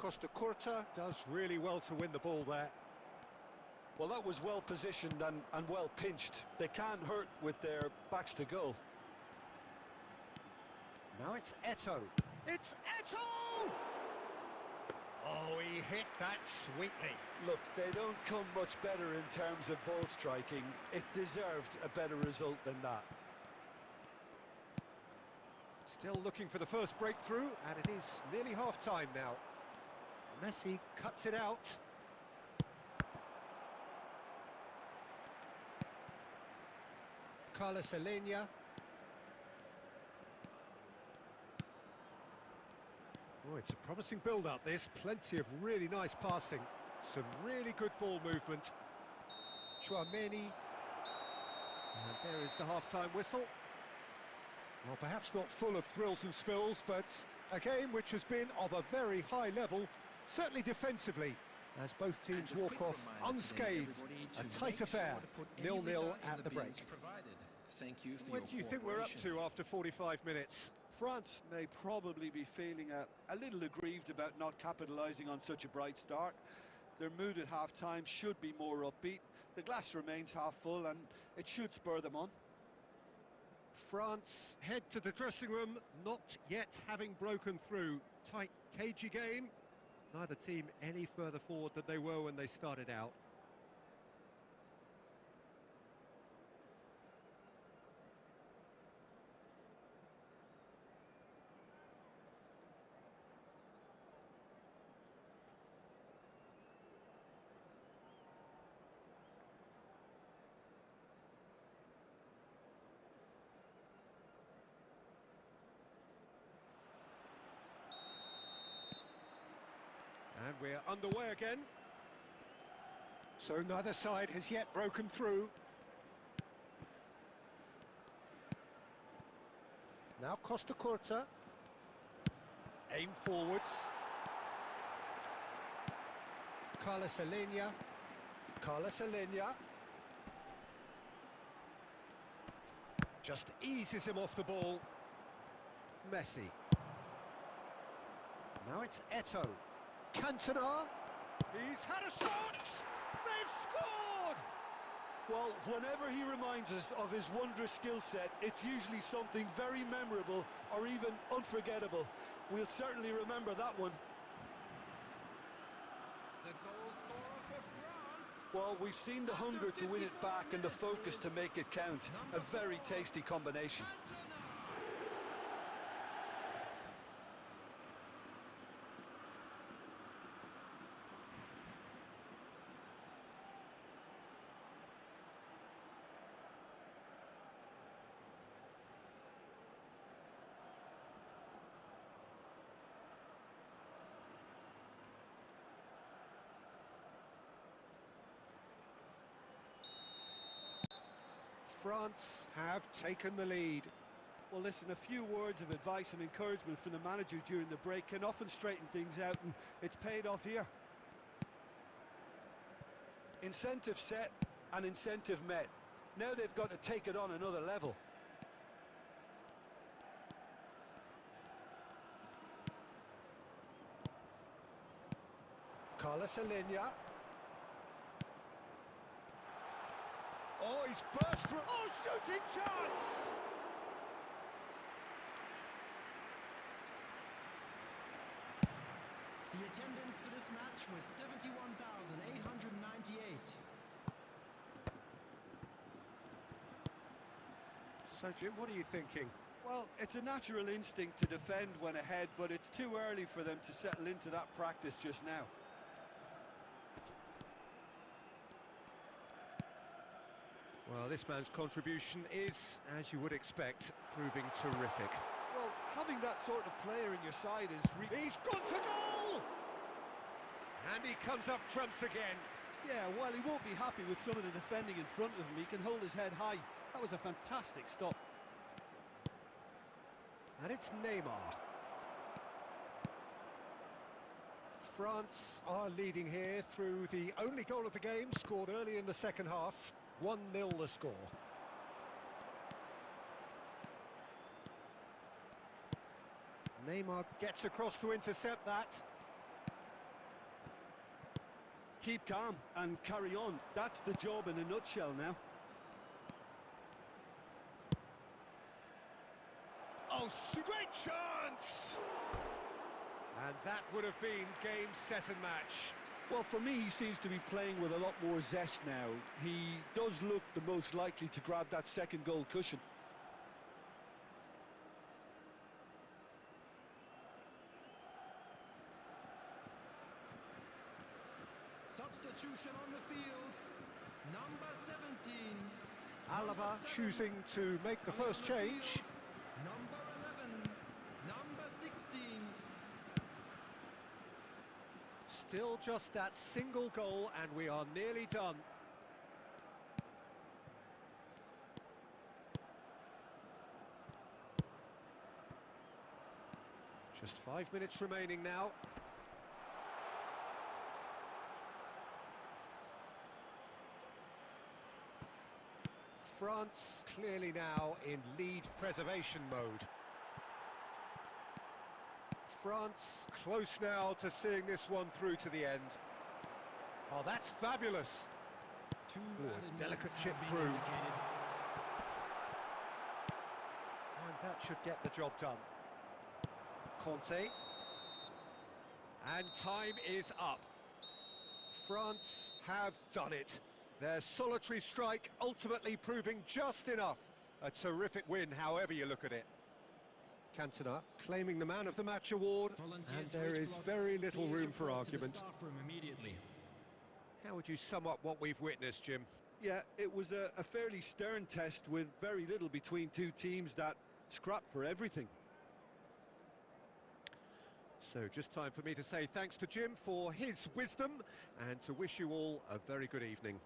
Costa Curta does really well to win the ball there. Well, that was well positioned and well pinched. They can't hurt with their backs to goal. Now it's Eto'o. It's Eto'o! Oh, he hit that sweetly. Look, they don't come much better in terms of ball striking. It deserved a better result than that. Still looking for the first breakthrough, and it is nearly half-time now. Messi cuts it out. Carlos Alenia. Oh, it's a promising build-up, this. Plenty of really nice passing. Some really good ball movement. Chouameni. And there is the half-time whistle. Well, perhaps not full of thrills and spills, but a game which has been of a very high level, certainly defensively, as both teams walk off unscathed. A tight affair, 0-0 at the break. What do you think we're up to after 45 minutes? France may probably be feeling a little aggrieved about not capitalising on such a bright start. Their mood at half-time should be more upbeat. The glass remains half full and it should spur them on. France head to the dressing room, not yet having broken through. Tight, cagey game. Neither team any further forward than they were when they started out. And we're underway again. So neither side has yet broken through. Now Costa Curta. Aim forwards. Carlos Alenia. Carlos Alenia. Just eases him off the ball. Messi. Now it's Eto'o. Cantona, he's had a shot! They've scored! Well, whenever he reminds us of his wondrous skill set, it's usually something very memorable or even unforgettable. We'll certainly remember that one. The goal scorer for France. Well, we've seen the hunger to win it back and the focus to make it count. A very tasty combination. France have taken the lead. Well, listen, a few words of advice and encouragement from the manager during the break can often straighten things out, and it's paid off here. Incentive set and incentive met. Now they've got to take it on another level. Carlos Alenia. Oh, he's burst through. Oh, shooting chance! The attendance for this match was 71,898. So, Jim, what are you thinking? Well, it's a natural instinct to defend when ahead, but it's too early for them to settle into that practice just now. Well, this man's contribution is, as you would expect, proving terrific. Well, having that sort of player in your side is... He's gone for goal! And he comes up trumps again. Yeah, while he won't be happy with some of the defending in front of him, he can hold his head high. That was a fantastic stop. And it's Neymar. France are leading here through the only goal of the game, scored early in the second half. 1-0 the score. Neymar gets across to intercept that. Keep calm and carry on. That's the job in a nutshell now. Oh, great chance! And that would have been game, set and match. Well, for me, he seems to be playing with a lot more zest now. He does look the most likely to grab that second goal cushion. Substitution on the field. Number 17. Alava choosing to make the first change. Number 11. Number 16. Still just that single goal and we are nearly done. Just 5 minutes remaining now. France clearly now in lead preservation mode. France close now to seeing this one through to the end. Oh, that's fabulous. A delicate chip through. And that should get the job done. Conte. And time is up. France have done it. Their solitary strike ultimately proving just enough. A terrific win, however you look at it. Cantona claiming the Man of the Match award, and there is very little room for argument. How would you sum up what we've witnessed, Jim? Yeah, it was a fairly stern test with very little between two teams that scrapped for everything. So just time for me to say thanks to Jim for his wisdom and to wish you all a very good evening.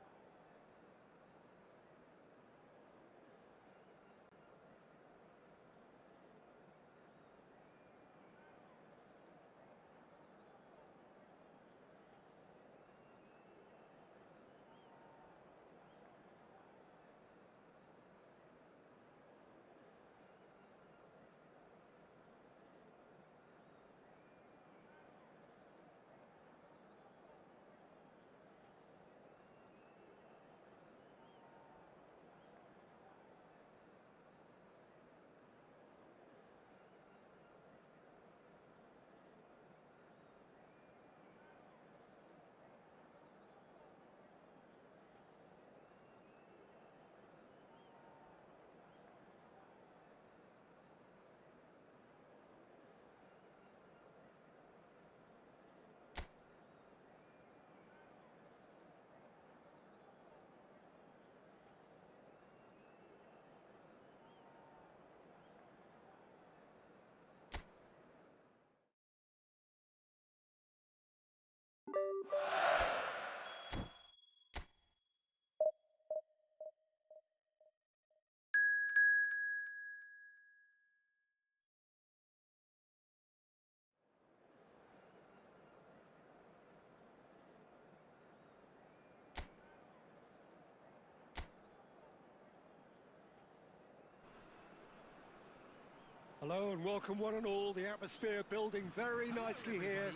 Hello and welcome one and all. The atmosphere building very nicely here.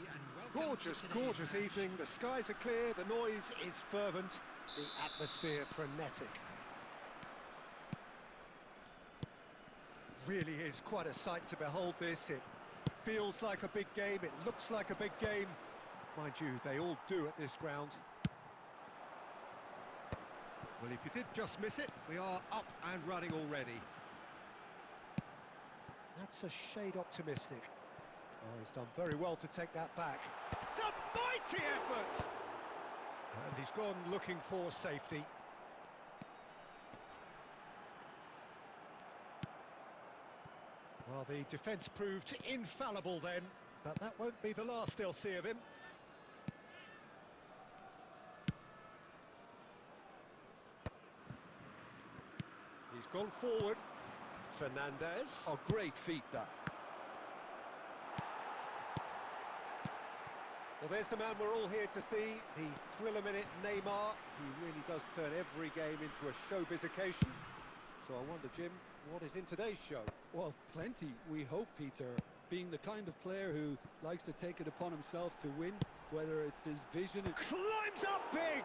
Gorgeous, gorgeous evening. The skies are clear, the noise is fervent, the atmosphere frenetic. Really is quite a sight to behold this. It feels like a big game, it looks like a big game. Mind you, they all do at this ground. Well, if you did just miss it, we are up and running already. That's a shade optimistic. Oh, he's done very well to take that back. It's a mighty effort! And he's gone looking for safety. Well, the defence proved infallible then, but that won't be the last they'll see of him. He's gone forward. Fernandez. Oh, great feat, that. Well, there's the man we're all here to see, the thriller-minute Neymar. He really does turn every game into a showbiz occasion. So I wonder, Jim, what is in today's show? Well, plenty, we hope, Peter. Being the kind of player who likes to take it upon himself to win, whether it's his vision... Climbs up big!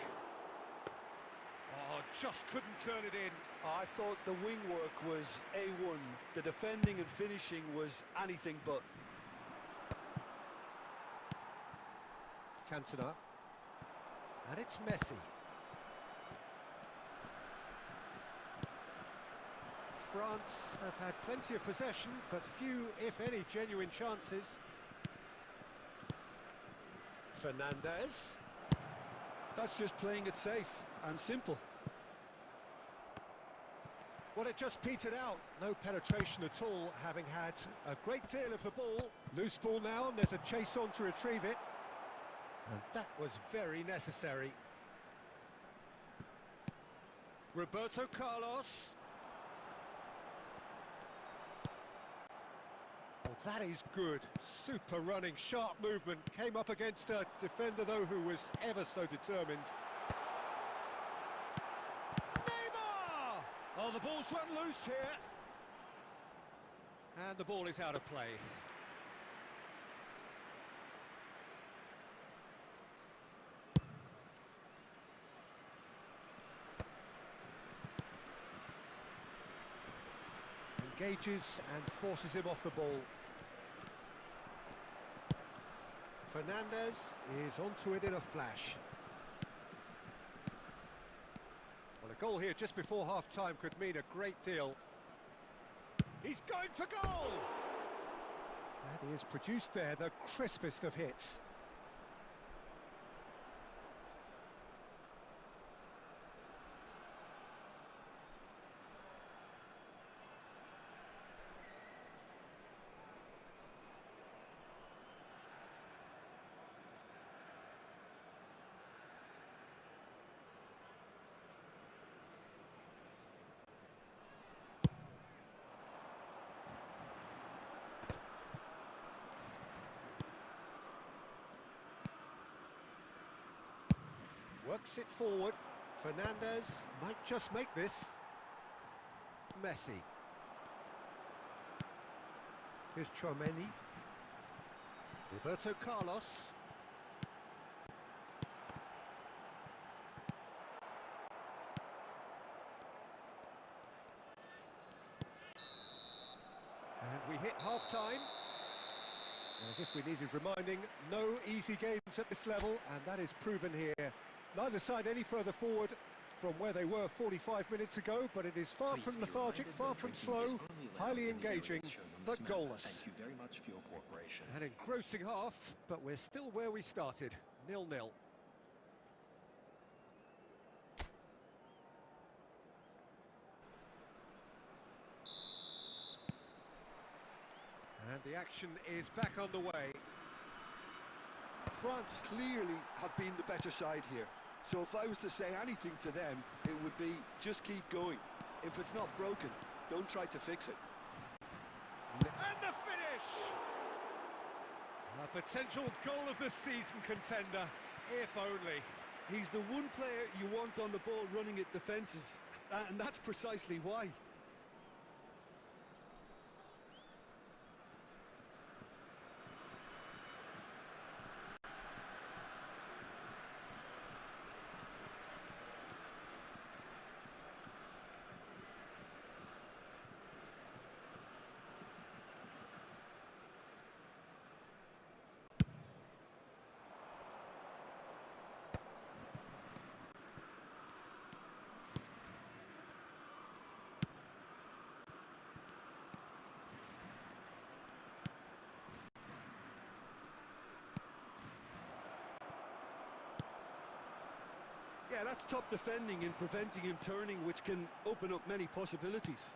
Oh, just couldn't turn it in. I thought the wing work was A1. The defending and finishing was anything but. Cantona. And it's Messi. France have had plenty of possession, but few, if any, genuine chances. Fernandez. That's just playing it safe and simple. Well, it just petered out. No penetration at all, having had a great deal of the ball. Loose ball now, and there's a chase on to retrieve it. And that was very necessary. Roberto Carlos. Oh, that is good. Super running, sharp movement. Came up against a defender, though, who was ever so determined. Neymar! Oh, the ball's run loose here. And the ball is out of play. Engages and forces him off the ball. Fernandez is onto it in a flash. Well, a goal here just before half-time could mean a great deal. He's going for goal! And he has produced there the crispest of hits. Works it forward. Fernandez might just make this. Messi. Here's Chouameni. Roberto Carlos. And we hit half-time. As if we needed reminding, no easy games at this level, and that is proven here. Neither side any further forward from where they were 45 minutes ago, but it is far from lethargic, far from slow, highly engaging, but goalless. Thank you very much for your cooperation. An engrossing half, but we're still where we started, 0-0. And the action is back underway. France clearly have been the better side here. So if I was to say anything to them, it would be just keep going. If it's not broken, don't try to fix it. And the finish! A potential goal of the season contender, if only. He's the one player you want on the ball running at defences, and that's precisely why. Yeah, that's top defending and preventing him turning, which can open up many possibilities.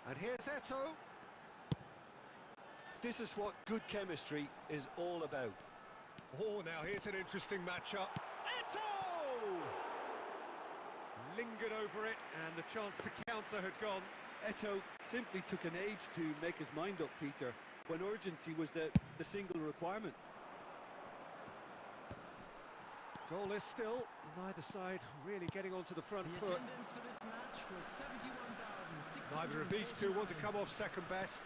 And here's Eto'o. This is what good chemistry is all about. Oh, now here's an interesting matchup. Eto'o! Lingered over it, and the chance to counter had gone. Eto'o simply took an age to make his mind up, Peter, when urgency was the single requirement. Goalless still, neither side really getting onto the front The foot. attendance for this match was 71,600. Neither of these two want to come off second best.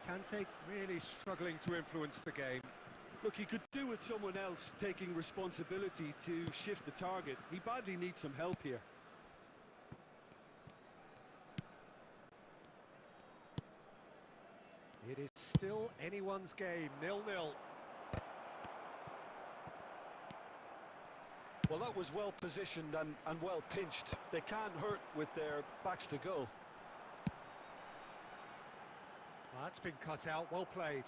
Kante really struggling to influence the game. Look, he could do with someone else taking responsibility to shift the target. He badly needs some help here. It is still anyone's game, 0-0. Well, that was well positioned and well pinched. They can't hurt with their backs to goal. That's been cut out, well played.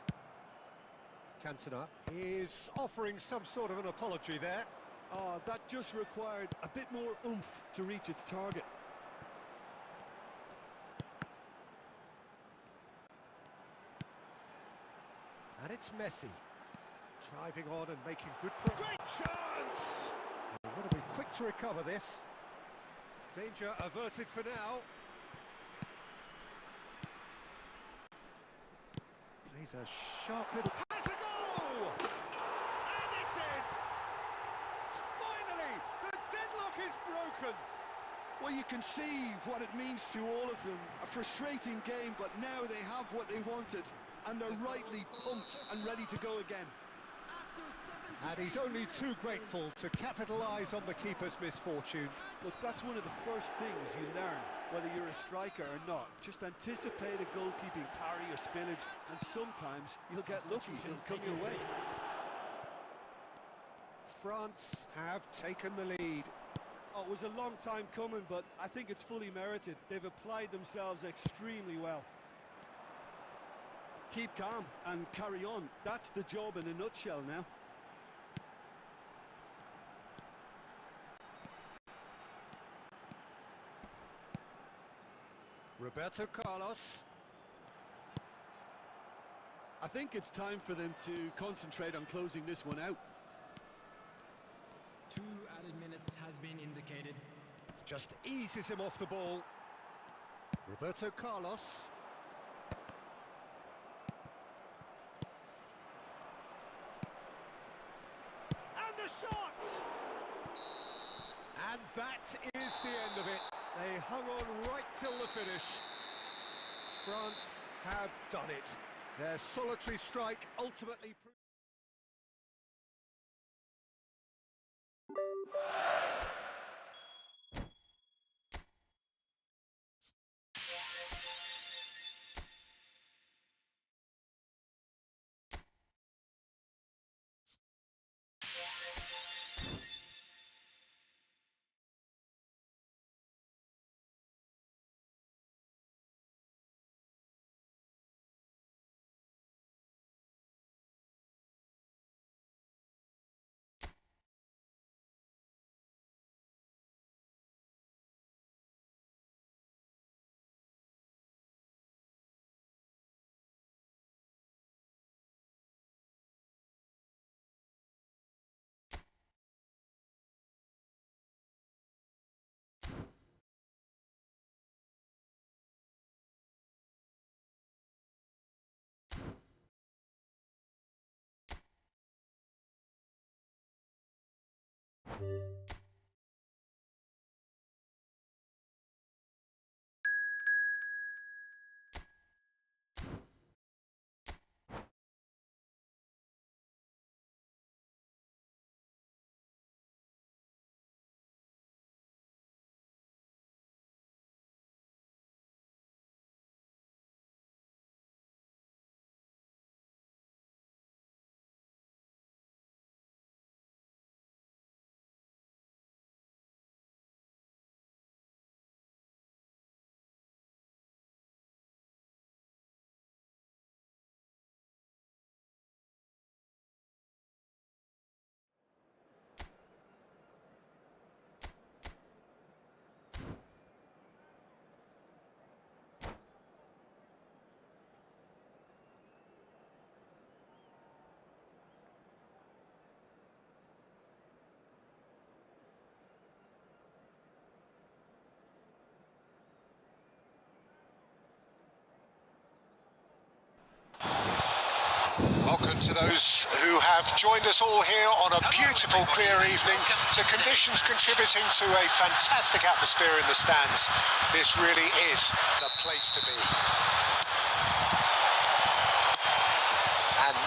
Cantona is offering some sort of an apology there. Oh, that just required a bit more oomph to reach its target. And it's Messi. Driving on and making good progress. Great chance! They've got to be quick to recover this. Danger averted for now. Plays a sharp little... Has a goal! And it's in! Finally, the deadlock is broken. Well, you can see what it means to all of them. A frustrating game, but now they have what they wanted. And they're rightly pumped and ready to go again. And he's only too grateful to capitalise on the keeper's misfortune. Look, that's one of the first things you learn, whether you're a striker or not. Just anticipate a goalkeeping parry or spillage, and sometimes you'll get lucky, it'll come your way. France have taken the lead. Oh, it was a long time coming, but I think it's fully merited. They've applied themselves extremely well. Keep calm and carry on. That's the job in a nutshell now. Roberto Carlos. I think it's time for them to concentrate on closing this one out. 2 added minutes has been indicated. Just eases him off the ball. Roberto Carlos. And the shot! And that is the end of it. They hung on right till the finish. France have done it. Their solitary strike ultimately proved... Welcome to those who have joined us all here on a beautiful, clear evening. The conditions contributing to a fantastic atmosphere in the stands. This really is the place to be.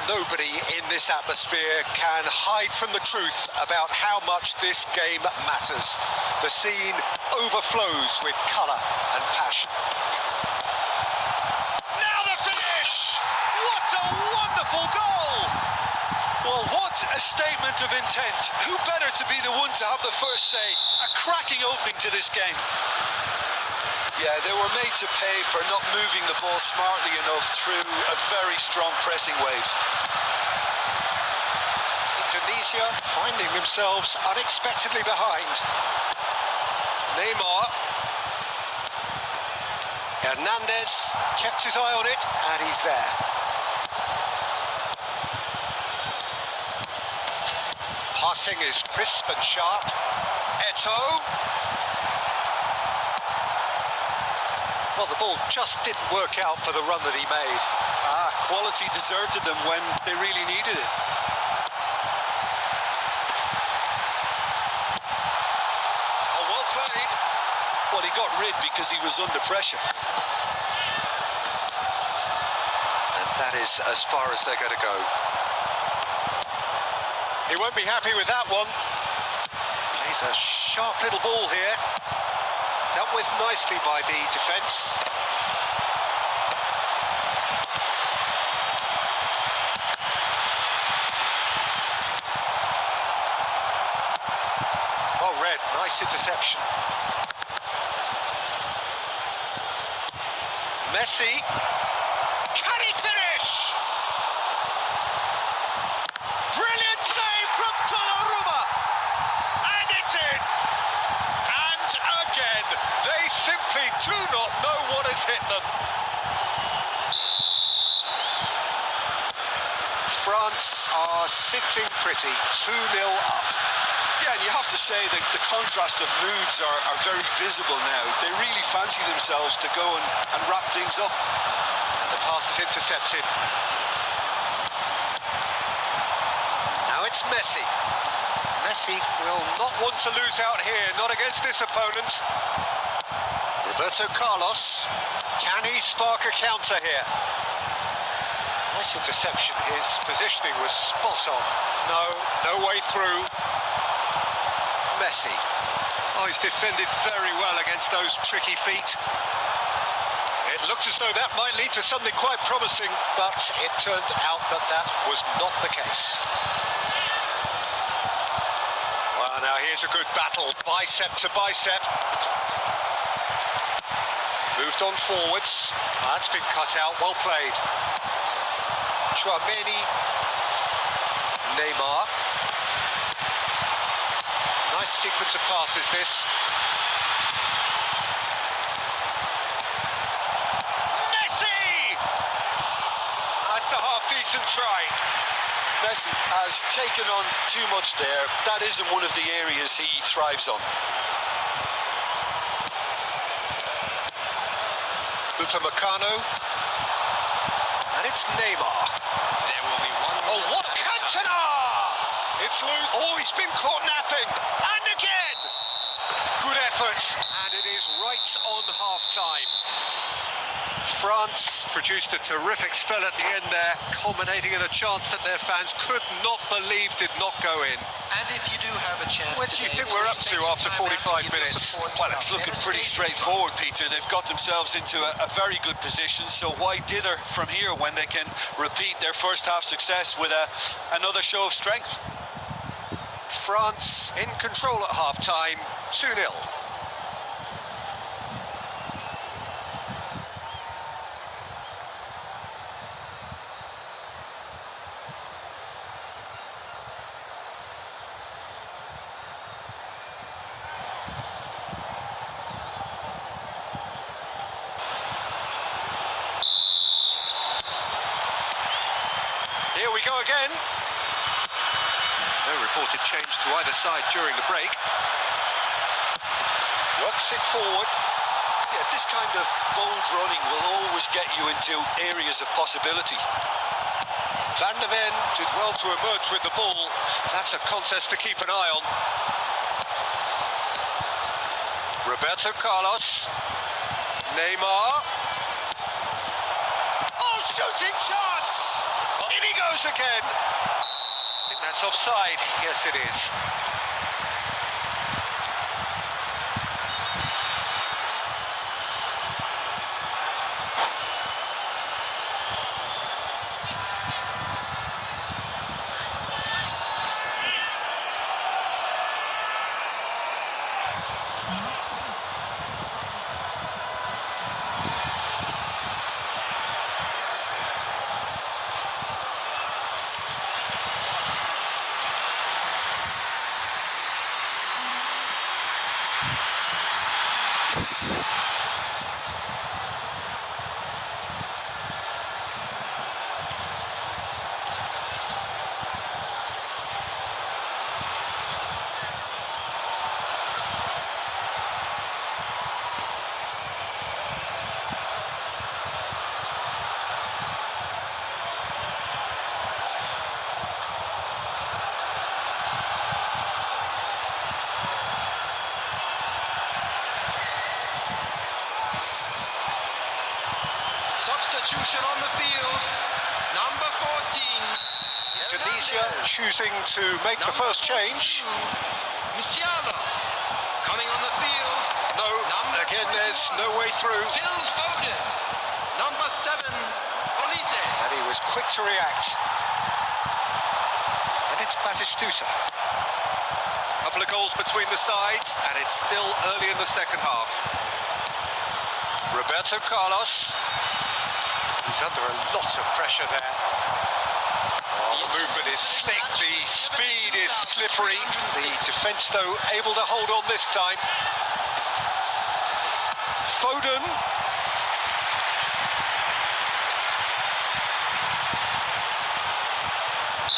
Nobody in this atmosphere can hide from the truth about how much this game matters. The scene overflows with colour and passion. Now the finish! What a wonderful goal! Well, what a statement of intent. Who better to be the one to have the first say? A cracking opening to this game. Yeah, they were made to pay for not moving the ball smartly enough through a very strong pressing wave. Indonesia finding themselves unexpectedly behind. Neymar. Hernandez kept his eye on it, and he's there. Passing is crisp and sharp. Eto'o. Well, the ball just didn't work out for the run that he made. Quality deserted them when they really needed it. Oh, well played. Well, he got rid because he was under pressure. And that is as far as they're going to go. He won't be happy with that one. Plays a sharp little ball here. Dealt with nicely by the defence. Well read, nice interception. Messi. Can he finish? Brilliant save from Donnarumma. And it's in. And again, they simply do not know what has hit them. France are sitting pretty, 2-0 up. Yeah, and you have to say that the contrast of moods are very visible now. They really fancy themselves to go and wrap things up. The pass is intercepted. Now it's Messi. Messi will not want to lose out here, not against this opponent. Roberto Carlos. Can he spark a counter here? Nice interception. His positioning was spot on. No way through. Messi. Oh, he's defended very well against those tricky feet. It looked as though that might lead to something quite promising, but it turned out that that was not the case. Well, now here's a good battle, bicep to bicep. Moved on forwards. That's been cut out, well played. Chouameni. Neymar. Nice sequence of passes, this. Messi! That's a half-decent try. Messi has taken on too much there. That isn't one of the areas he thrives on. Upamecano. And it's Neymar. There will be one. Oh, what Cantona! It's loose. Oh, he's been caught napping. And again! Good effort. And it is right on half-time. France produced a terrific spell at the end there, culminating in a chance that their fans could not believe did not go in. And if you do have a chance, What do you think we're up to after 45 minutes? Well, it's looking pretty straightforward, Peter. They've got themselves into a very good position, so why dither from here when they can repeat their first half success with another show of strength? France in control at half-time, 2-0. Here we go again. No reported change to either side during the break. Works it forward. Yeah, this kind of bold running will always get you into areas of possibility. Van der Ven did well to emerge with the ball. That's a contest to keep an eye on. Roberto Carlos. Neymar. Oh, shooting chance! In he goes goes again. I think that's offside. Yes, it is. Substitution on the field, number 14. Tunisia choosing to make the first change. Musiala coming on the field. No, Number again 21. there's no way through. Phil Foden. Number 7, Olise. And he was quick to react. And it's Batistuta. Couple of goals between the sides, and it's still early in the second half. Roberto Carlos. He's under a lot of pressure there. Oh, the movement is slick, the speed is slippery. The defence, though, able to hold on this time. Foden.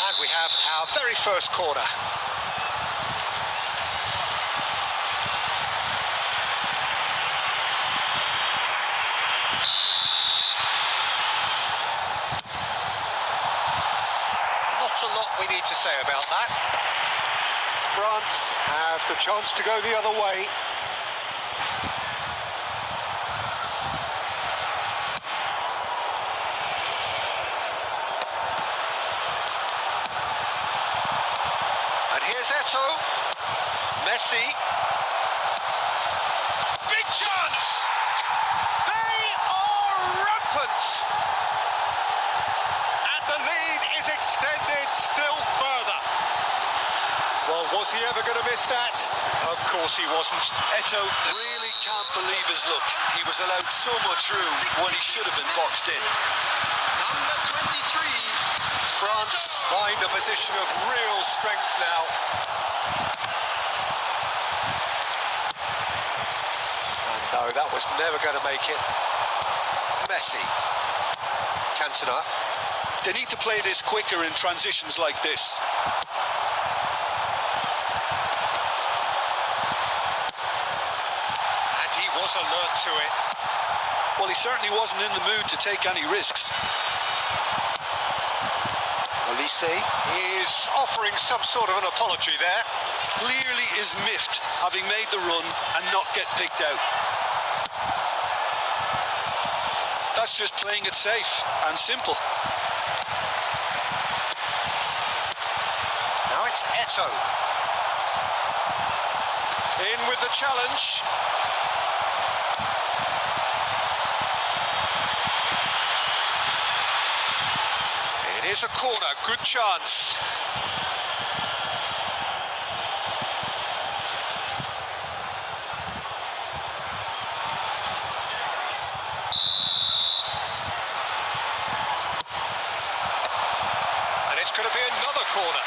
And we have our very first corner. Not a lot we need to say about that. France have the chance to go the other way. And here's Eto'o. Messi. Big chance! They are rampant! And the lead is extended still further. Well, was he ever going to miss that? Of course he wasn't. Eto'o really can't believe his luck. He was allowed so much room when he should have been boxed in. Number 23. France find a position of real strength now. And no, that was never going to make it. Messi. Cantona. They need to play this quicker in transitions like this. And he was alert to it. Well, he certainly wasn't in the mood to take any risks. Olise is offering some sort of an apology there. Clearly is miffed, having made the run and not get picked out. That's just playing it safe and simple. Now it's Eto'o. In with the challenge. It is a corner, good chance. And it's going to be another corner.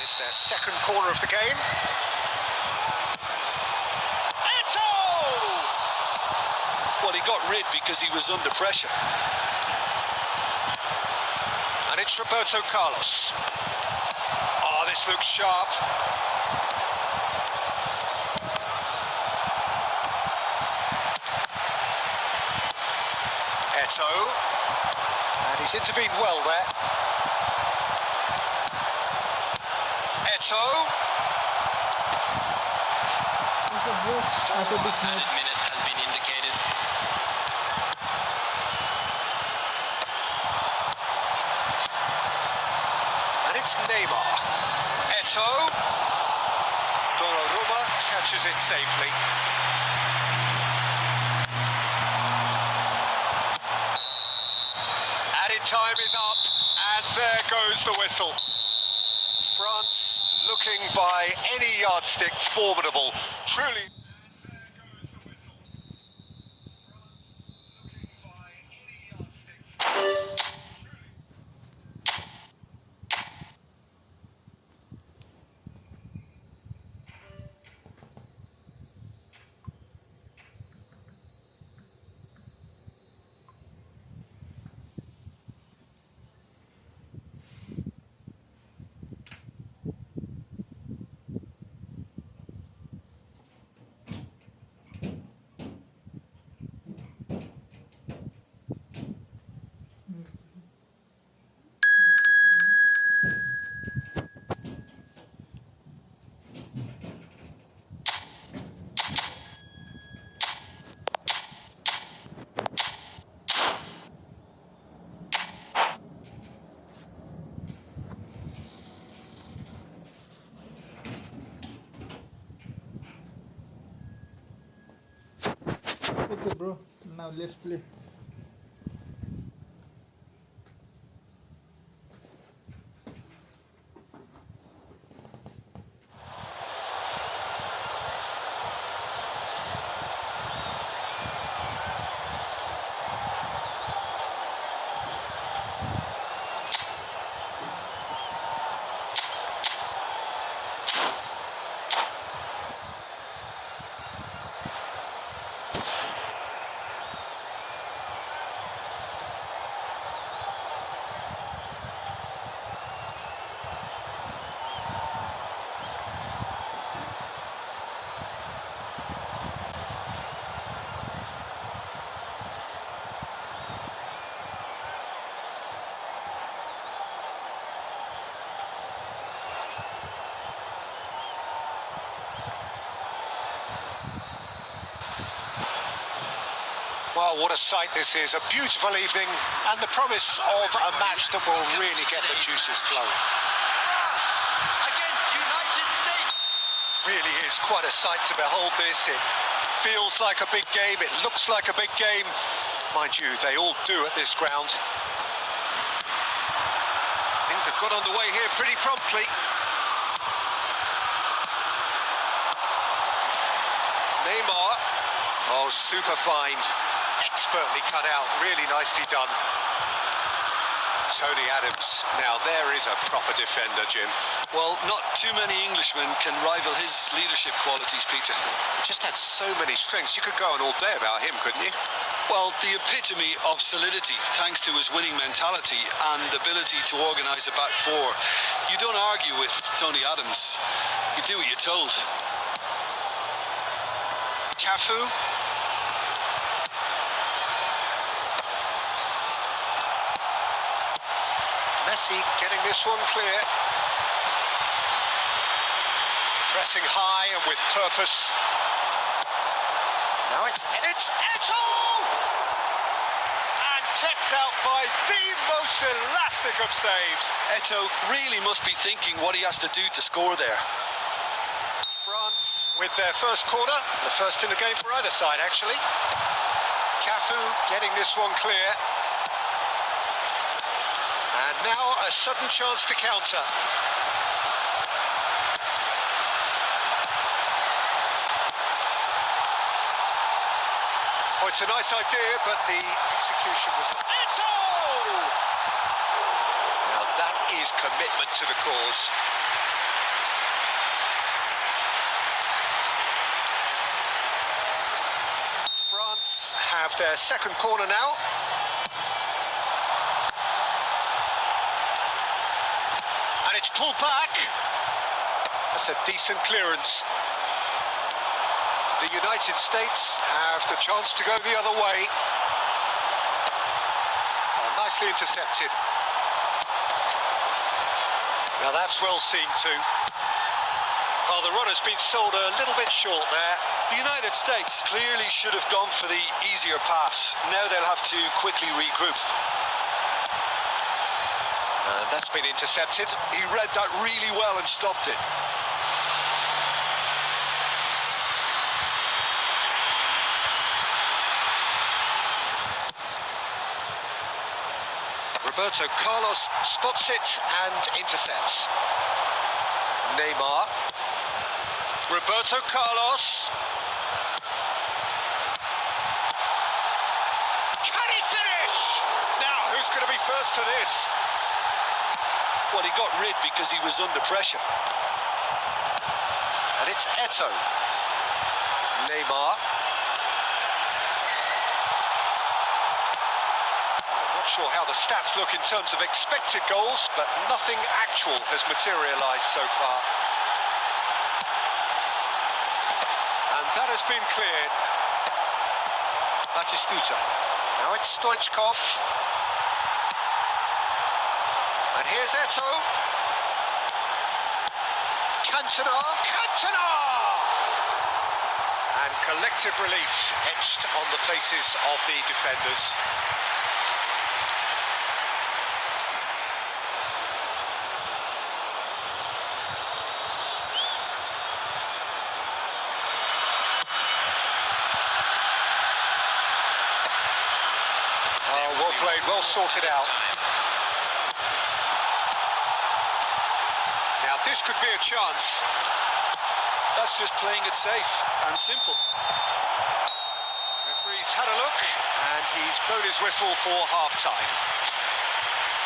It's their second corner of the game. Well, he got rid because he was under pressure. And it's Roberto Carlos. Oh, this looks sharp. Eto'o. And he's intervened well there. Eto'o. bro. After this Added match, minute has been indicated. And it's Neymar. Eto'o. Donnarumma catches it safely. Added time is up, and there goes the whistle. France looking by any yardstick formidable. Truly. okay, bro. Now let's play. Well, what a sight this is. A beautiful evening and the promise of a match that will really get the juices flowing. France against United States. Really is quite a sight to behold this. It feels like a big game. It looks like a big game. Mind you, they all do at this ground. Things have got underway here pretty promptly. Neymar. Oh, super find. Expertly cut out, really nicely done. Tony Adams, now there is a proper defender, Jim. Well, not too many Englishmen can rival his leadership qualities, Peter. Just had so many strengths, you could go on all day about him, couldn't you? Well, the epitome of solidity, thanks to his winning mentality and ability to organise a back four. You don't argue with Tony Adams. You do what you're told. Cafu. Messi getting this one clear. Pressing high and with purpose. Now it's Eto'o! And kept out by the most elastic of saves. Eto'o really must be thinking what he has to do to score there. France with their first corner, the first in the game for either side actually. Cafu getting this one clear. And now a sudden chance to counter. Oh, it's a nice idea, but the execution was not. Eto'o! Now that is commitment to the cause. France have their second corner now. And it's pulled back. That's a decent clearance. The United States have the chance to go the other way. Oh, nicely intercepted. Now that's well seen too. Well, the run has been sold a little bit short there. The United States clearly should have gone for the easier pass. Now they'll have to quickly regroup. And that's been intercepted. He read that really well and stopped it. Roberto Carlos spots it and intercepts. Neymar. Roberto Carlos. Can he finish? Now, who's going to be first to this? Well, he got rid because he was under pressure. And it's Eto'o. Neymar. Not sure how the stats look in terms of expected goals, but nothing actual has materialised so far. And that has been cleared. Batistuta. Now it's Stoichkov. And here's Eto'o. Cantona. Cantona! And collective relief etched on the faces of the defenders. Well played, well sorted out. Now this could be a chance. That's just playing it safe and simple. Referee's had a look and he's blown his whistle for half-time.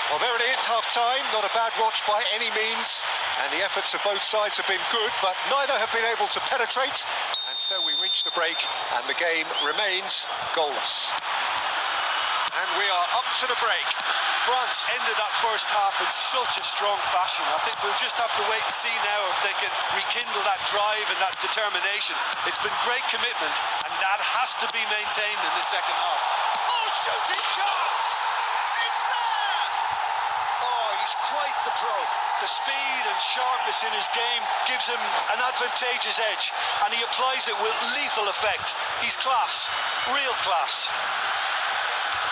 Well, there it is, half-time. Not a bad watch by any means, and the efforts of both sides have been good, but neither have been able to penetrate, and so we reach the break and the game remains goalless. And we are up to the break. France ended that first half in such a strong fashion. I think we'll just have to wait and see now if they can rekindle that drive and that determination. It's been great commitment, and that has to be maintained in the second half. Oh, shooting chance! It's there! Oh, he's quite the pro. The speed and sharpness in his game gives him an advantageous edge, and he applies it with lethal effect. He's class, real class.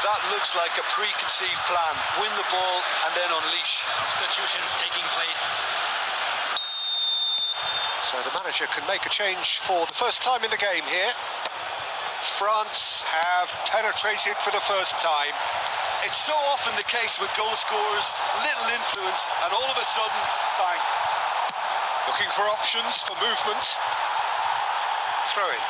That looks like a preconceived plan. Win the ball and then unleash. Substitutions taking place. So the manager can make a change for the first time in the game here. France have penetrated for the first time. It's so often the case with goal scorers, little influence, and all of a sudden, bang. Looking for options for movement. Throw in.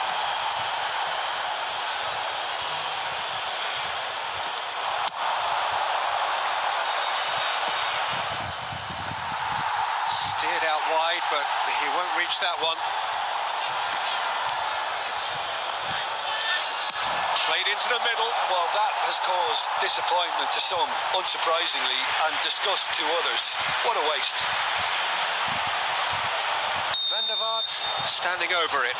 Steered out wide, but he won't reach that one. Played into the middle. Well, that has caused disappointment to some, unsurprisingly, and disgust to others. What a waste. Van der Vaart standing over it.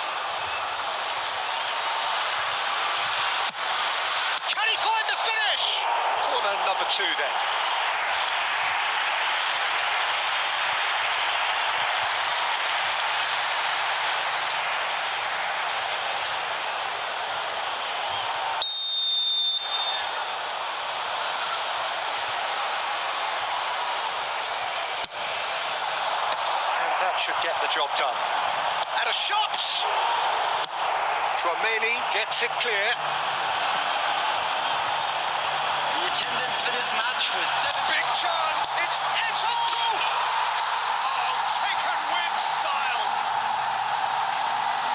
Can he find the finish? Corner number 2 then. Should get the job done. And a shot! Tchouaméni gets it clear. The attendance for this match was 7. Big chance! It's Eto'o! Oh, taken with style!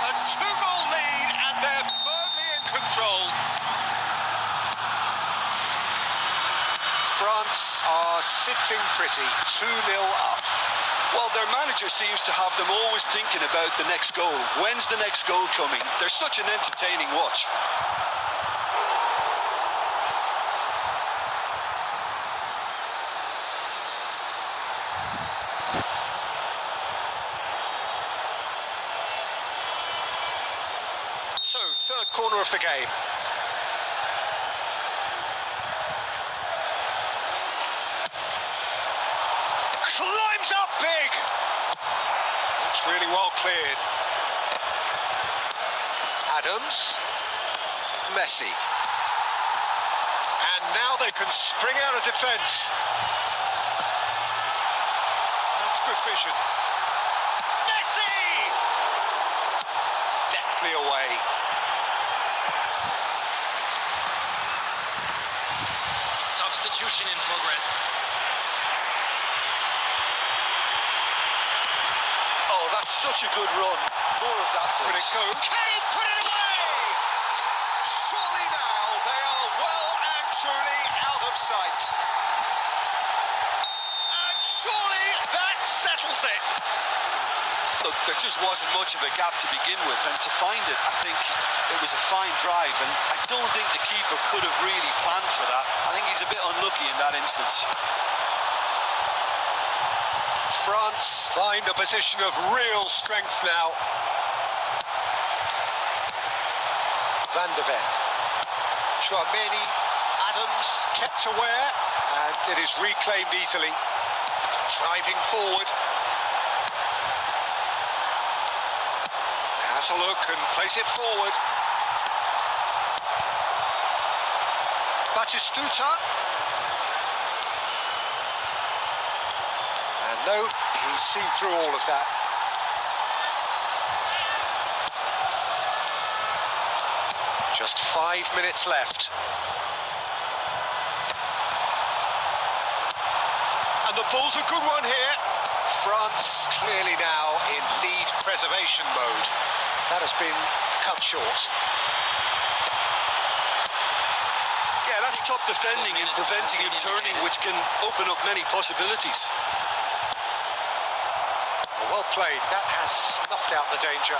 A 2-goal lead and they're firmly in control. France are sitting pretty, 2-0 up. Well, their manager seems to have them always thinking about the next goal. When's the next goal coming? They're such an entertaining watch. So, third corner of the game. Climbs up big! It's really well cleared. Adams. Messi. And now they can spring out of defence. That's good vision. Messi! Deftly away. Substitution in progress. Oh, that's such a good run. More of that, Could please. it go? Can he put it away? Surely now they are well and truly out of sight. And surely that settles it. Look, there just wasn't much of a gap to begin with, and to find it, I think it was a fine drive, and I don't think the keeper could have really planned for that. I think he's a bit unlucky in that instance. France find a position of real strength now. Van de Ven. Chouameni, Adams kept aware, and it is reclaimed easily. Driving forward. Has a look and place it forward. Batistuta. And no, he's seen through all of that. Just 5 minutes left. And the ball's a good one here. France clearly now in lead preservation mode. That has been cut short. Yeah, that's top defending and preventing him turning, which can open up many possibilities. Well played. That has snuffed out the danger.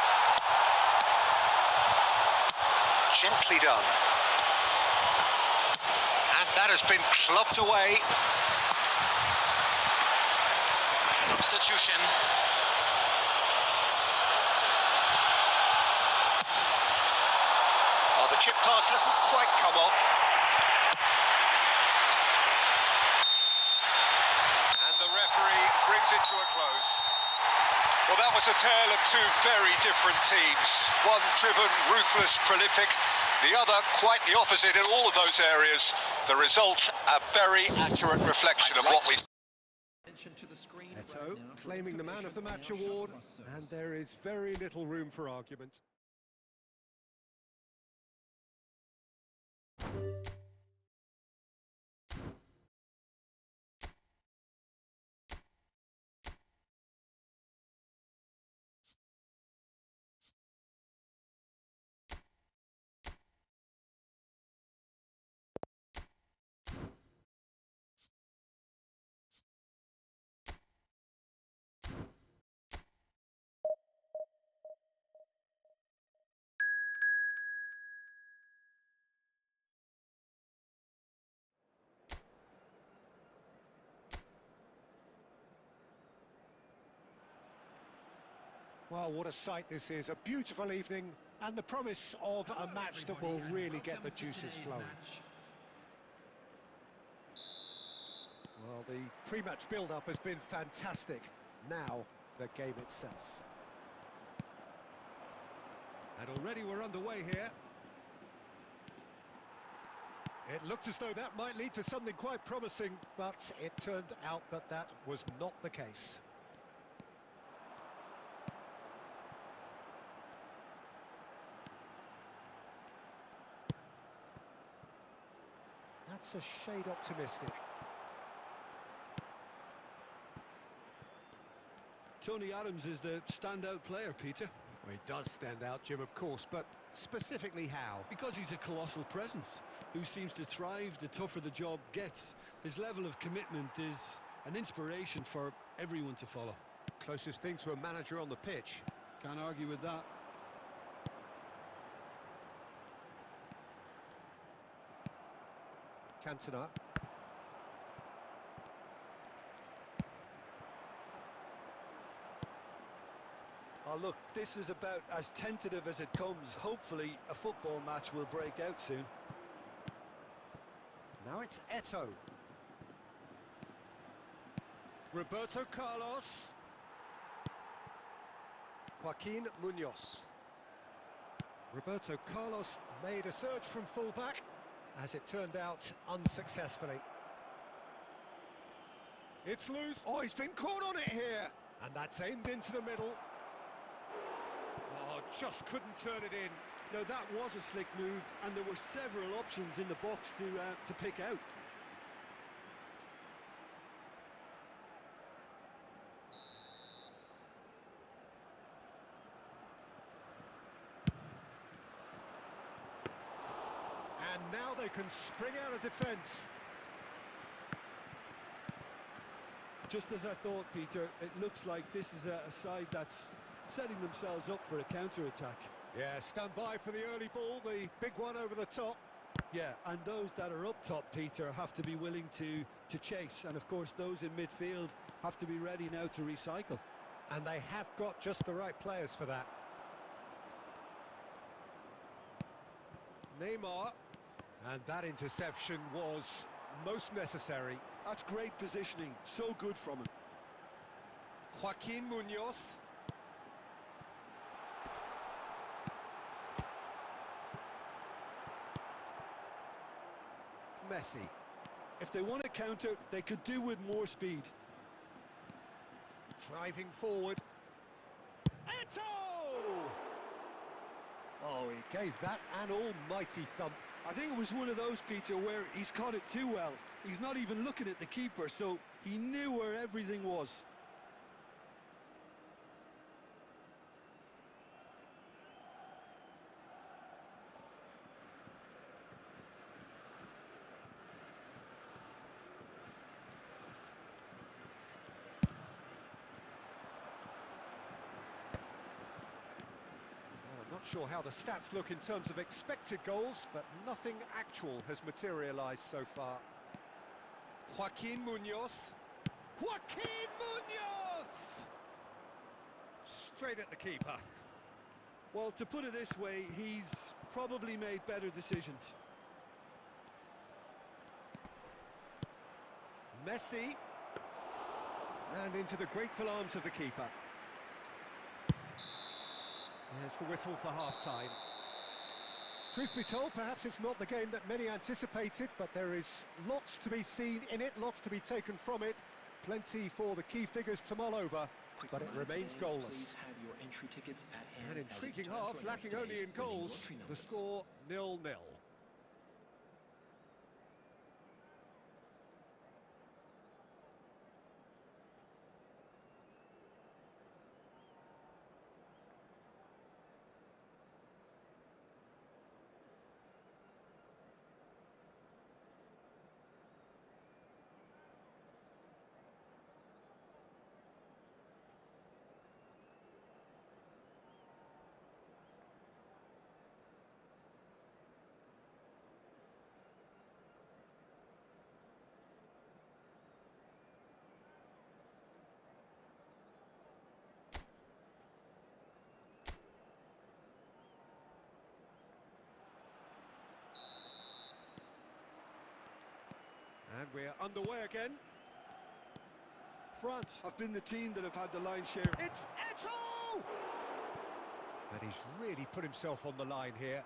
Gently done. And that has been clubbed away. Substitution. Oh, the chip pass hasn't quite come off. And the referee brings it to a close. Well, that was a tale of two very different teams. One driven, ruthless, prolific. The other quite the opposite in all of those areas. The result, a very accurate reflection of what we've... Eto'o claiming the Man of the Match award, and there is very little room for argument. Well, what a sight this is. A beautiful evening and the promise of a match that will really get the juices flowing. Well, the pre-match build-up has been fantastic. Now, the game itself. And already we're underway here. It looked as though that might lead to something quite promising, but it turned out that that was not the case. That's a shade optimistic. Tony Adams is the standout player, Peter. Well, he does stand out, Jim, of course, but specifically how? Because he's a colossal presence who seems to thrive the tougher the job gets. His level of commitment is an inspiration for everyone to follow. Closest thing to a manager on the pitch. Can't argue with that. Cantona. Oh, look, this is about as tentative as it comes. Hopefully, a football match will break out soon. Now it's Eto'o. Roberto Carlos. Joaquin Munoz. Roberto Carlos made a surge from full-back, as it turned out unsuccessfully. It's loose. Oh, he's been caught on it here. And that's aimed into the middle. Oh, just couldn't turn it in. Now that was a slick move, and there were several options in the box to pick out. And now they can spring out of defence. Just as I thought, Peter, it looks like this is a side that's setting themselves up for a counter-attack. Yeah, stand by for the early ball, the big one over the top. Yeah, and those that are up top, Peter, have to be willing to chase. And, of course, those in midfield have to be ready now to recycle. And they have got just the right players for that. Neymar. And that interception was most necessary. That's great positioning, so good from him. Joaquin Munoz. Messi. If they want to counter, they could do with more speed. Driving forward. Eto! Oh, he gave that an almighty thump. I think it was one of those, Peter, where he's caught it too well. He's not even looking at the keeper, so he knew where everything was. Not sure how the stats look in terms of expected goals, but nothing actual has materialised so far. Joaquin Munoz. Joaquin Munoz! Straight at the keeper. Well, to put it this way, he's probably made better decisions. Messi. And into the grateful arms of the keeper. There's the whistle for half-time. Truth be told, perhaps it's not the game that many anticipated, but there is lots to be seen in it, lots to be taken from it. Plenty for the key figures to mull over, but it remains goalless. An intriguing half, lacking only in goals. The score 0-0. And we're underway again. France have been the team that have had the lion's share. It's Eto! And he's really put himself on the line here.